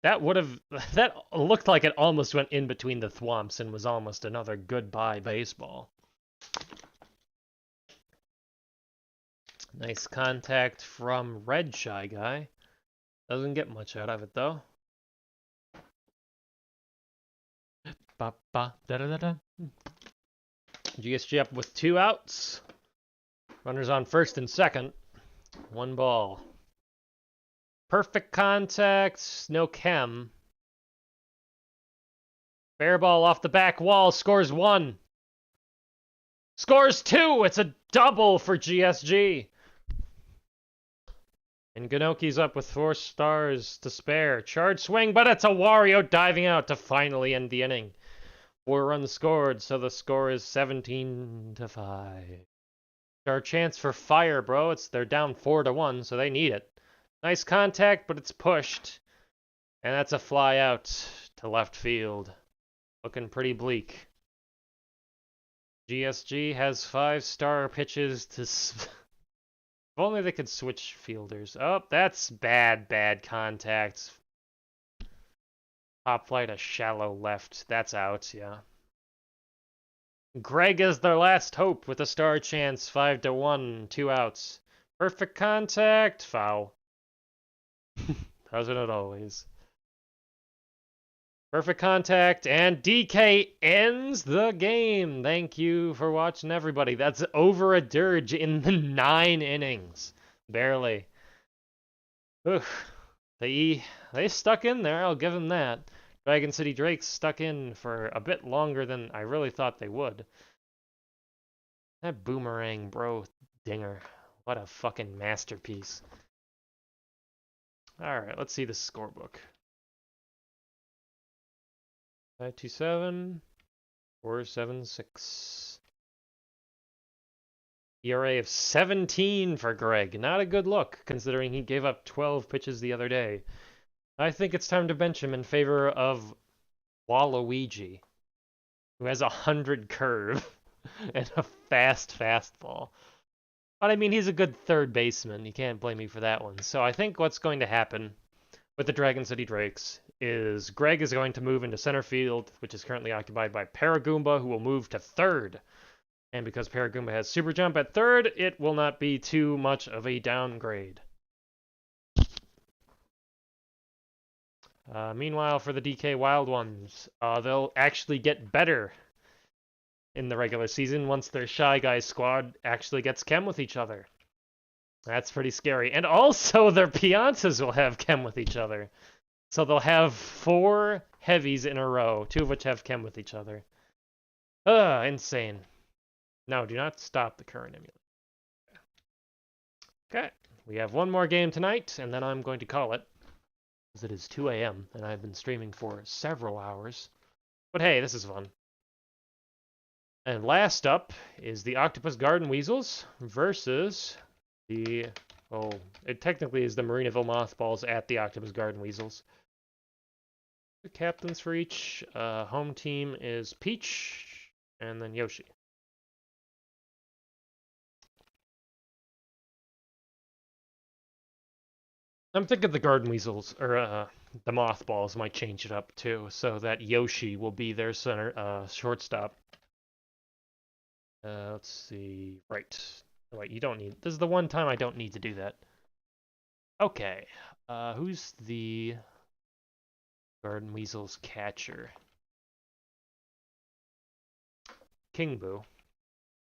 That looked like it almost went in between the thwomps and was almost another goodbye baseball. Nice contact from Red Shy Guy. Doesn't get much out of it though. GSG up with 2 outs. Runners on first and second. 1 ball. Perfect contact. No chem. Fair ball off the back wall. Scores 1. Scores 2. It's a double for GSG. And Ganoki's up with 4 stars to spare. Charge swing, but it's a Wario diving out to finally end the inning. 4 runs scored, so the score is 17-5. Our chance for fire, bro. They're down 4-1, so they need it. Nice contact, but it's pushed. And that's a fly out to left field. Looking pretty bleak. GSG has 5-star pitches to... If only they could switch fielders. Oh, that's bad contact. Top flight, a shallow left. That's out, yeah. Greg is their last hope with a star chance. 5-1, 2 outs. Perfect contact. Foul. Doesn't it always? Perfect contact, and DK ends the game. Thank you for watching, everybody. That's over a dirge in the 9 innings. Barely. Oof. They stuck in there, I'll give them that. Dragon City Drakes stuck in for a bit longer than I really thought they would. That Boomerang Bro dinger. What a fucking masterpiece. Alright, let's see the scorebook. 527, 476. ERA of 17 for Greg. Not a good look, considering he gave up 12 pitches the other day. I think it's time to bench him in favor of Waluigi, who has 100 curve and a fast fastball. But I mean, he's a good third baseman. You can't blame me for that one. So I think what's going to happen with the Dragon City Drakes is Greg is going to move into center field, which is currently occupied by Paragoomba, who will move to third. And because Paragoomba has super jump at third, it will not be too much of a downgrade. Meanwhile, for the DK Wild Ones, they'll actually get better in the regular season once their Shy Guys squad actually gets chem with each other. That's pretty scary. And also, their Piantas will have chem with each other. So they'll have 4 heavies in a row, 2 of which have chem with each other. Insane. No, do not stop the current emulator. Okay, we have one more game tonight, and then I'm going to call it, as it is 2 a.m., and I've been streaming for several hours. But hey, this is fun. And last up is the Octopus Garden Weasels versus the... well, it technically is the Marinaville Mothballs at the Octopus Garden Weasels. The captains for each home team is Peach and then Yoshi. I'm thinking the Garden Weasels, or the Mothballs might change it up too, so that Yoshi will be their center shortstop. Let's see. Right. Oh, wait, you don't need... this is the one time I don't need to do that. Okay. Who's the Garden Weasel's catcher? King Boo.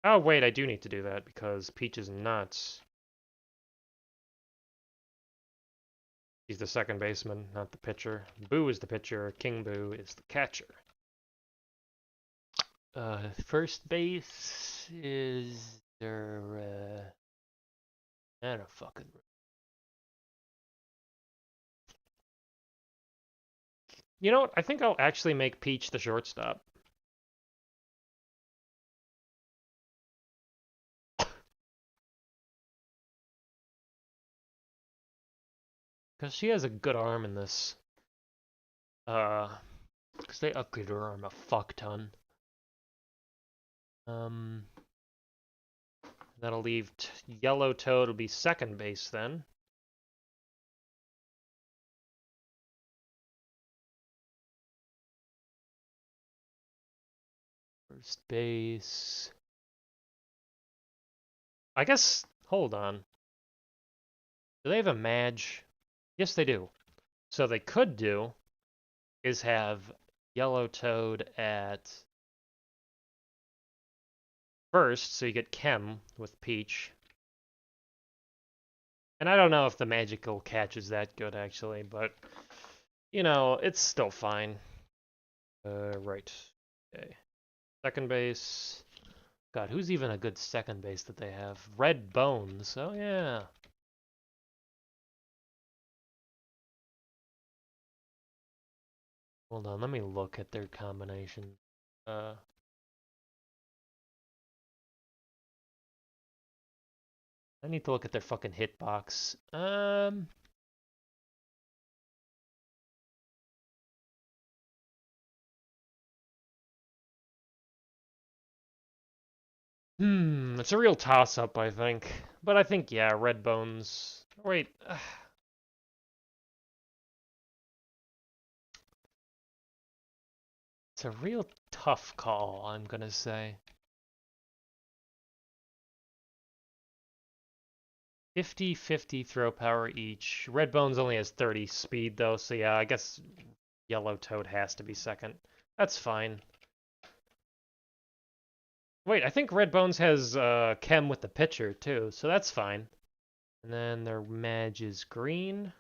Oh, wait, I do need to do that because Peach is nuts. He's the second baseman, not the pitcher. Boo is the pitcher. King Boo is the catcher. First base is their, I don't fucking... you know what? I think I'll actually make Peach the shortstop. Because she has a good arm in this. Because they upgraded her arm a fuck ton. That'll leave Yellow Toad will be second base then. First base. I guess, hold on. Do they have a Madge? Yes, they do. So they could do is have Yellow Toad at first, so you get Chem with Peach. And I don't know if the magical catch is that good, actually, but, you know, it's still fine. Right. Okay. Second base. God, who's even a good second base that they have? Red Bones. Oh, yeah. Hold on, let me look at their combination. I need to look at their fucking hitbox. It's a real toss-up, I think. But I think, yeah, Red Bones... wait. It's a real tough call, I'm gonna say. 50-50 throw power each. Red Bones only has 30 speed, though, so yeah, I guess Yellow Toad has to be second. That's fine. Wait, I think Red Bones has Chem with the pitcher, too, so that's fine. And then their Madge is green.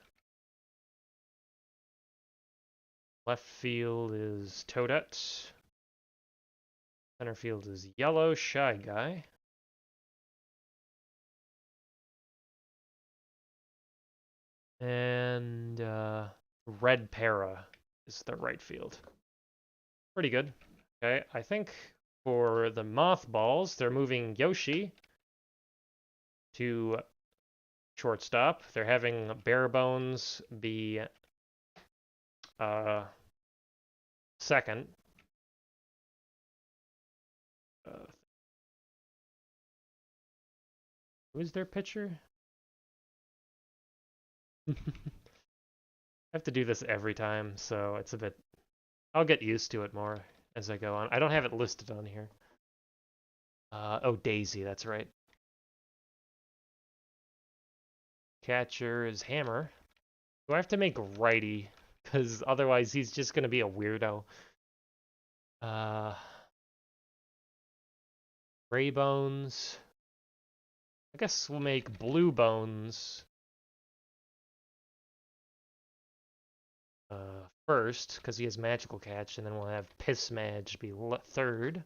Left field is Toadette. Center field is yellow, Shy Guy. And red Para is the right field. Pretty good. Okay, I think for the Mothballs, they're moving Yoshi to shortstop. They're having Bare Bones be second. Who's their pitcher? I have to do this every time, so it's a bit... I'll get used to it more as I go on. I don't have it listed on here. Oh, Daisy, that's right. Catcher is Hammer. Do I have to make righty? Because otherwise he's just going to be a weirdo. Gray Bones. I guess we'll make Blue Bones first, because he has Magical Catch, and then we'll have Piss Madge be third.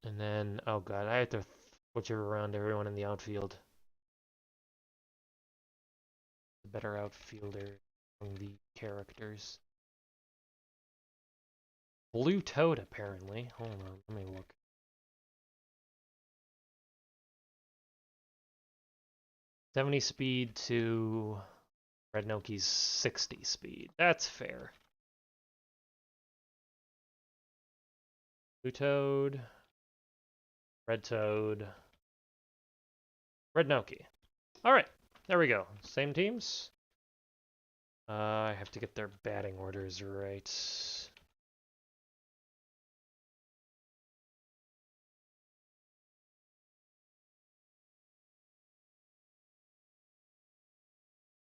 And then, oh god, I have to butcher around everyone in the outfield. The better outfielder among the characters. Blue Toad, apparently. Hold on, let me look. "70 speed to Red Noki's 60 speed. That's fair. Blue Toad, Red Toad, Red Noki. Alright, there we go. Same teams. I have to get their batting orders right.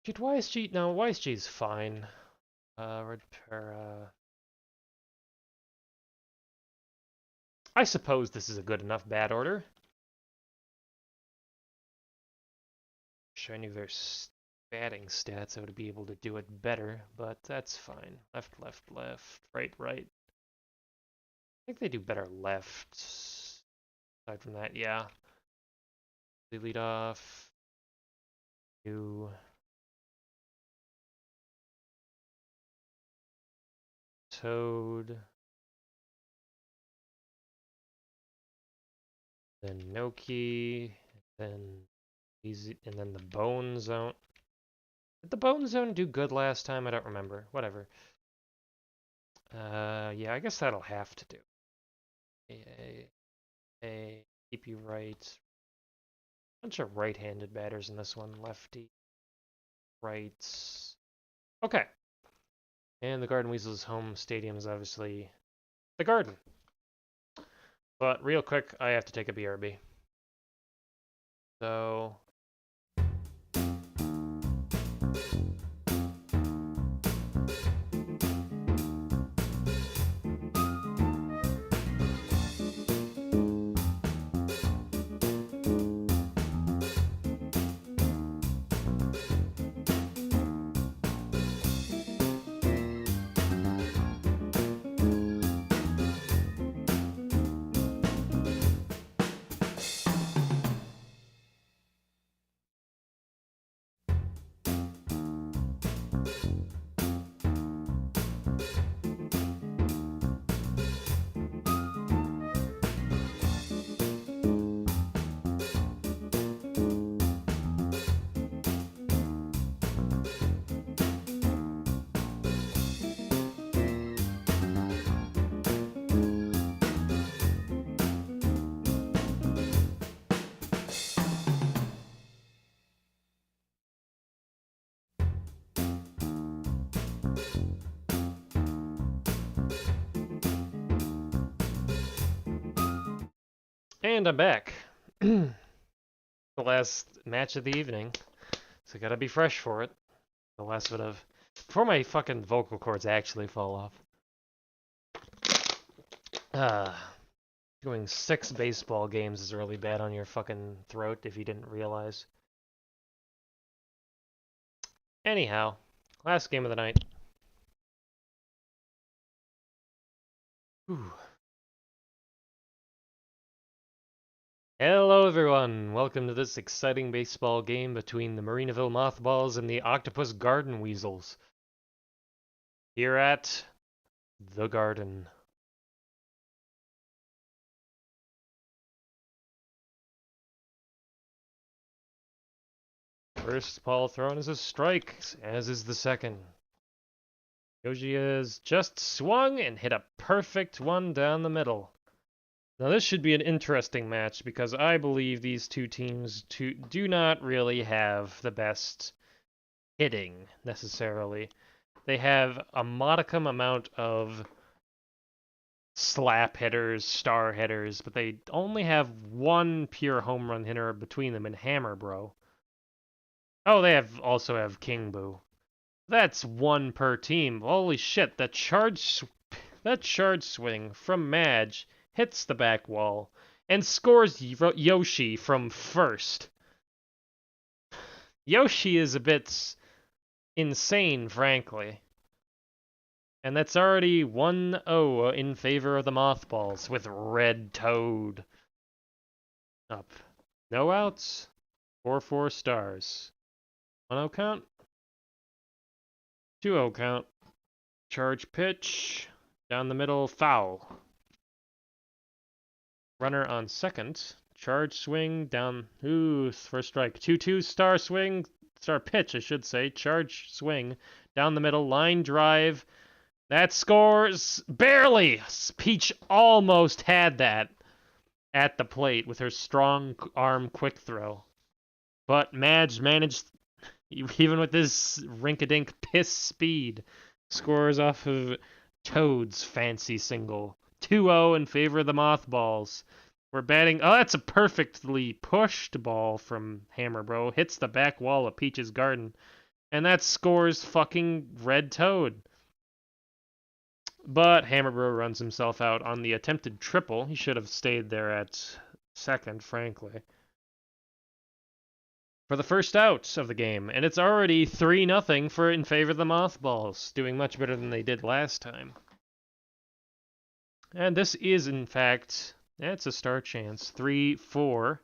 Dude, YSG, no, YSG's fine. Red Para. I suppose this is a good enough bat order. Wish I knew their batting stats, I would be able to do it better, but that's fine. Left, left, left, right, right. I think they do better left. Aside from that, yeah. They lead off. You. Toad. Then Noki. Then easy, and then the Bone Zone. Did the Bone Zone do good last time? I don't remember. Whatever. Yeah, I guess that'll have to do. Keep you right. Bunch of right-handed batters in this one. Lefty. Rights. Okay. And the Garden Weasel's home stadium is obviously the Garden. But real quick, I have to take a BRB. So... And I'm back. The last match of the evening. So gotta be fresh for it. The last bit of... Before my fucking vocal cords actually fall off. Doing 6 baseball games is really bad on your fucking throat if you didn't realize. Anyhow, last game of the night. Whew. Hello everyone, welcome to this exciting baseball game between the Marinaville Mothballs and the Octopus Garden Weasels. Here at the Garden. First ball thrown is a strike, as is the second. Yoshi has just swung and hit a perfect one down the middle. Now this should be an interesting match because I believe these two teams do not really have the best hitting, necessarily. They have a modicum amount of slap hitters, star hitters, but they only have one pure home run hitter between them in Hammer Bro. Oh, they also have King Boo. That's one per team. Holy shit, that charge swing from Madge hits the back wall and scores Yoshi from first. Yoshi is a bit insane, frankly. And that's already 1-0 in favor of the Mothballs with Red Toad up. No outs. 4-4 stars. 1-0 count. 2-0 count. Charge pitch. Down the middle, foul. Runner on second. Charge swing down. Ooh, first strike. 2-2 star swing. Star pitch, I should say. Charge swing. Down the middle, line drive. That scores barely. Peach almost had that at the plate with her strong arm quick throw. But Madge managed, even with this rink-a-dink piss speed, scores off of Toad's fancy single. 2-0 in favor of the Mothballs. We're batting. Oh, that's a perfectly pushed ball from Hammer Bro. Hits the back wall of Peach's garden. And that scores fucking Red Toad. But Hammer Bro runs himself out on the attempted triple. He should have stayed there at second, frankly. For the first out of the game. And it's already 3-0 in favor of the Mothballs. Doing much better than they did last time. And this is, in fact, it's a star chance. 3-4.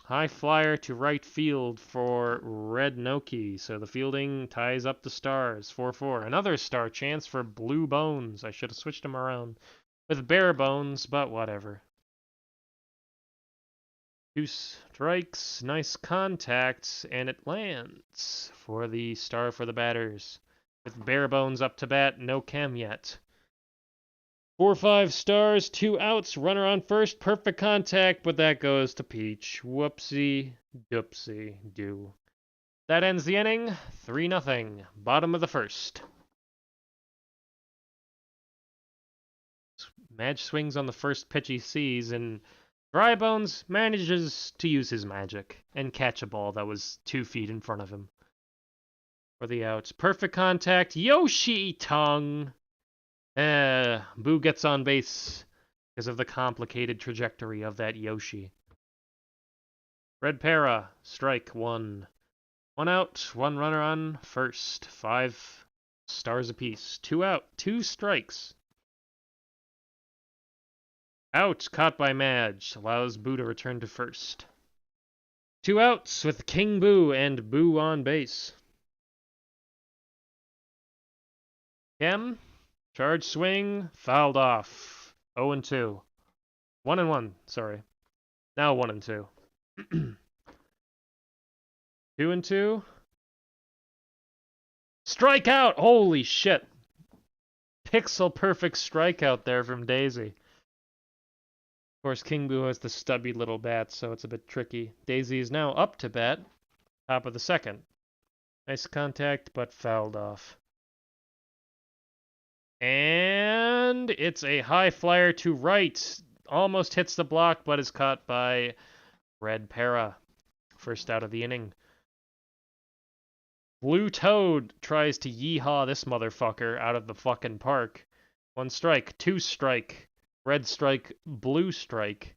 High flyer to right field for Red Noki. So the fielding ties up the stars. 4-4. Another star chance for Blue Bones. I should have switched them around with Bare Bones, but whatever. 2 strikes. Nice contact, and it lands for the star for the batters. With Bare Bones up to bat, no chem yet. 4-5 stars, 2 outs, runner on first, perfect contact, but that goes to Peach. Whoopsie doopsie do. That ends the inning, 3-0, bottom of the first. Madge swings on the first pitch he sees, and Dry Bones manages to use his magic and catch a ball that was 2 feet in front of him. For the outs, perfect contact, Yoshi tongue. Boo gets on base because of the complicated trajectory of that Yoshi. Red Para, strike 1. 1 out, 1 runner on first. 5 stars apiece. 2 out, 2 strikes. Out, caught by Madge. Allows Boo to return to first. 2 outs with King Boo and Boo on base. Chem. Charge swing, fouled off. 0-2. 1-1, sorry. Now 1-2. 2-2. Strikeout! Holy shit. Pixel perfect strikeout there from Daisy. Of course, King Boo has the stubby little bat, so it's a bit tricky. Daisy is now up to bat. Top of the second. Nice contact, but fouled off. And it's a high flyer to right. Almost hits the block, but is caught by Red Para. First out of the inning. Blue Toad tries to yeehaw this motherfucker out of the fucking park. 1 strike, 2 strike. Red strike, blue strike.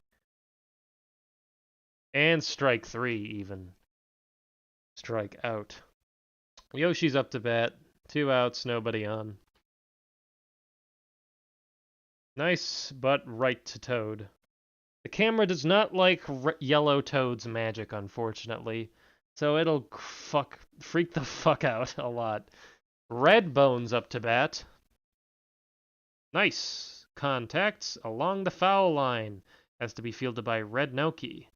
And strike 3 even. Strike out. Yoshi's up to bat. 2 outs, nobody on. Nice, but right to Toad. The camera does not like Yellow Toad's magic, unfortunately, so it'll freak the fuck out a lot. Red Bones up to bat. Nice. Contacts along the foul line. Has to be fielded by Red Noki.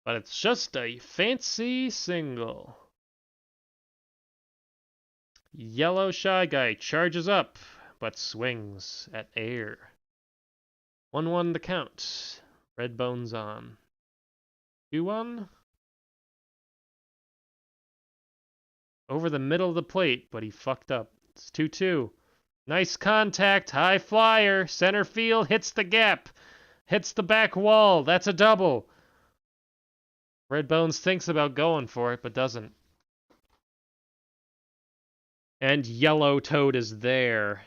But it's just a fancy single. Yellow Shy Guy charges up, but swings at air. 1-1 the count. Red Bones on. 2-1. Over the middle of the plate, but he fucked up. It's 2-2. Nice contact. High flyer. Center field. Hits the gap. Hits the back wall. That's a double. Red Bones thinks about going for it, but doesn't. And Yellow Toad is there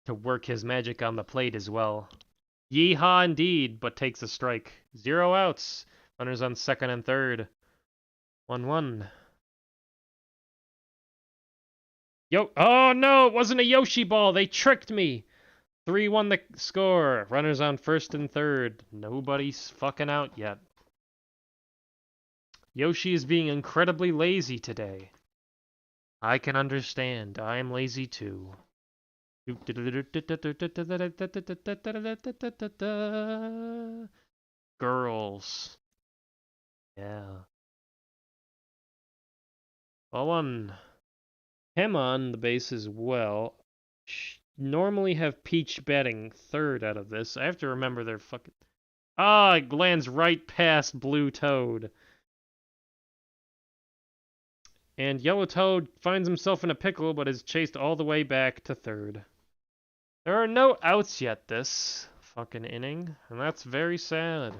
to work his magic on the plate as well. Yeehaw indeed, but takes a strike. 0 outs. Runners on second and third. 1-1. Oh no, it wasn't a Yoshi ball. They tricked me. 3-1 the score. Runners on first and third. Nobody's fucking out yet. Yoshi is being incredibly lazy today. I can understand. I am lazy too. Girls. Yeah. Well, on him on the base as well. Normally have Peach batting third out of this. I have to remember their fucking... Ah, it lands right past Blue Toad. And Yellow Toad finds himself in a pickle, but is chased all the way back to third. There are no outs yet this fucking inning, and that's very sad.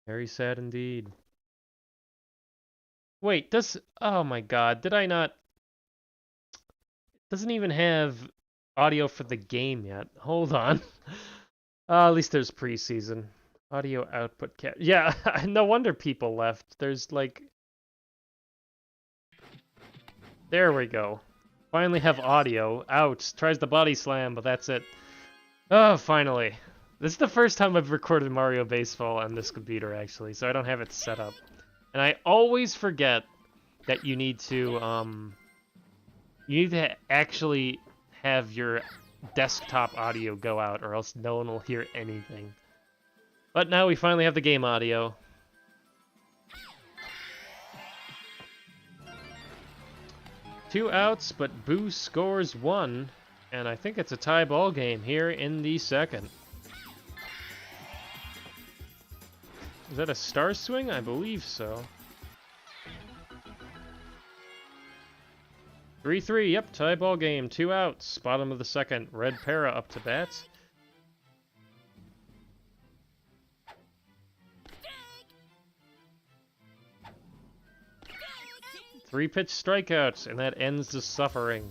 Very sad indeed. Wait, oh my god, did I not... It doesn't even have audio for the game yet. Hold on. At least there's preseason. Audio output cap. Yeah, no wonder people left. There's like... There we go. Finally have audio. Out. Tries the body slam, but that's it. Oh, finally. This is the first time I've recorded Mario Baseball on this computer, actually, so I don't have it set up. And I always forget that you need to actually have your desktop audio go out, or else no one will hear anything. But now we finally have the game audio. Two outs, but Boo scores one, and I think it's a tie ball game here in the second. Is that a star swing? I believe so. 3-3, yep, tie ball game, 2 outs, bottom of the second. Red Para up to bat. Three-pitch strikeouts, and that ends the suffering.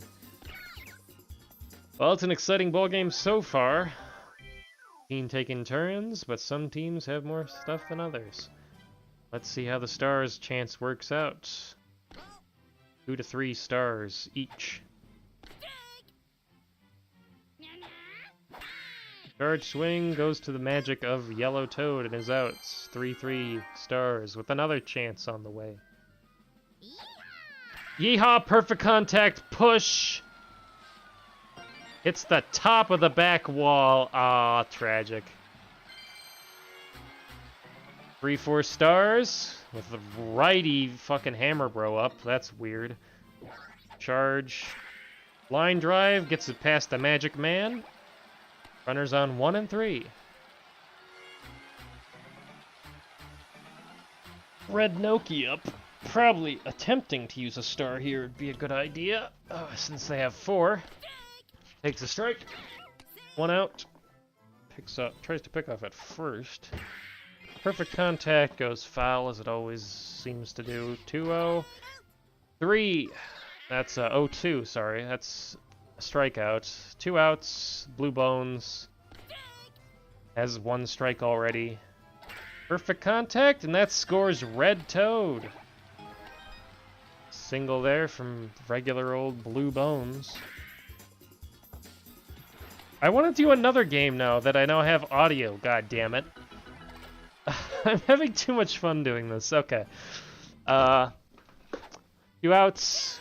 Well, it's an exciting ball game so far. Team taking turns, but some teams have more stuff than others. Let's see how the Stars' chance works out. 2 to 3 stars each. Charge swing goes to the magic of Yellow Toad and is out. 3-3 stars with another chance on the way. Yeehaw! Perfect contact push! Hits the top of the back wall. Ah, tragic. 3-4 stars with the righty fucking hammer bro up. That's weird. Charge. Line drive gets it past the Magic Man. Runners on 1 and 3. Red Noki up. Probably attempting to use a star here would be a good idea, since they have 4. Takes a strike. 1 out. Tries to pick off at first. Perfect contact goes foul, as it always seems to do. 2-0. 3. That's 0-2, sorry. That's a strikeout. 2 outs. Blue Bones has 1 strike already. Perfect contact, and that scores Red Toad. Single there from regular old Blue Bones. I want to do another game now that I now have audio, god damn it. I'm having too much fun doing this. Okay. 2 outs.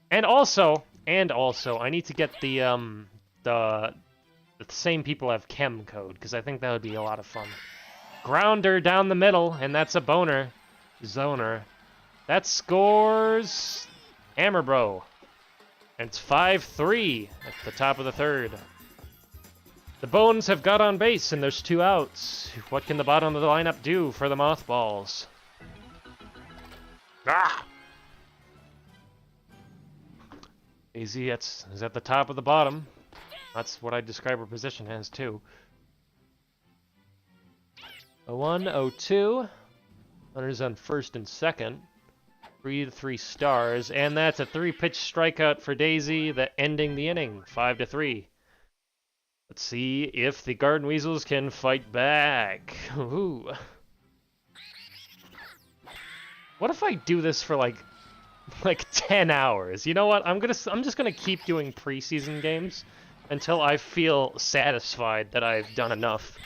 And also, I need to get the same people have chem code, because I think that would be a lot of fun. Grounder down the middle, and that's a boner. Zoner. That scores Hammer Bro. And it's 5-3 at the top of the third. The Bones have got on base, and there's 2 outs. What can the bottom of the lineup do for the Mothballs? Ah! Easy, is at the top of the bottom. That's what I describe her position as, too. 0-1, 0-2. Runners on first and second. 3 to 3 stars, and that's a 3-pitch strikeout for Daisy, ending the inning, 5-3. Let's see if the Garden Weasels can fight back. Ooh. What if I do this for like like 10 hours. You know what? I'm just gonna keep doing preseason games until I feel satisfied that I've done enough.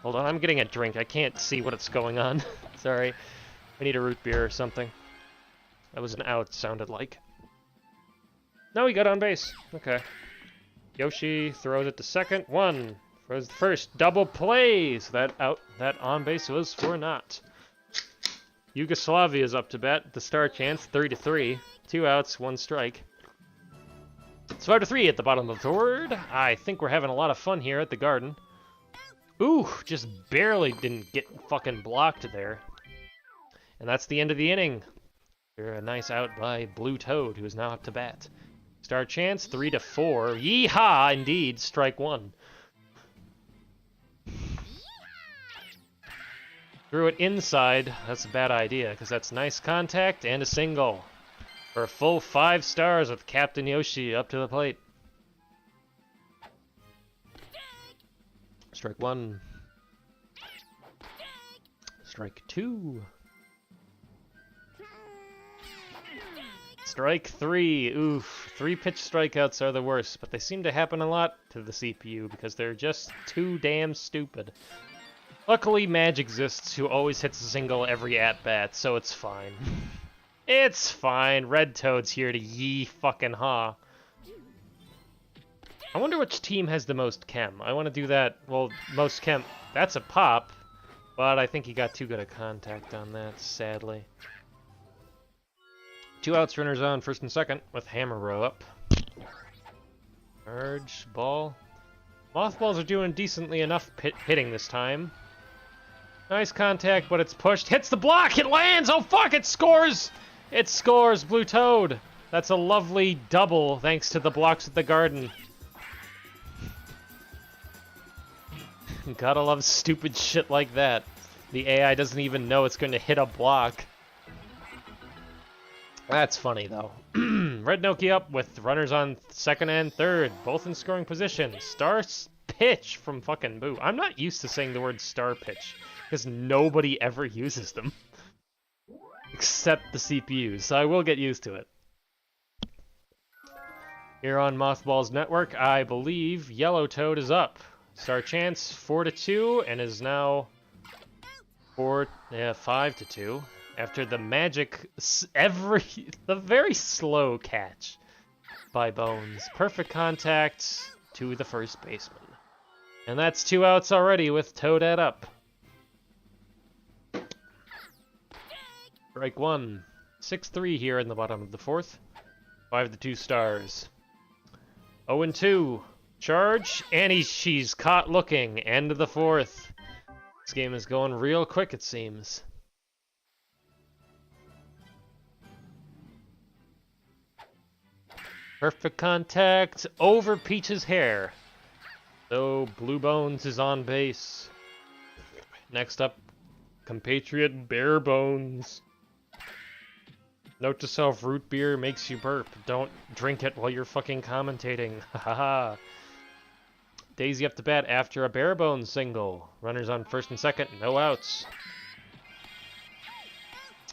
Hold on, I'm getting a drink. I can't see what's going on. Sorry. I need a root beer or something. That was an out, sounded like. No, he got on base. Okay. Yoshi throws it to second. One. Throws the first. Double plays. That on base was for naught. Yugoslavia's up to bat. The star chance, 3-3. 2 outs, 1 strike. It's 5-3 at the bottom of the third. I think we're having a lot of fun here at the Garden. Ooh, just barely didn't get fucking blocked there. And that's the end of the inning. A nice out by Blue Toad, who is now up to bat. Star chance, 3-4. Yeehaw, indeed, strike 1. Threw it inside. That's a bad idea, because that's nice contact and a single. For a full 5 stars with Captain Yoshi up to the plate. Strike 1. Strike 2. Strike 3. Oof. 3-pitch strikeouts are the worst, but they seem to happen a lot to the CPU because they're just too damn stupid. Luckily, Madge exists, who always hits a single every at-bat, so it's fine. It's fine. Red Toad's here to yee fucking ha. I wonder which team has the most chem. I want to do that. Well, most chem. That's a pop, but I think he got too good a contact on that, sadly. 2 outs, runners on, first and second, with Hammer Row up. Charge, ball. Mothballs are doing decently enough hitting this time. Nice contact, but it's pushed. Hits the block! It lands! Oh fuck, it scores! It scores, Blue Toad! That's a lovely double, thanks to the blocks at the Garden. Gotta love stupid shit like that. The AI doesn't even know it's going to hit a block. That's funny, though. Red Noki up with runners on second and third, both in scoring position. Star pitch from fucking Boo. I'm not used to saying the word star pitch, because nobody ever uses them. Except the CPUs, so I will get used to it. Here on Mothball's network, I believe Yellow Toad is up. Star chance 4-2 and is now 5-2 after the the very slow catch by Bones. Perfect contact to the first baseman. And that's 2 outs already with Toadette up. Strike 1. 6-3 here in the bottom of the fourth. 5-2 stars. 0-2. Charge, and she's caught looking. End of the fourth. This game is going real quick, it seems. Perfect contact over Peach's hair. So Blue Bones is on base. Next up, compatriot Bare Bones. Note to self, root beer makes you burp. Don't drink it while you're fucking commentating. Haha. Daisy up to bat after a Bare Bones single. Runners on first and second, no outs.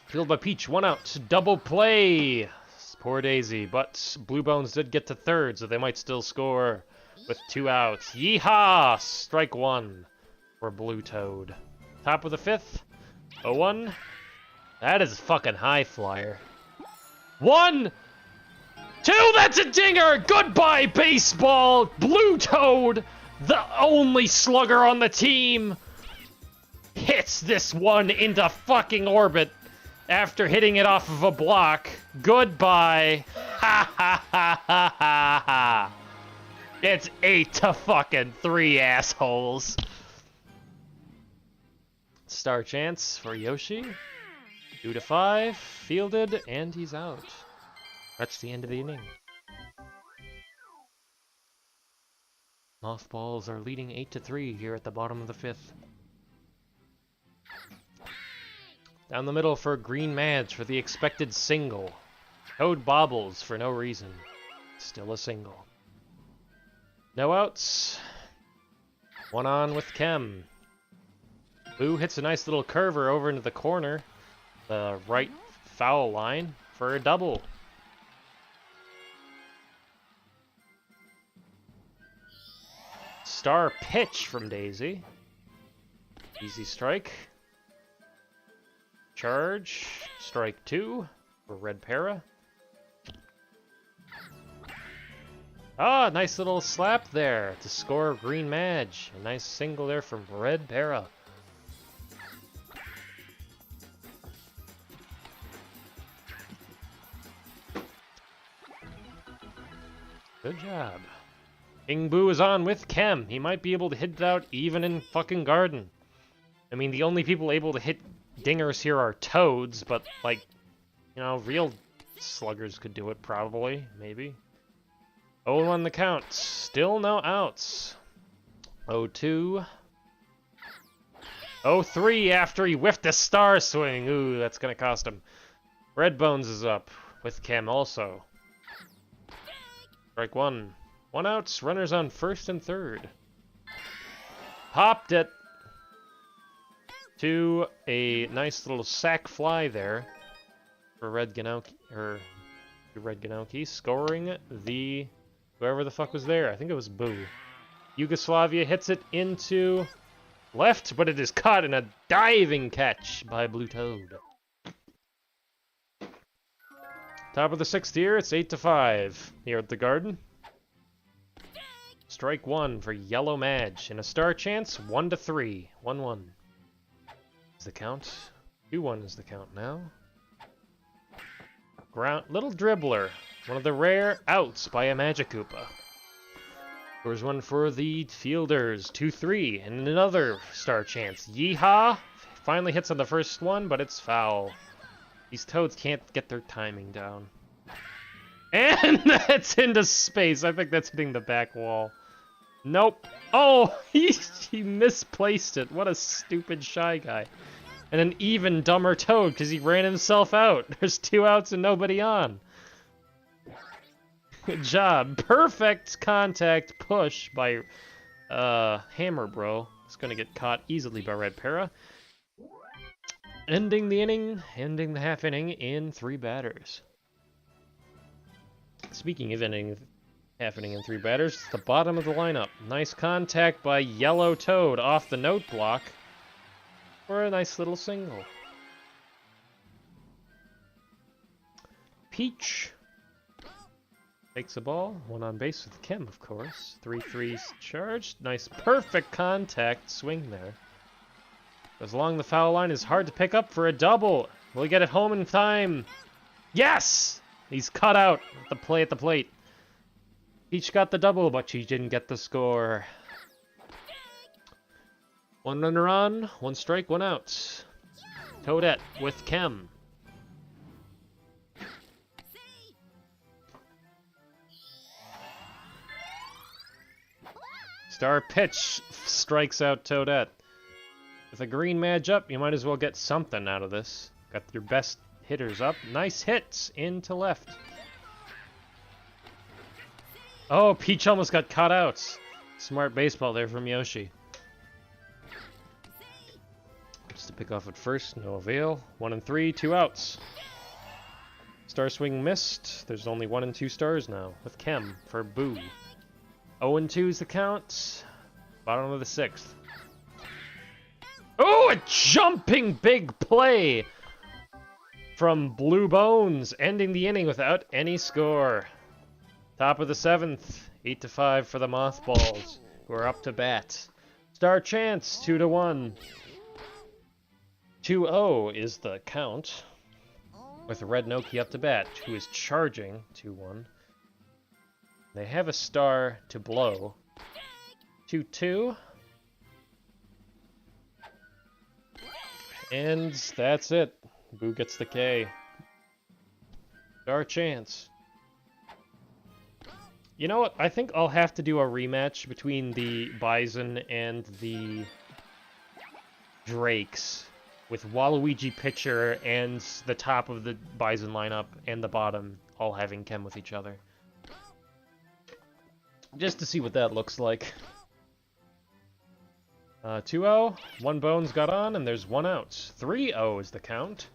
Fielded by Peach, 1 out. Double play. Poor Daisy, but Blue Bones did get to third, so they might still score with 2 outs. Yeehaw! Strike 1 for Blue Toad. Top of the fifth. 0-1. That is a fucking high flyer. 1, 2, that's a dinger! Goodbye, baseball! Blue Toad, the only slugger on the team, hits this one into fucking orbit after hitting it off of a block. Goodbye. Ha ha ha ha ha ha. It's 8-3, assholes. Star chance for Yoshi. 2-5, fielded, and he's out. That's the end of the inning. Mothballs are leading 8-3 here at the bottom of the fifth. Down the middle for Green Madge for the expected single. Toad bobbles for no reason. Still a single. No outs. 1 on with Chem. Boo hits a nice little curver over into the corner. The right foul line. for a double. Star pitch from Daisy. Easy strike. Charge. Strike 2 for Red Para. Ah, nice little slap there to score Green Madge. A nice single there from Red Para. Good job. King Boo is on with Kem. He might be able to hit it out even in fucking Garden. I mean, the only people able to hit dingers here are Toads, but, like, you know, real sluggers could do it probably, maybe. 0-1 the count. Still no outs. 0-2. 0-3 after he whiffed a star swing. Ooh, that's gonna cost him. Red Bones is up with Kem also. Strike 1. 1 outs, runners on first and third. Popped it to a nice little sack fly there for Red Ganouki, scoring the whoever the fuck was there. I think it was Boo. Yugoslavia hits it into left, but it is caught in a diving catch by Blue Toad. Top of the 6th here, it's 8-5 here at the Garden. Strike 1 for Yellow Madge. And a star chance, 1-3. 1-1 is the count. 2-1 is the count now. Little dribbler. One of the rare outs by a Magikoopa. There's one for the fielders. 2-3. And another star chance. Yeehaw! Finally hits on the first one, but it's foul. These Toads can't get their timing down. And that's into space. I think that's hitting the back wall. Nope. Oh, he misplaced it. What a stupid Shy Guy. And an even dumber Toad because he ran himself out. There's 2 outs and nobody on. Good job. Perfect contact push by Hammer Bro. It's going to get caught easily by Red Para. Ending the inning, ending the half inning in 3 batters. Speaking of ending half inning in 3 batters, it's the bottom of the lineup. Nice contact by Yellow Toad off the note block for a nice little single. Peach takes the ball, 1 on base with Kem, of course. 3-3 charged. Nice, perfect contact swing there. Goes along the foul line, is hard to pick up for a double. Will he get it home in time? Yes! He's cut out at the plate. Peach got the double, but she didn't get the score. 1 runner on, 1 strike, 1 out. Toadette with Kem. Star pitch strikes out Toadette. With a Green Madge up, you might as well get something out of this. Got your best hitters up. Nice hits into left. Oh, Peach almost got caught out. Smart baseball there from Yoshi. Just to pick off at first, no avail. 1-3, 2 outs. Star swing missed. There's only 1 and 2 stars now with Kem for Boo. 0-2 is the count. Bottom of the 6th. Oh, a jumping big play from Blue Bones, ending the inning without any score. Top of the 7th, 8-5 for the Mothballs, who are up to bat. Star chance, 2-1. 2-0 is the count, with Red Noki up to bat, who is charging 2-1. They have a star to blow. 2-2. And that's it. Boo gets the K. Star chance. You know what? I think I'll have to do a rematch between the Bison and the Drakes, with Waluigi pitcher and the top of the Bison lineup and the bottom all having Kem with each other. Just to see what that looks like. 2-0, 1 Bones got on, and there's 1 out. 3-0 is the count.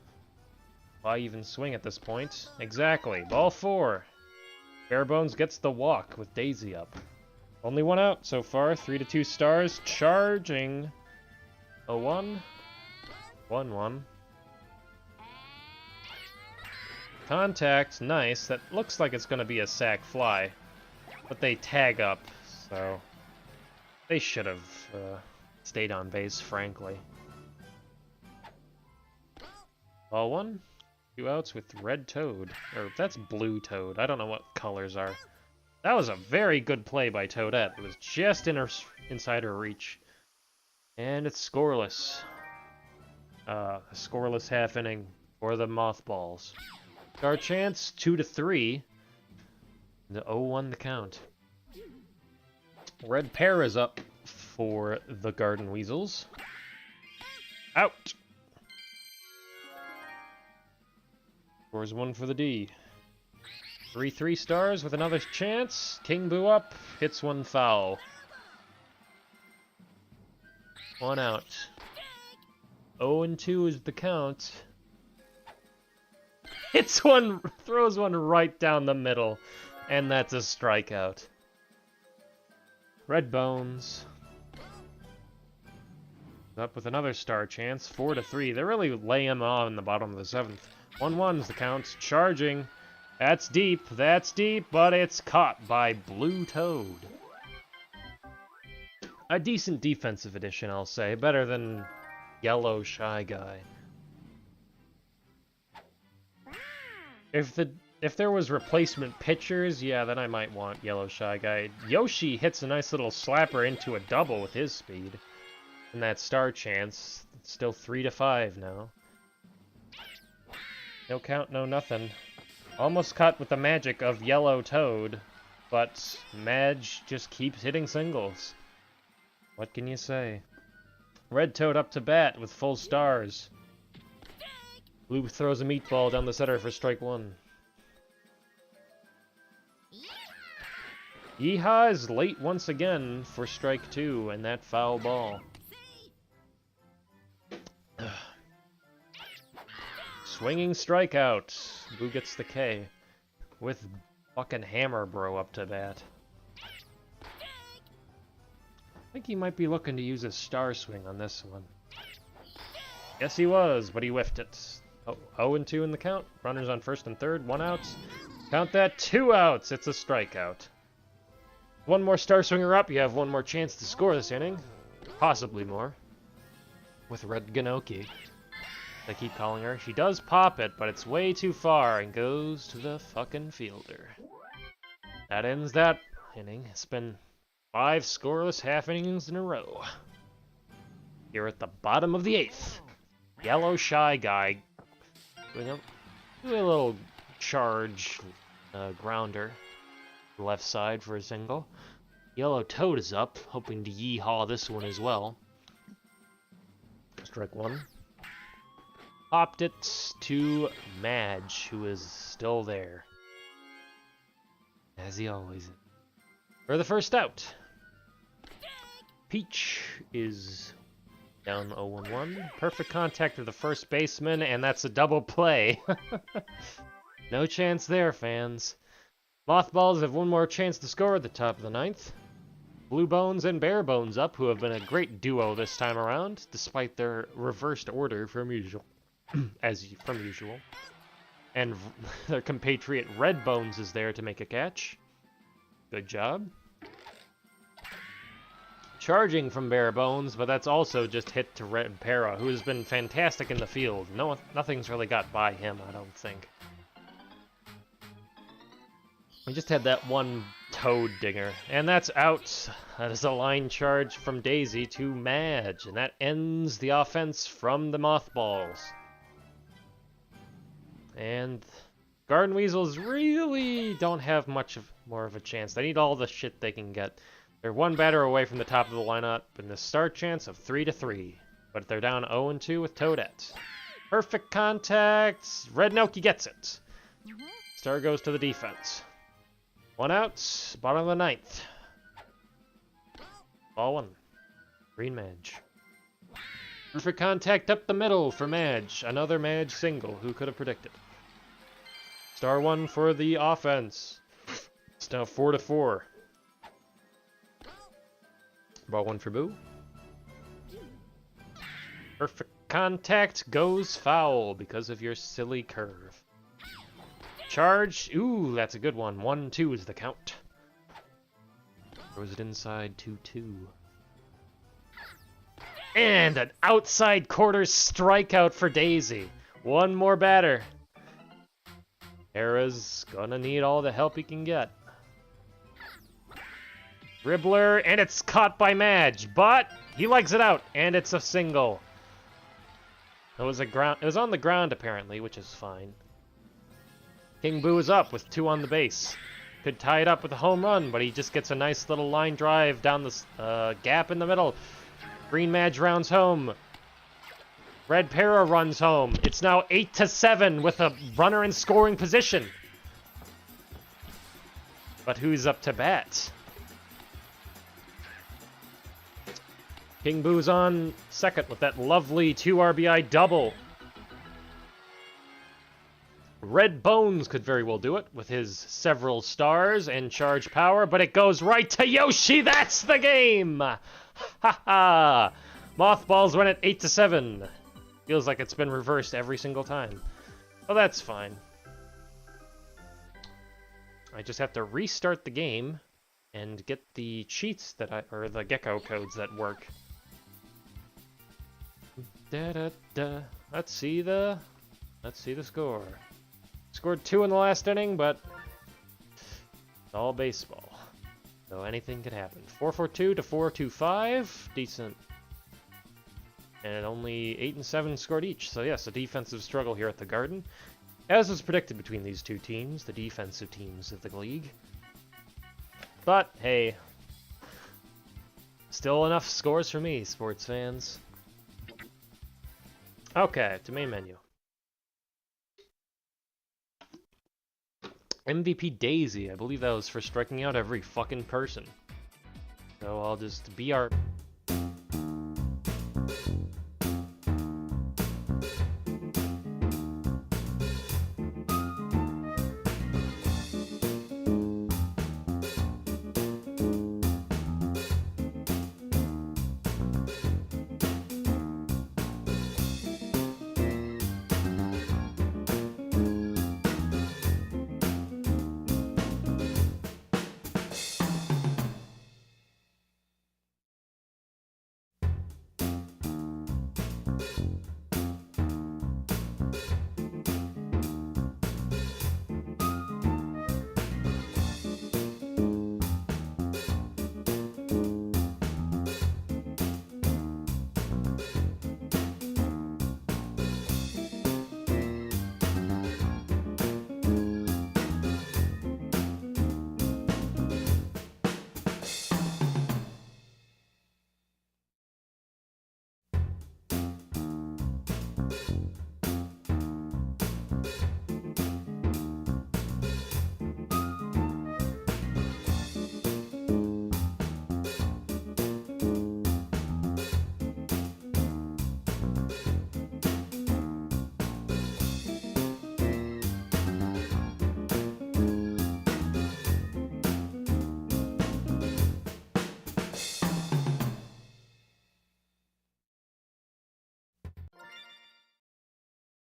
Why even swing at this point? Exactly. Ball 4. Barebones gets the walk with Daisy up. Only one out so far. 3 to 2 stars. Charging. A 1. 1-1. Contact. Nice. That looks like it's going to be a sack fly. But they tag up, so they should have stayed on base, frankly. Ball 1. 2 outs with red Toad. Or that's blue Toad. I don't know what colors are. That was a very good play by Toadette. It was just inside her reach. And it's scoreless. A scoreless half inning for the Mothballs. Our chance 2 to 3. The 0-1 the count. Red Pear is up for the Garden Weasels. Out! Scores 1 for the D. 3 stars with another chance. King Boo up. Hits 1 foul. 1 out. 0-2 is the count. Hits 1, throws 1 right down the middle. And that's a strikeout. Red Bones. Up with another star chance. 4 to 3. They're really laying him on in the bottom of the 7th. 1-1's the count. Charging. That's deep, but it's caught by Blue Toad. A decent defensive addition, I'll say. Better than Yellow Shy Guy. If there was replacement pitchers, yeah, then I might want Yellow Shy Guy. Yoshi hits a nice little slapper into a double with his speed. And that star chance. It's still 3 to 5 now. No count, no nothing. Almost caught with the magic of Yellow Toad, but Madge just keeps hitting singles. What can you say? Red Toad up to bat with full stars. Blue throws a meatball down the center for strike 1. Yeehaw is late once again for strike 2 and that foul ball. Swinging strikeout. Boo gets the K. With fucking Hammer Bro up to bat. I think he might be looking to use a star swing on this one. Yes, he was, but he whiffed it. Oh, 0-2 in the count. Runners on first and third. 1 out. Count that. 2 outs. It's a strikeout. 1 more star swinger up. You have 1 more chance to score this inning. Possibly more. With Red Ganoki. They keep calling her. She does pop it, but it's way too far and goes to the fucking fielder. That ends that inning. It's been 5 scoreless half innings in a row. Here at the bottom of the 8th. Yellow Shy Guy doing a little charge grounder. Left side for a single. Yellow Toad is up, hoping to yeehaw this one as well. Strike 1. Popped it to Madge, who is still there. As he always is. For the first out. Peach is down 0-1. Perfect contact with the first baseman, and that's a double play. No chance there, fans. Mothballs have 1 more chance to score at the top of the 9th. Blue Bones and Bare Bones up, who have been a great duo this time around, despite their reversed order from usual. From usual. And their compatriot Red Bones is there to make a catch. Good job. Charging from Bare Bones, but that's also just hit to Red Para, who has been fantastic in the field. Nothing's really got by him, I don't think. We just had that 1 Toad dinger, and that's out. That is a line charge from Daisy to Madge, and that ends the offense from the Mothballs. And Garden Weasels really don't have much more of a chance. They need all the shit they can get. They're 1 batter away from the top of the lineup, and the start chance of 3 to 3. But they're down 0-2 with Toadette. Perfect contact. Red Noki gets it. Star goes to the defense. 1 out. Bottom of the 9th. Ball 1. Green Madge. Perfect contact up the middle for Madge. Another Madge single. Who could have predicted? Star 1 for the offense. It's now 4-4. Ball 1 for Boo. Perfect contact goes foul because of your silly curve. Charge. Ooh, that's a good one. 1-2 is the count. Throws it inside 2-2. And an outside quarter strikeout for Daisy. One more batter. Era's gonna need all the help he can get. Dribbler, and it's caught by Madge, but he legs it out, and it's a single. It was on the ground apparently, which is fine. King Boo is up with 2 on the base. Could tie it up with a home run, but he just gets a nice little line drive down the gap in the middle. Green Madge rounds home. Red Para runs home. It's now 8-7 with a runner in scoring position. But who's up to bat? King Boo's on second with that lovely 2 RBI double. Red Bones could very well do it with his several stars and charge power, but it goes right to Yoshi. That's the game! Ha ha! Mothballs win at 8-7. Feels like it's been reversed every single time. Oh, that's fine. I just have to restart the game and get the cheats or the gecko codes that work. Da-da-da. Let's see the score. Scored 2 in the last inning, but it's all baseball. So anything could happen. 4-4-2 to 4-2-5. Decent. And only 8 and 7 scored each. So yes, a defensive struggle here at the Garden. As was predicted between these two teams, the defensive teams of the league. But, hey. Still enough scores for me, sports fans. Okay, to main menu. MVP Daisy, I believe that was for striking out every fucking person. So I'll just be our...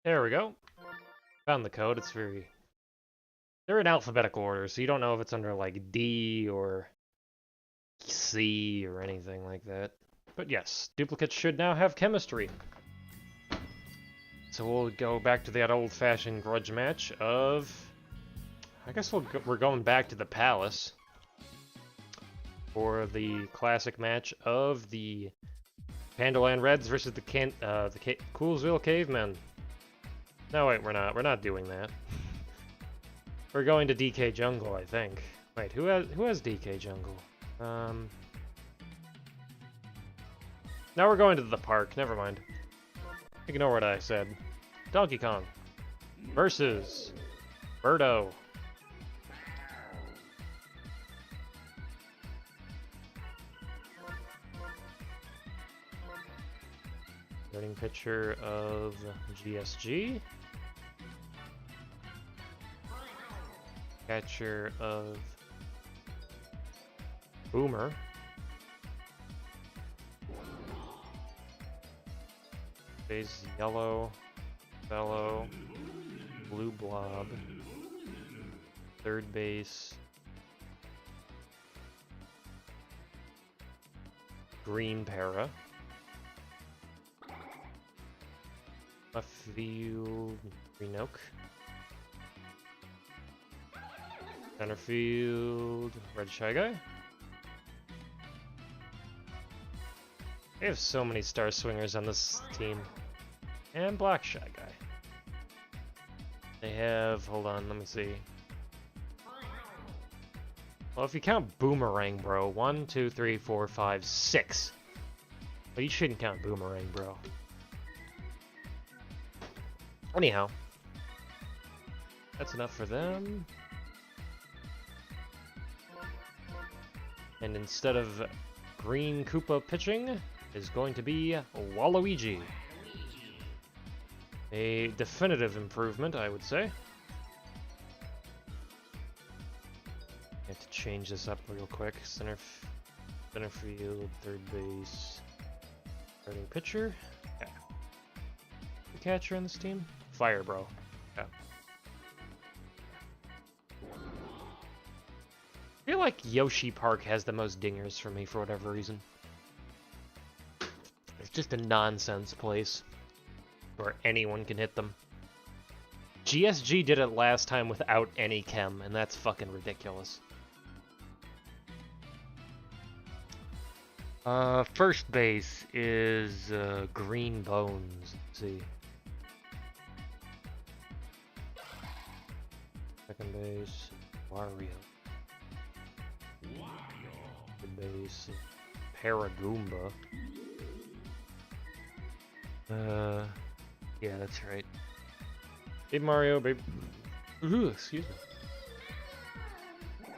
There we go. Found the code. It's very... They're in alphabetical order, so you don't know if it's under, like, D or C or anything like that. But yes, duplicates should now have chemistry. So we'll go back to that old-fashioned grudge match of... I guess we're going back to the Palace for the classic match of the Pandaland Reds versus the Coolsville Cavemen. No, wait, we're not doing that. We're going to DK Jungle, I think. Wait, who has DK Jungle? Now we're going to the park. Never mind. Ignore what I said. Donkey Kong versus Birdo. Starting pitcher of GSG. Catcher of Boomer. Base yellow, fellow, blue blob. Third base, green para. Left field, green oak. Center field, red shy guy. They have so many star swingers on this team. And black shy guy. They have, hold on, let me see. Well, if you count Boomerang Bro, 1, 2, 3, 4, 5, 6. But you shouldn't count Boomerang Bro. Anyhow, that's enough for them. And instead of Green Koopa pitching, is going to be Waluigi. A definitive improvement, I would say. I have to change this up real quick. Center field, third base, starting pitcher. Yeah. The catcher on this team? Fire, bro. Yeah. I feel like Yoshi Park has the most dingers for me for whatever reason. It's just a nonsense place where anyone can hit them. GSG did it last time without any chem, and that's fucking ridiculous. First base is Green Bones. Let's see. Second base, Wario. Third base, Paragoomba. Yeah, that's right. Hey Mario, babe. Ooh, excuse me.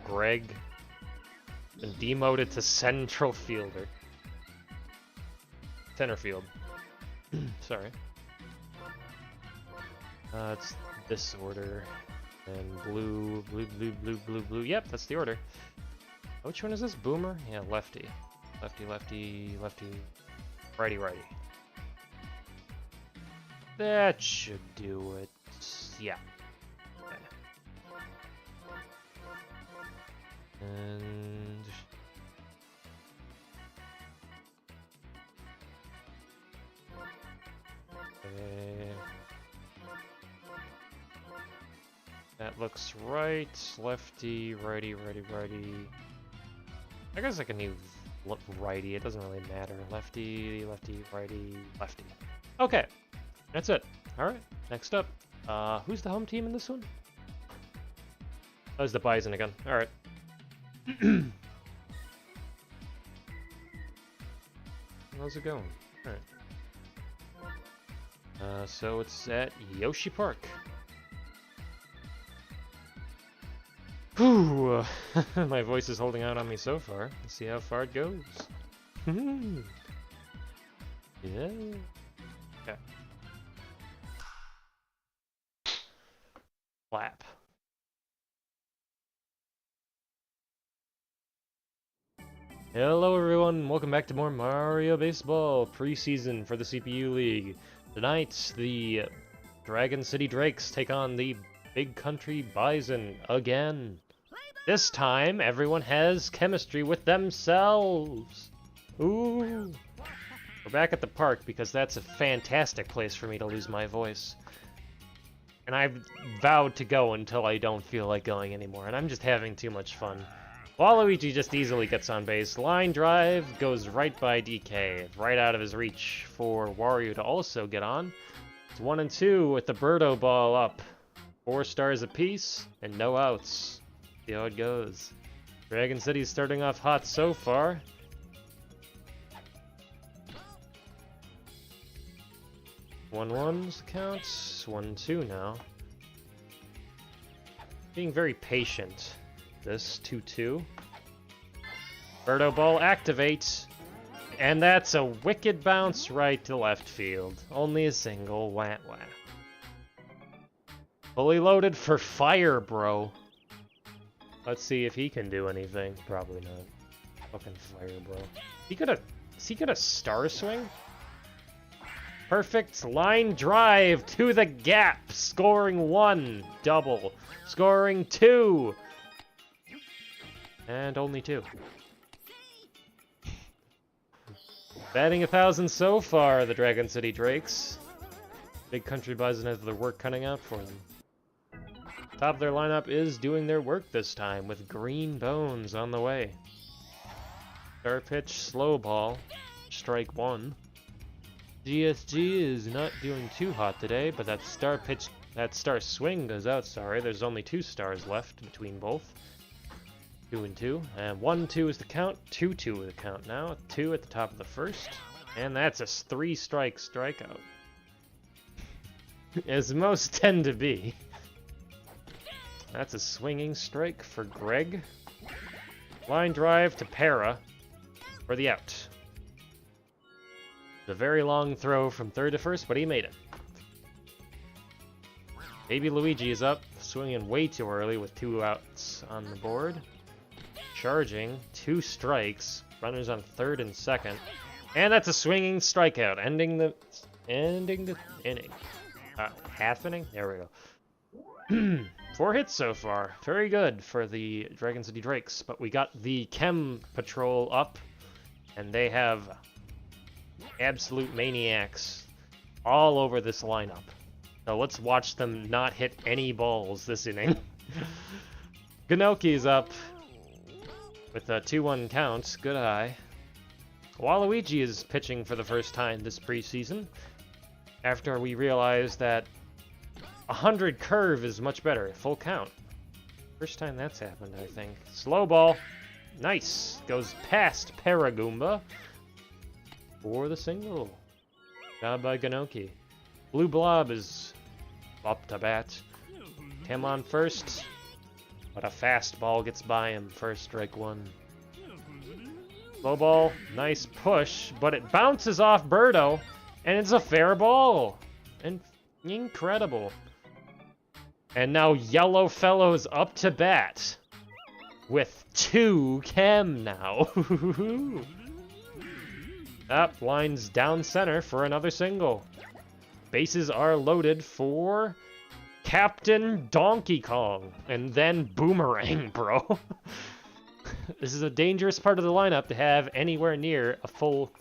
Greg. Been demoted to central fielder. Center field. Sorry. It's this order. And blue, blue, blue, blue, blue, blue. Yep, that's the order. Which one is this? Boomer? Yeah, lefty. Lefty, lefty, lefty. Righty, righty. That should do it. Yeah. Okay. And... okay. That looks right. Lefty, righty, righty, righty. I guess I can use righty. It doesn't really matter. Lefty, lefty, righty, lefty. Okay. That's it. Alright. Next up. Who's the home team in this one? Oh, it's the Bison again. Alright. How's it going? Alright. So it's at Yoshi Park. Whew! My voice is holding out on me so far. Let's see how far it goes. Yeah. Okay. Clap. Hello everyone, welcome back to more Mario Baseball preseason for the CPU League. Tonight, the Dragon City Drakes take on the Big Country Bison again. This time, everyone has chemistry with themselves. Ooh. We're back at the park because that's a fantastic place for me to lose my voice. And I've vowed to go until I don't feel like going anymore, and I'm just having too much fun. Waluigi just easily gets on base. Line drive goes right by DK, right out of his reach for Wario to also get on. It's 1 and 2 with the Birdo ball up. 4 stars apiece, and no outs. See how it goes. Dragon City's starting off hot so far. One's count. 1-2 now. Being very patient. This 2-2. Birdo ball activates. And that's a wicked bounce right to left field. Only a single. Wah wah. Fully loaded for fire, bro. Let's see if he can do anything. Probably not. Fucking fire, bro. Is he gonna star swing? Perfect line drive to the gap. Scoring 1. Double. Scoring 2. And only 2. Batting 1,000 so far, the Dragon City Drakes. Big Country Bison has their work cutting out for them. Top of their lineup is doing their work this time, with Green Bones on the way. Star pitch, slow ball, strike 1. GSG is not doing too hot today, but that star swing goes out, sorry. There's only 2 stars left between both. 2 and 2. And 1-2 is the count. 2-2 is the count now. 2 at the top of the first. And that's a 3-strike strikeout. As most tend to be. That's a swinging strike for Greg. Line drive to Para for the out. It's a very long throw from third to first, but he made it. Baby Luigi is up, swinging way too early with 2 outs on the board. Charging, 2 strikes, runners on third and second. And that's a swinging strikeout, ending the inning. Half inning? There we go. 4 hits so far. Very good for the Dragon City Drakes. But we got the Chem Patrol up, and they have absolute maniacs all over this lineup. So let's watch them not hit any balls this inning. Ganoki's up with a 2-1 count. Good eye. Waluigi is pitching for the first time this preseason, after we realized that 100 curve is much better. Full count. First time that's happened, I think. Slow ball. Nice. Goes past Paragoomba for the single. Job by Ganoki. Blue Blob is up to bat. Him on first. But a fastball gets by him. First strike 1. Low ball. Nice push. But it bounces off Birdo. And it's a fair ball. And incredible. And now Yellow Fellow's up to bat. With 2 Chem now. Up, lines down center for another single. Bases are loaded for Captain Donkey Kong. And then Boomerang, bro. This is a dangerous part of the lineup to have anywhere near a full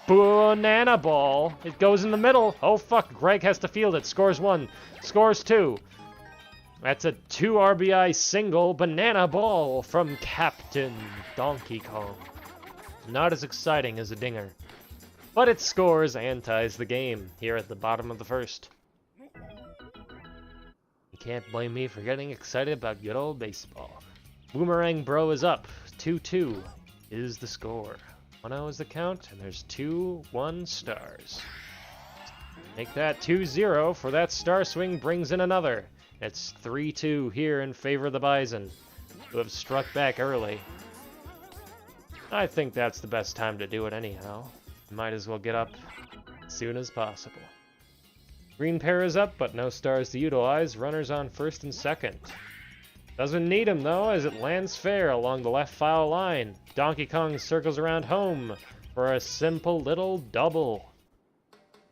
banana ball. It goes in the middle. Oh, fuck. Greg has to field it. Scores 1. Scores 2. That's a 2 RBI single banana ball from Captain Donkey Kong. Not as exciting as a dinger, but it scores and ties the game here at the bottom of the first. You can't blame me for getting excited about good old baseball. Boomerang Bro is up. 2-2 is the score. 1-0 is the count, and there's 2 1-stars. Make that 2-0 for that star swing brings in another. It's 3-2 here in favor of the Bison, who have struck back early. I think that's the best time to do it anyhow. Might as well get up as soon as possible. Green pair is up, but no stars to utilize. Runners on first and second. Doesn't need him, though, as it lands fair along the left foul line. Donkey Kong circles around home for a simple little double.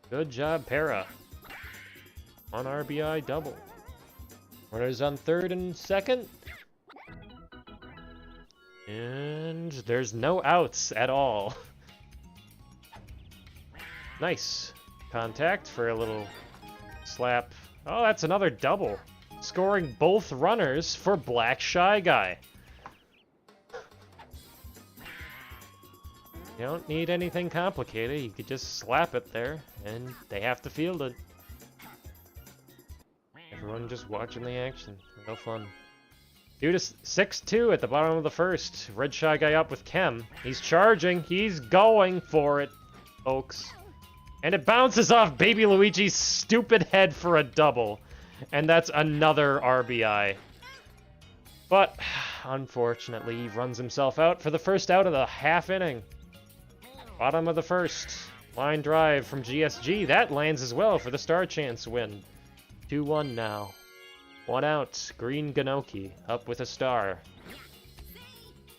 Good job, Para. 1 RBI double. Runners on third and second. And there's no outs at all. Nice. Contact for a little slap. Oh, that's another double. Scoring both runners for Black Shy Guy. You don't need anything complicated. You could just slap it there, and they have to field it. Everyone just watching the action. Real fun. Dude is 6-2 at the bottom of the first. Red Shy Guy up with Chem. He's charging. He's going for it, folks. And it bounces off Baby Luigi's stupid head for a double. And that's another RBI. But, unfortunately, he runs himself out for the first out of the half inning. Bottom of the first. Line drive from GSG. That lands as well for the star chance win. 2-1 now. 1 out. Green Ganoki up with a star.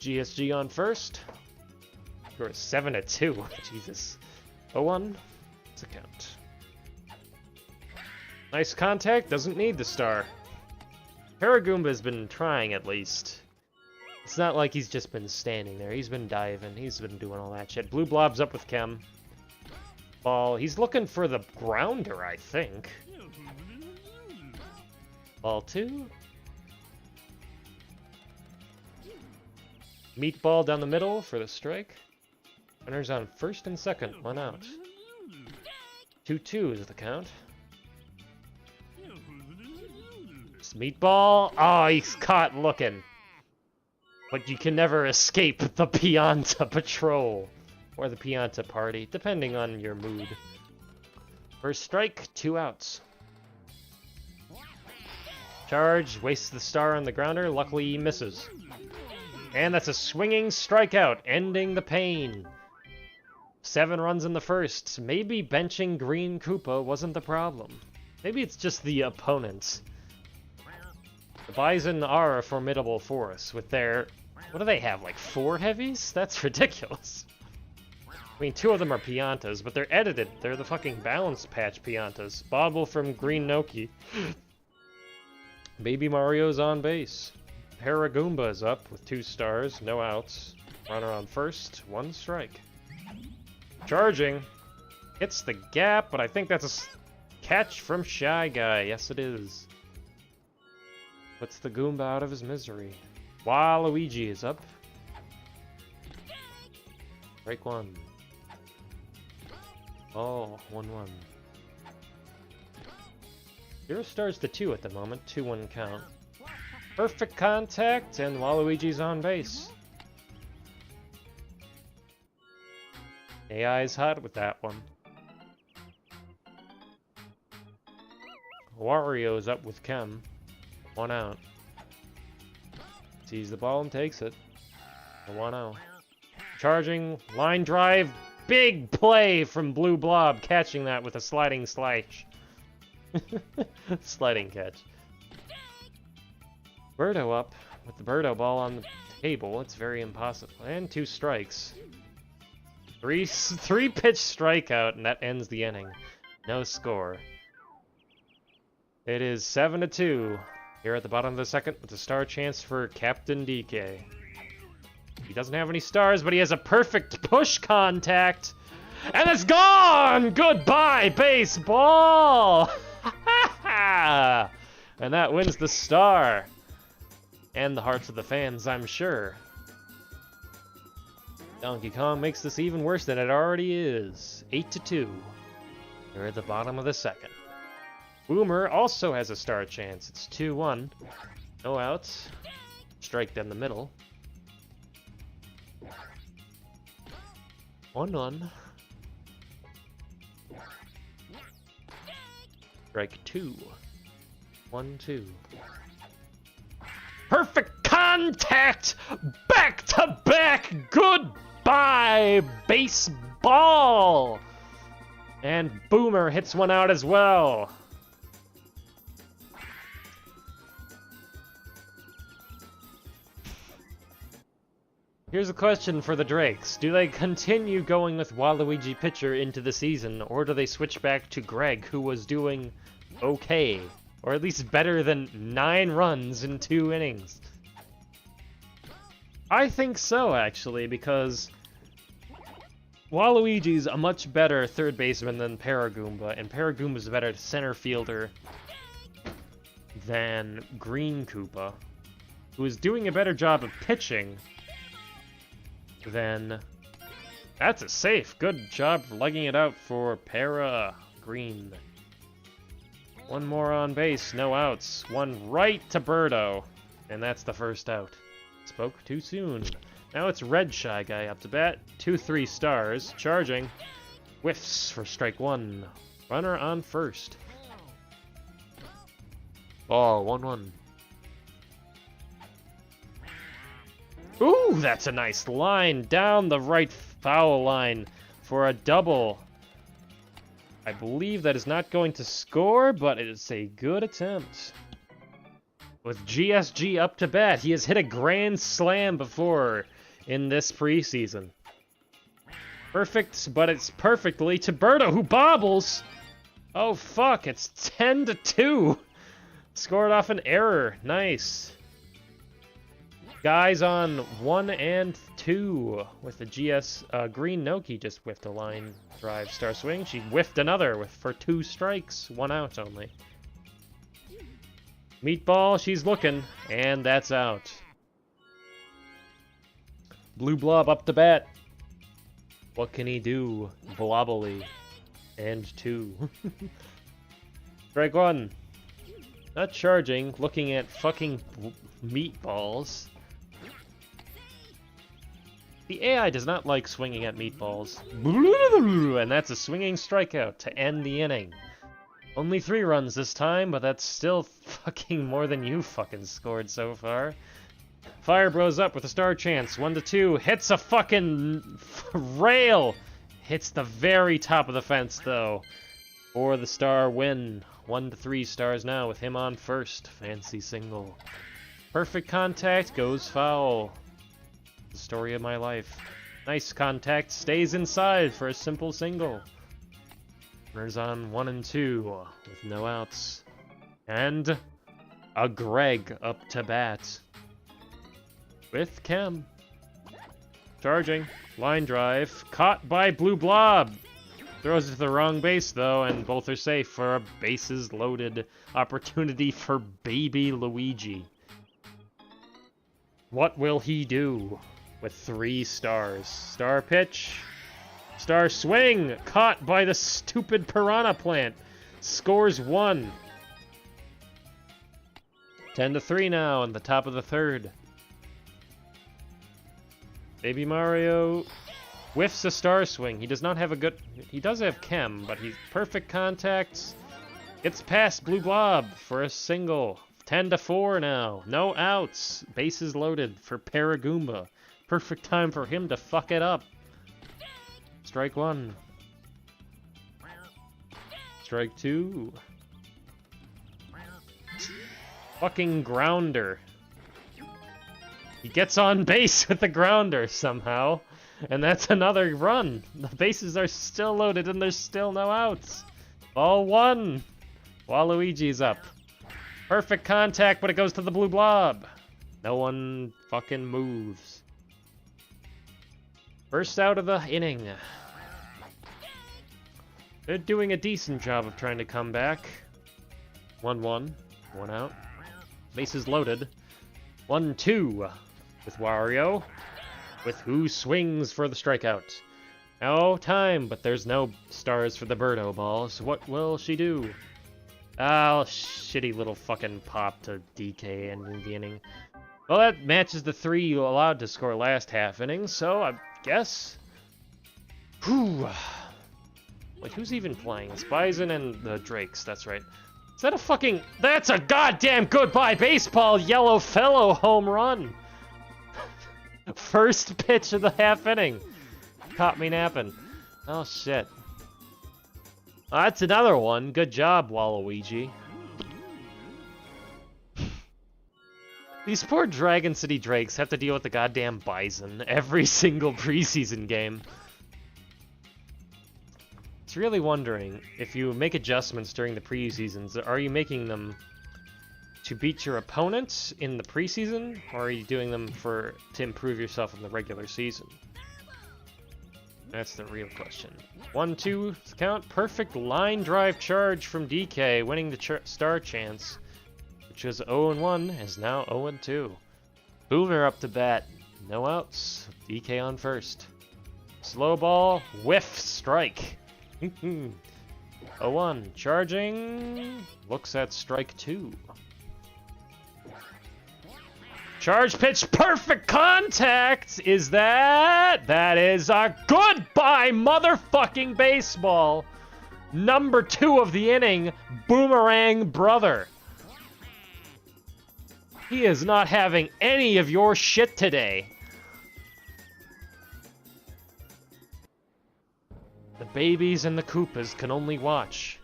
GSG on first. We're 7-2. Jesus. 0-1. It's a count. Nice contact. Doesn't need the star. Paragoomba's been trying at least. It's not like he's just been standing there. He's been diving. He's been doing all that shit. Blue Blob's up with Chem. Ball. He's looking for the grounder, I think. Ball 2. Meatball down the middle for the strike. Runners on first and second. 1 out. 2-2 is the count. It's Meatball. Oh, he's caught looking. But you can never escape the Pianta Patrol. Or the Pianta Party, depending on your mood. First strike, 2 outs. Charge, wastes the star on the grounder, luckily he misses. And that's a swinging strikeout, ending the pain. 7 runs in the first. Maybe benching Green Koopa wasn't the problem. Maybe it's just the opponents. The Bison are a formidable force with their... What do they have, like 4 heavies? That's ridiculous. I mean, 2 of them are Piantas, but they're edited. They're the fucking balance patch Piantas. Bobble from Green Noki. Baby Mario's on base. Paragoomba is up with 2 stars, no outs. Runner on first, 1 strike. Charging. Hits the gap, but I think that's a catch from Shy Guy. Yes, it is. Puts the Goomba out of his misery. Waluigi is up. Break 1. Oh, 1-1. 0 stars to 2 at the moment. 2-1 count. Perfect contact, and Waluigi's on base. AI's hot with that one. Wario's up with Chem. 1 out. Sees the ball and takes it. 1-0. Charging, line drive, big play from Blue Blob, catching that with a sliding slash. Sliding catch. Birdo up with the Birdo ball on the table. It's very impossible. And 2 strikes. 3 pitch strikeout, and that ends the inning. No score. It is 7-2. Here at the bottom of the second with a star chance for Captain DK. He doesn't have any stars, but he has a perfect push contact. And it's gone! Goodbye, baseball! And that wins the star. And the hearts of the fans, I'm sure. Donkey Kong makes this even worse than it already is. 8-2. Here at the bottom of the second. Boomer also has a star chance. It's 2-1. No outs. Strike down the middle. 1-1. Strike 2. 1-2. Perfect contact! Back to back! Goodbye, baseball! And Boomer hits one out as well. Here's a question for the Drakes. Do they continue going with Waluigi pitcher into the season, or do they switch back to Greg, who was doing okay? Or at least better than 9 runs in 2 innings? I think so, actually, because Waluigi's a much better third baseman than Paragoomba, and Paragoomba's a better center fielder than Green Koopa, who is doing a better job of pitching. Then that's a safe. Good job legging it out for Para Green. 1 more on base, no outs. 1 right to Birdo, and that's the first out. Spoke too soon. Now it's Red Shy Guy up to bat. 2-3 stars. Charging. Whiffs for strike 1. Runner on first. Ball 1-1. Ooh, that's a nice line down the right foul line. for a double. I believe that is not going to score, but it is a good attempt. With GSG up to bat, he has hit a grand slam before in this preseason. Perfect, but it's perfectly to Berto, who bobbles. Oh fuck, it's 10-2. Scored off an error. Nice. Guys on 1 and 2 with the Green Noki just whiffed a line drive star swing. She whiffed another for 2 strikes, 1 out only. Meatball, she's looking, and that's out. Blue Blob up to bat. What can he do? Blobbly. And 2. Strike 1. Not charging, looking at fucking meatballs. The AI does not like swinging at meatballs. And that's a swinging strikeout to end the inning. Only 3 runs this time, but that's still fucking more than you fucking scored so far. Fire Bros up with a star chance. 1-2. Hits a fucking rail. Hits the very top of the fence, though. For the star win. 1-3 stars now with him on first. Fancy single. Perfect contact goes foul. The story of my life. Nice contact stays inside for a simple single. Runners on 1 and 2 with no outs. And a Greg up to bat. With Chem. Charging. Line drive. Caught by Blue Blob. Throws it to the wrong base, though, and both are safe for a bases-loaded opportunity for baby Luigi. What will he do with 3 stars? Star pitch. Star swing. Caught by the stupid piranha plant. Scores 1. 10-3 now in the top of the 3rd. Baby Mario whiffs a star swing. He does not have a good... He does have Chem, but he's perfect contacts. Gets past Blue Blob for a single. 10-4 now. No outs. Bases loaded for Paragoomba. Perfect time for him to fuck it up. Strike 1. Strike 2. Fucking grounder. He gets on base with the grounder somehow. And that's another run. The bases are still loaded and there's still no outs. Ball 1. Waluigi's up. Perfect contact, but it goes to the Blue Blob. No one fucking moves. First out of the inning. They're doing a decent job of trying to come back. 1-1. 1 out. Bases loaded. 1-2 with Wario. With who swings for the strikeout. No time, but there's no stars for the Birdo balls. What will she do? Oh, shitty little fucking pop to DK ending the inning. Well, that matches the 3 you allowed to score last half inning, so I guess... Whew. Wait, who's even playing? It's Bison and the Drakes, that's right. Is that a fucking... That's a goddamn goodbye baseball yellow fellow home run! First pitch of the half inning. Caught me napping. Oh, shit. Oh, that's another one. Good job, Waluigi. These poor Dragon City Drakes have to deal with the goddamn Bison every single preseason game. It's really wondering, if you make adjustments during the preseasons, are you making them to beat your opponents in the preseason, or are you doing them to improve yourself in the regular season? That's the real question. 1-2 count. Perfect line drive charge from DK, winning the star chance, which was 0-1, is now 0-2. Boomer up to bat. No outs. DK on first. Slow ball. Whiff. Strike. 0-1. Charging. Looks at strike 2. Charge pitch, perfect contact! Is that? That is a goodbye motherfucking baseball! Number 2 of the inning, Boomerang Brother. He is not having any of your shit today. babies and the Koopas can only watch,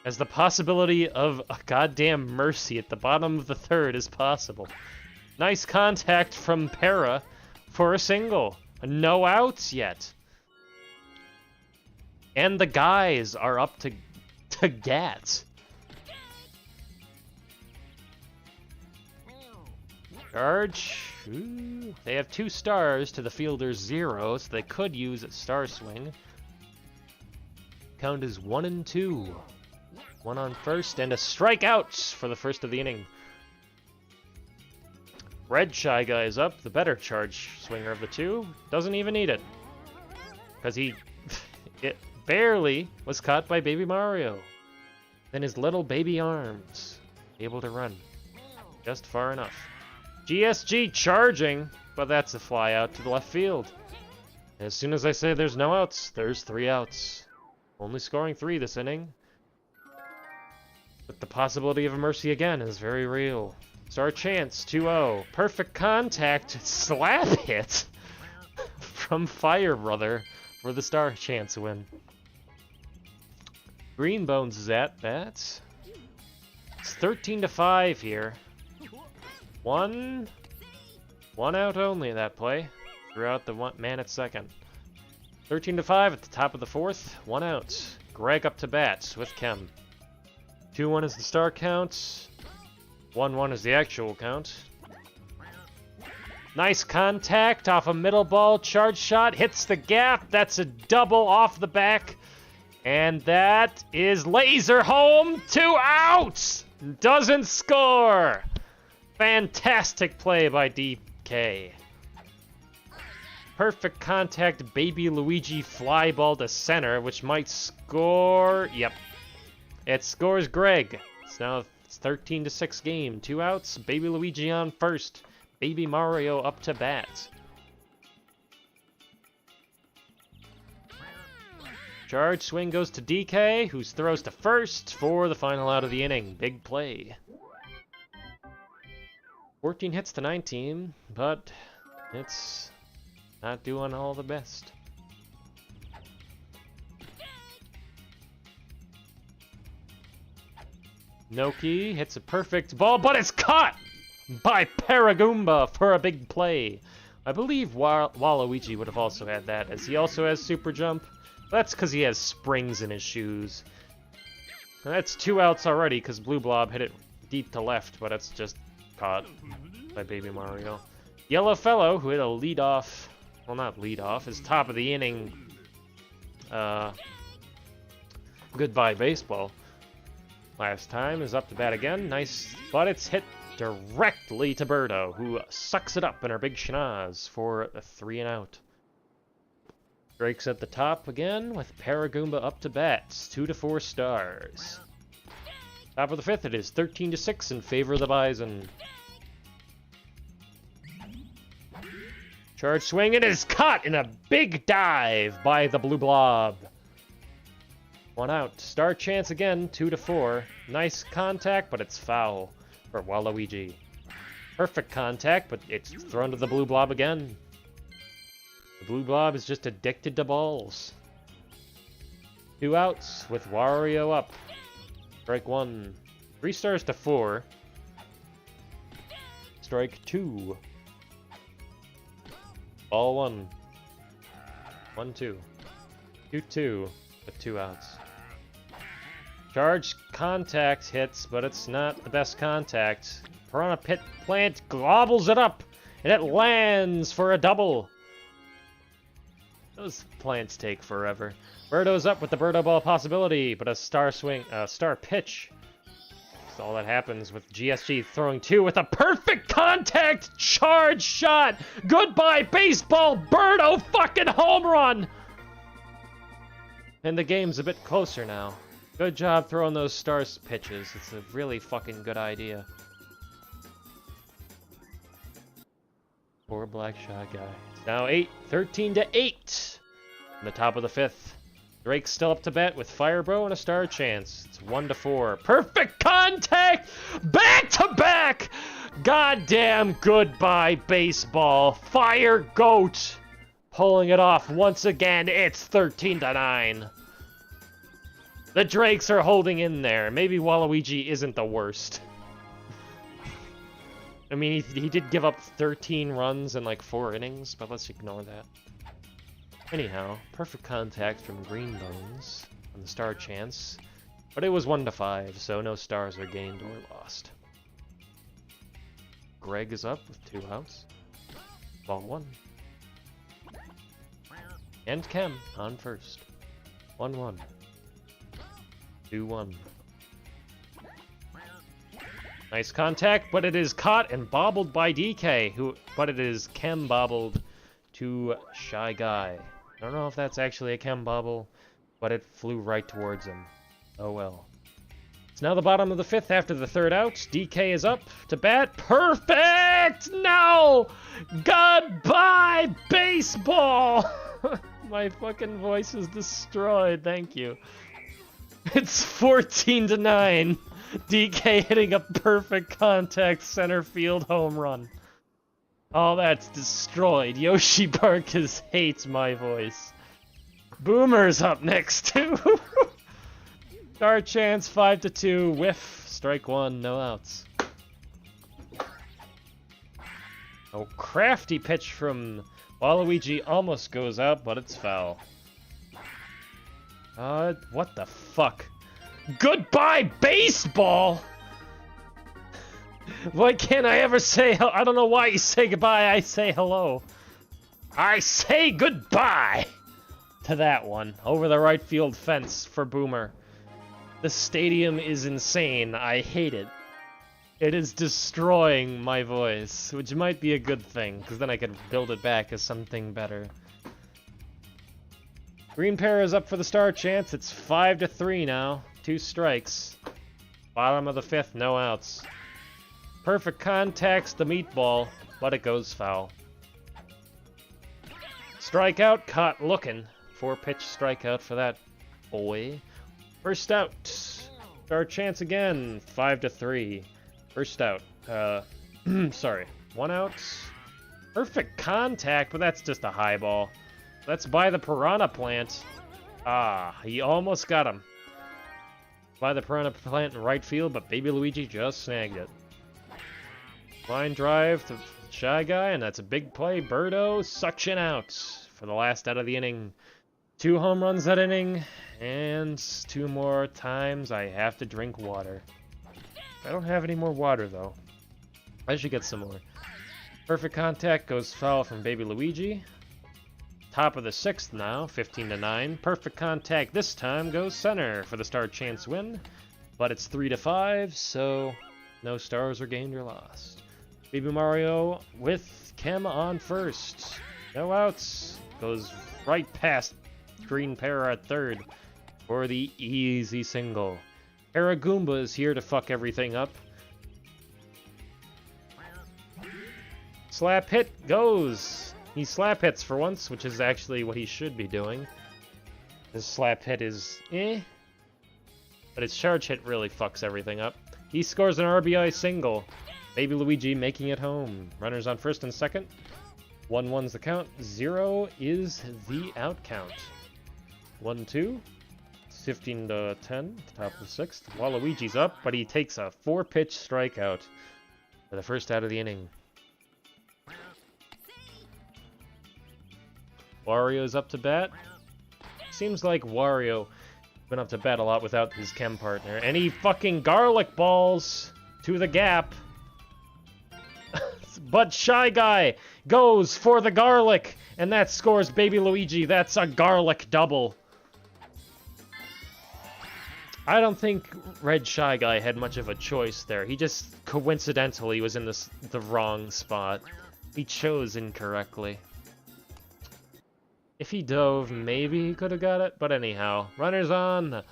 as the possibility of a goddamn mercy at the bottom of the third is possible. Nice contact from Para for a single. No outs yet. And the guys are up to gats. Charge. Ooh. They have 2 stars to the fielder's 0, so they could use a star swing. Count is 1-2. 1 on first, and a strikeout for the first of the inning. Red Shy Guy is up, the better charge swinger of the 2. Doesn't even need it. Because it barely was caught by Baby Mario. Then his little baby arms, able to run. Just far enough. GSG charging, but that's a fly out to the left field. As soon as I say there's no outs, there's 3 outs. Only scoring 3 this inning. But the possibility of a mercy again is very real. It's our chance, 2-0. Perfect contact, slap hit from Fire Brother for the star chance win. Green Bones is at bat. It's 13-5 here. One out only that play throughout the man at second. 13-5 at the top of the 4th. 1 out. Greg up to bat with Kem. 2-1 is the star count. 1-1 is the actual count. Nice contact off a middle ball. Charge shot hits the gap. That's a double off the back. And that is laser home. 2 outs. Doesn't score. Fantastic play by DK. Perfect contact, Baby Luigi fly ball to center, which might score. Yep. It scores Greg. It's 13-6 game. 2 outs. Baby Luigi on first. Baby Mario up to bat. Charge swing goes to DK, who throws to first for the final out of the inning. Big play. 14 hits to 19, but it's not doing all the best. Noki hits a perfect ball, but it's caught by Paragoomba for a big play. I believe Waluigi would have also had that, as he also has super jump. That's because he has springs in his shoes. And that's 2 outs already, because Blue Blob hit it deep to left, but it's just caught by Baby Mario. Yellow Fellow, who hit a lead-off, well, not lead-off, his top of the inning goodbye baseball last time, is up to bat again. Nice, but it's hit directly to Birdo, who sucks it up in her big schnoz for a 3 and out. Drake's at the top again with Paragoomba up to bats, 2-4 stars. Top of the 5th, it is 13-6 in favor of the Bison. Charge swing, it is caught in a big dive by the Blue Blob. 1 out. Star chance again, 2-4. Nice contact, but it's foul for Waluigi. Perfect contact, but it's thrown to the Blue Blob again. The Blue Blob is just addicted to balls. 2 outs with Wario up. Strike 1. 3 stars to 4. Strike 2. Ball 1. 1-2. 2-2 with 2 outs. Charge contact hits, but it's not the best contact. Piranha Pit Plant gobbles it up, and it lands for a double. Those plants take forever. Birdo's up with the Birdo Ball possibility, but a star pitch. That's all that happens with GSG throwing 2 with a perfect contact charge shot. Goodbye, baseball. Birdo fucking home run. And the game's a bit closer now. Good job throwing those star pitches. It's a really fucking good idea. Poor Black Shot Guy. It's now 13-8. In the top of the 5th. Drake's still up to bat with Firebro and a star chance. It's 1-4. Perfect contact! Back to back! Goddamn goodbye, baseball. Fire Goat pulling it off once again. It's 13-9. The Drakes are holding in there. Maybe Waluigi isn't the worst. I mean, he did give up 13 runs in like 4 innings, but let's ignore that. Anyhow, perfect contact from Green Bones on the star chance, but it was 1-5, so no stars are gained or lost. Greg is up with 2 outs. Ball 1. And Kem on first. 1-1. 2-1. Nice contact, but it is caught and bobbled by DK, but it is Kem bobbled to Shy Guy. I don't know if that's actually a Kem bobble, but it flew right towards him. Oh well. It's now the bottom of the 5th after the 3rd out. DK is up to bat. Perfect! No! Goodbye, baseball! My fucking voice is destroyed. Thank you. It's 14-9. DK hitting a perfect contact center field home run. Oh, that's destroyed. Yoshi Barkus hates my voice. Boomer's up next, too. Star chance 5-2. Whiff. Strike 1. No outs. Oh, crafty pitch from Waluigi almost goes out, but it's foul. What the fuck? Goodbye, baseball! Why can't I ever say I don't know why you say goodbye, I say hello. I say goodbye to that one. Over the right field fence for Boomer. The stadium is insane. I hate it. It is destroying my voice, which might be a good thing, because then I could build it back as something better. Green pair is up for the star chance. It's 5-3 now. 2 strikes. Bottom of the 5th, no outs. Perfect contacts the meatball, but it goes foul. Strikeout, caught looking. 4-pitch strikeout for that boy. First out. Star chance again. 5-3. First out. Sorry. 1 out. Perfect contact, but that's just a high ball. That's by the Piranha Plant. Ah, he almost got him. By the Piranha Plant in right field, but Baby Luigi just snagged it. Line drive to Shy Guy, and that's a big play. Birdo, suction out for the last out of the inning. 2 home runs that inning, and 2 more times I have to drink water. I don't have any more water, though. I should get some more. Perfect contact goes foul from Baby Luigi. Top of the 6th now, 15-9. Perfect contact this time goes center for the star chance win. But it's 3-5, so no stars are gained or lost. Baby Mario with Kem on first. No outs. Goes right past Green Para at 3rd for the easy single. Aragoomba is here to fuck everything up. Slap hit goes. He slap hits for once, which is actually what he should be doing. His slap hit is but his charge hit really fucks everything up. He scores an RBI single. Baby Luigi making it home. Runners on first and second. 1-1's the count. 0 is the out count. 1-2. 15-10. Top of the 6th. Waluigi's up, but he takes a 4-pitch strikeout for the first out of the inning. Wario's up to bat. Seems like Wario went up to bat a lot without his chem partner. And he fucking garlic balls to the gap. But Shy Guy goes for the garlic. And that scores Baby Luigi. That's a garlic double. I don't think Red Shy Guy had much of a choice there. He just coincidentally was in the wrong spot. He chose incorrectly. If he dove, maybe he could have got it. But anyhow, runners on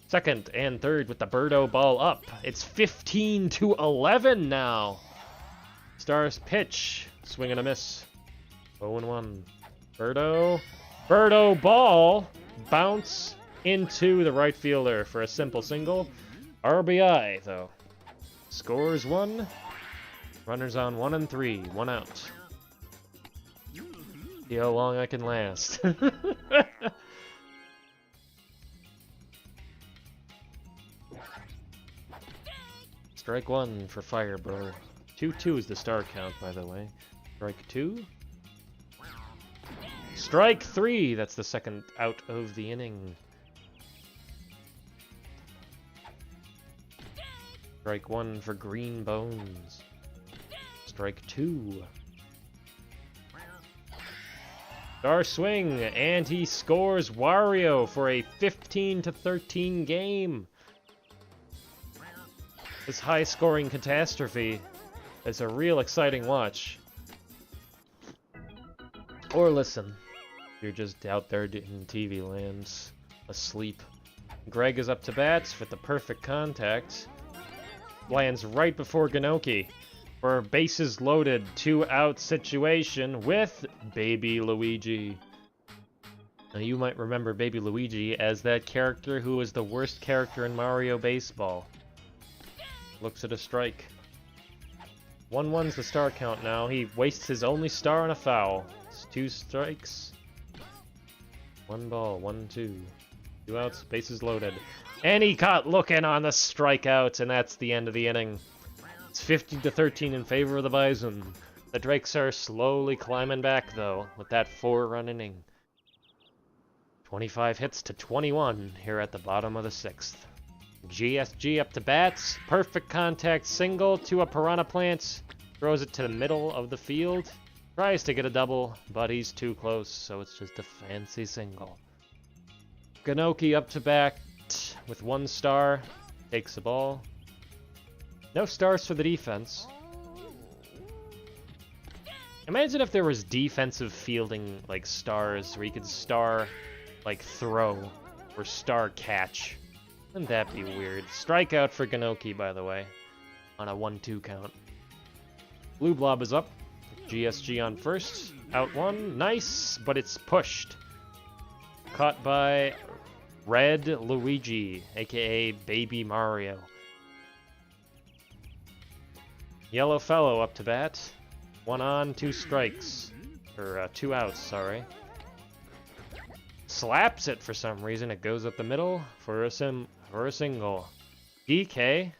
second and third with the Birdo ball up. It's 15-11 now. Stars pitch. Swing and a miss. 0-1. Birdo ball. Bounce into the right fielder for a simple single. RBI, though. Scores 1. Runners on 1 and 3. 1 out. See how long I can last. Strike one for Fire Bro. 2-2 is the star count, by the way. Strike two. Strike three! That's the second out of the inning. Strike one for Green Bones. Strike two. Star swing, and he scores Wario for a 15-13 game. This high-scoring catastrophe is a real exciting watch. Or listen. You're just out there in TV land, asleep. Greg is up to bat with the perfect contact. Lands right before Ganoki for a bases loaded, 2-out situation with Baby Luigi. Now you might remember Baby Luigi as that character who was the worst character in Mario Baseball. Looks at a strike. 1-1's the star count now. He wastes his only star on a foul. It's 2 strikes. 1 ball, 1-2. 2 outs, bases loaded. And he caught looking on the strikeout, and that's the end of the inning. It's 15-13 in favor of the Bison. The Drakes are slowly climbing back, though, with that 4-run inning. 25 hits to 21 here at the bottom of the 6th. GSG up to bats. Perfect contact single to a Piranha Plant. Throws it to the middle of the field. Tries to get a double, but he's too close, so it's just a fancy single. Ganoki up to bat with 1 star. Takes the ball. No stars for the defense. Imagine if there was defensive fielding, like, stars, where you could star, like, throw, or star catch. Wouldn't that be weird? Strikeout for Ganoki, by the way, on a 1-2 count. Blue Blob is up. GSG on first. Out 1. Nice, but it's pushed. Caught by Red Luigi, aka Baby Mario. Yellow Fellow up to bat. 1 on, 2 strikes. Or 2 outs, sorry. Slaps it for some reason. It goes up the middle for a single. DK.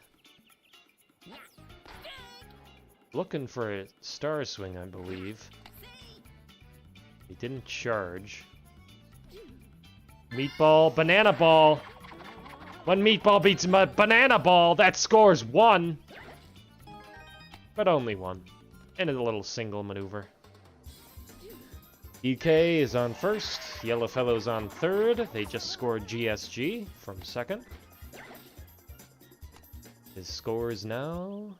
Looking for a star swing, I believe. He didn't charge. Meatball, banana ball. When Meatball beats banana ball, that scores 1. But only 1. And a little single maneuver. DK is on first. Yellow Fellow's on third. They just scored GSG from second. His score is now...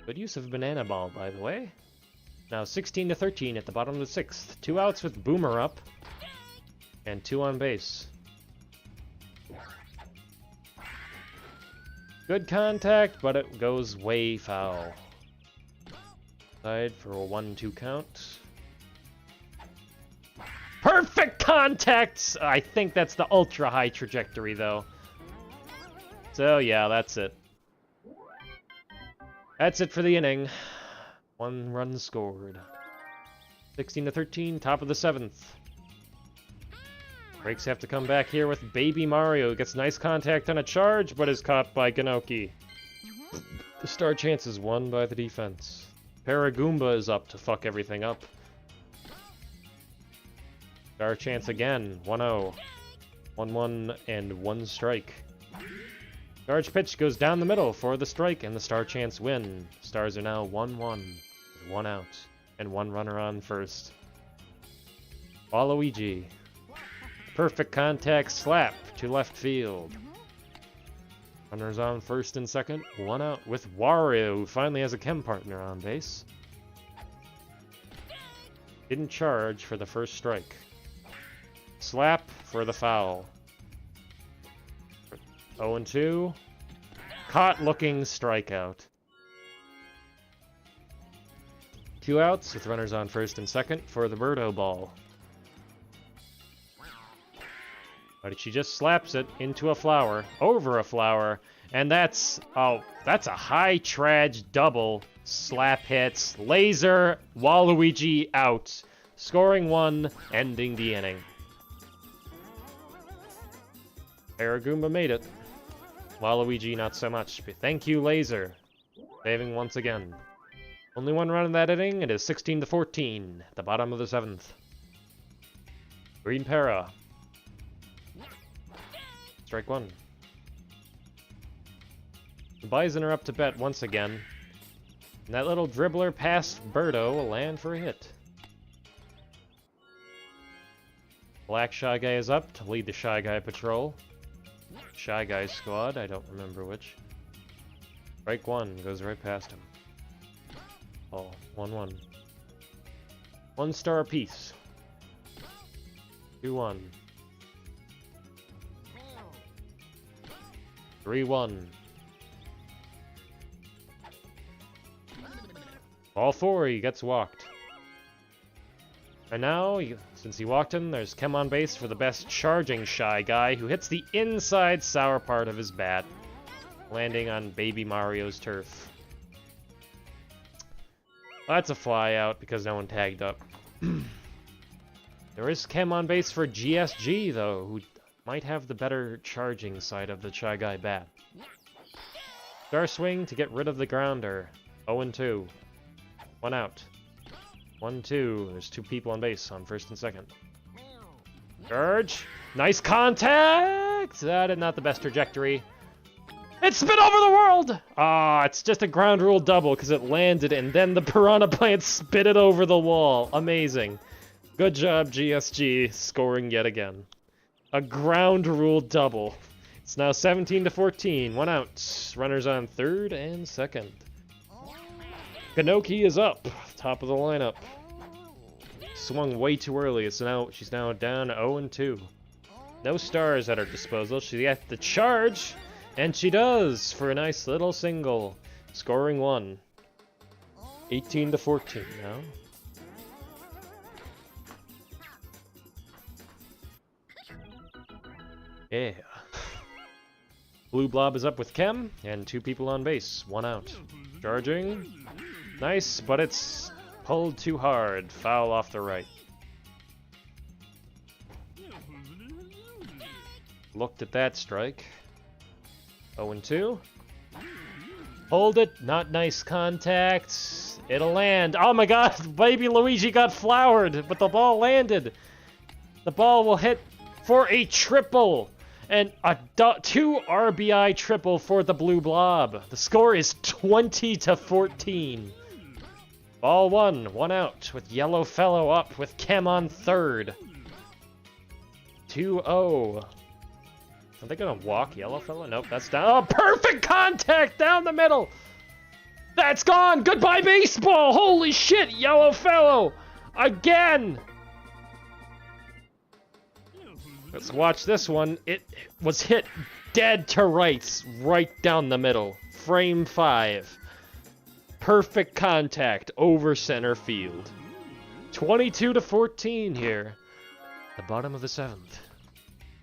Good use of banana ball, by the way. Now 16-13 at the bottom of the 6th. 2 outs with Boomer up. And 2 on base. Good contact, but it goes way foul. Side for a 1-2 count. Perfect contact! I think that's the ultra high trajectory, though. So yeah, that's it. That's it for the inning. 1 run scored. 16-13, top of the 7th. Brakes have to come back here with Baby Mario. Gets nice contact on a charge, but is caught by Ganoki. The star chance is won by the defense. Paragoomba is up to fuck everything up. Star chance again. 1-0. 1-1 and 1 strike. Charge pitch goes down the middle for the strike and the star chance win. Stars are now 1-1 with 1 out and 1 runner on first. Waluigi. Perfect contact slap to left field. Runners on first and second. 1 out with Wario, who finally has a chem partner on base. Didn't charge for the first strike. Slap for the foul. 0-2. Caught looking strikeout. 2 outs with runners on first and second for the Birdo ball. But she just slaps it into a flower, over a flower, and that's a high traj double. Slap hits, laser, Waluigi out. Scoring 1, ending the inning. Paragoomba made it. Waluigi, not so much. But thank you, Laser. Saving once again. Only one run in that inning. It is 16-14. At the bottom of the 7th. Green Para. Strike one. The Bison are up to bet once again. And that little dribbler past Birdo will land for a hit. Black Shy Guy is up to lead the Shy Guy patrol. Shy Guy squad, I don't remember which. Strike one, goes right past him. Oh, 1-1. 1 star apiece. 2-1. 3-1. Ball 4, he gets walked. And now, since he walked him, there's Kem on base for the best charging Shy Guy, who hits the inside sour part of his bat, landing on Baby Mario's turf. That's a fly out because no one tagged up. There is Kem on base for GSG, though, who might have the better charging side of the Shy Guy bat. Star swing to get rid of the grounder. 0-2. 1 out. 1-2. There's 2 people on base on first and second. Charge. Nice contact! That is not the best trajectory. It spit over the world! Ah, it's just a ground rule double because it landed and then the Piranha Plant spit it over the wall. Amazing. Good job, GSG, scoring yet again. A ground rule double. It's now 17-14. 1 out. Runners on third and second. Kanoki is up, top of the lineup. Swung way too early. She's now down 0-2. No stars at her disposal. She gets the charge, and she does for a nice little single, scoring 1. 18-14 now. Yeah. Blue Blob is up with Kem, and 2 people on base. 1 out. Charging. Nice, but it's pulled too hard. Foul off the right. Looked at that strike. 0-2. Hold it. Not nice contact. It'll land. Oh my god, baby Luigi got flowered, but the ball landed. The ball will hit for a triple. And a 2 RBI triple for the Blue Blob. The score is 20-14. Ball 1, 1 out, with Yellow Fellow up, with Kem on third. 2-0. Are they gonna walk Yellow Fellow? Nope, that's down. Oh, perfect contact down the middle! That's gone! Goodbye, baseball! Holy shit, Yellow Fellow! Again! Let's watch this one. It was hit dead to rights, right down the middle. Frame 5. Perfect contact over center field. 22-14 here. The bottom of the 7th.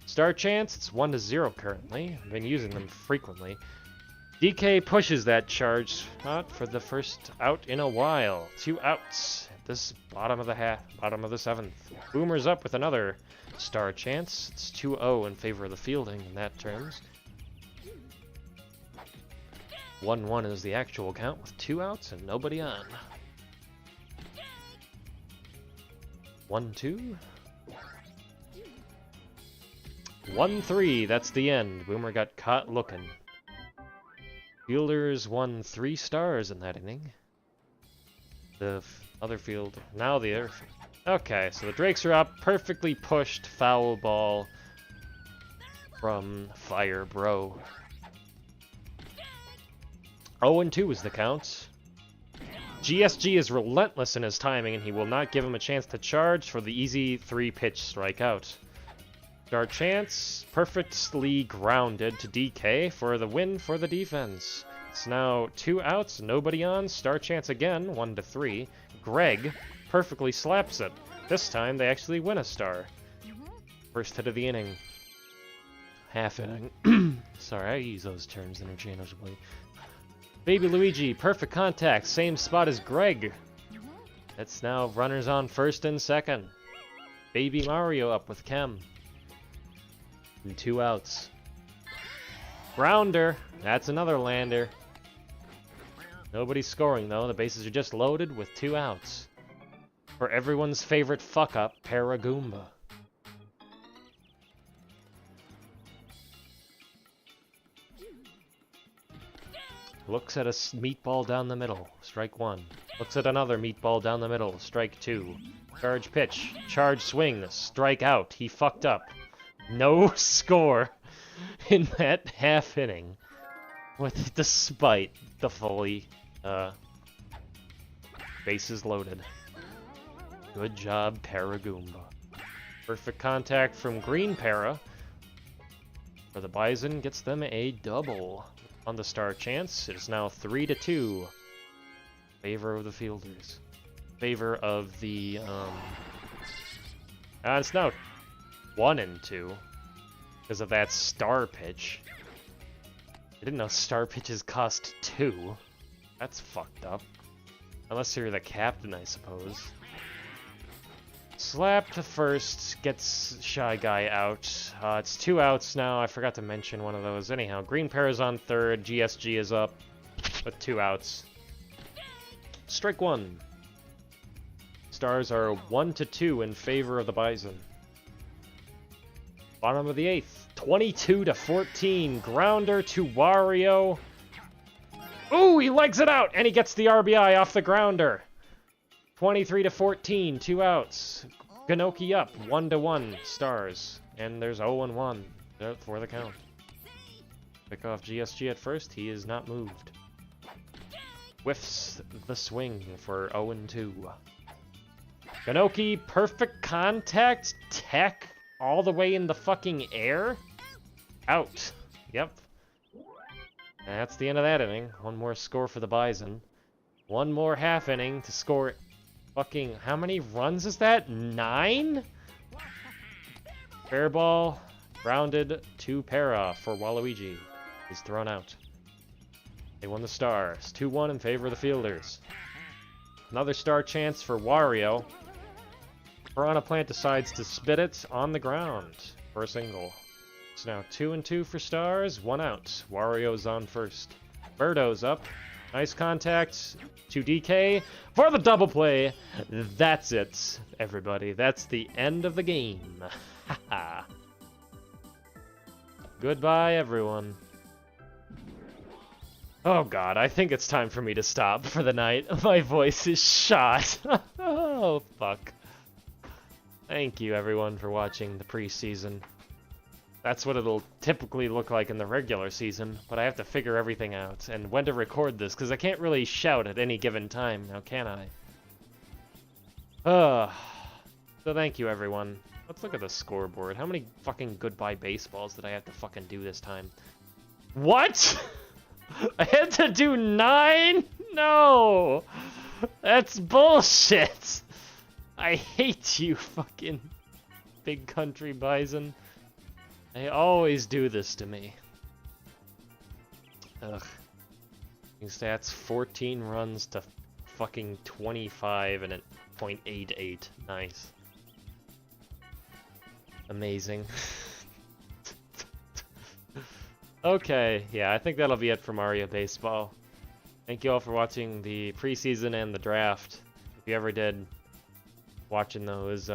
Star chance, it's 1-0 currently. I've been using them frequently. DK pushes that charge spot for the first out in a while. 2 outs at this bottom of the 7th. Boomer's up with another star chance. It's 2-0 in favor of the fielding in that terms. 1-1 is the actual count with 2 outs and nobody on. 1-2. 1-3, that's the end. Boomer got caught looking. Fielders won 3 stars in that inning. The other field, now the other. Okay, so the Drakes are up. Perfectly pushed foul ball from Fire Bro. 0-2 is the count. GSG is relentless in his timing, and he will not give him a chance to charge for the easy 3-pitch strikeout. Star chance, perfectly grounded to DK for the win for the defense. It's now 2 outs, nobody on. Star chance again, 1-3. Greg perfectly slaps it. This time they actually win a star. First hit of the inning. Half inning. Sorry, I use those terms interchangeably. Baby Luigi, perfect contact, same spot as Greg. It's now runners on first and second. Baby Mario up with Kem. And 2 outs. Grounder. That's another lander. Nobody's scoring, though. The bases are just loaded with 2 outs. For everyone's favorite fuck-up, Paragoomba. Looks at a meatball down the middle. Strike 1. Looks at another meatball down the middle. Strike 2. Charge pitch. Charge swing. Strike out. He fucked up. No score in that half inning. Despite the fully bases loaded. Good job, Paragoomba. Perfect contact from Green Para. For the Bison, gets them a double. On the star chance, it is now 3-2. Favor of the fielders. Favor of the, it's now 1-2. Because of that star pitch. I didn't know star pitches cost 2. That's fucked up. Unless you're the captain, I suppose. Slap to first, gets Shy Guy out. It's 2 outs now, I forgot to mention one of those. Anyhow, Green Para's on third, GSG is up with 2 outs. Strike 1. Stars are 1-2 in favor of the Bison. Bottom of the 8th, 22-14, grounder to Wario. Ooh, he legs it out, and he gets the RBI off the grounder. 23-14, 2 outs. Ganoki up, 1-1, Stars. And there's 0-1 for the count. Pick off GSG at first, he is not moved. Whiffs the swing for 0-2. Ganoki, perfect contact, tech, all the way in the fucking air. Out. Yep. And that's the end of that inning. One more score for the Bison. One more half inning to score fucking... How many runs is that? 9? Fair ball. Grounded to Para for Waluigi. He's thrown out. They won the Stars. 2-1 in favor of the fielders. Another star chance for Wario. Piranha Plant decides to spit it on the ground for a single. It's now 2-2 for Stars, 1 out. Wario's on first. Birdo's up. Nice contact to DK for the double play. That's it, everybody. That's the end of the game. Haha. Goodbye, everyone. Oh god, I think it's time for me to stop for the night. My voice is shot. Oh, fuck. Thank you, everyone, for watching the preseason. That's what it'll typically look like in the regular season, but I have to figure everything out, and when to record this, because I can't really shout at any given time, now can I? So thank you, everyone. Let's look at the scoreboard. How many fucking goodbye baseballs did I have to fucking do this time? What?! I had to do 9?! No! That's bullshit! I hate you, fucking big country bison. They always do this to me. Ugh. Stats 14 runs to fucking 25 and at .88. Nice. Amazing. Okay, yeah, I think that'll be it for Mario Baseball. Thank you all for watching the preseason and the draft. If you ever did watching those,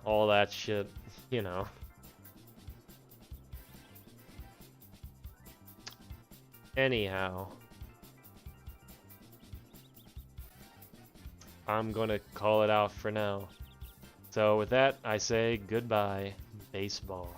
all that shit, you know. Anyhow, I'm gonna call it out for now. So with that, I say goodbye, baseball.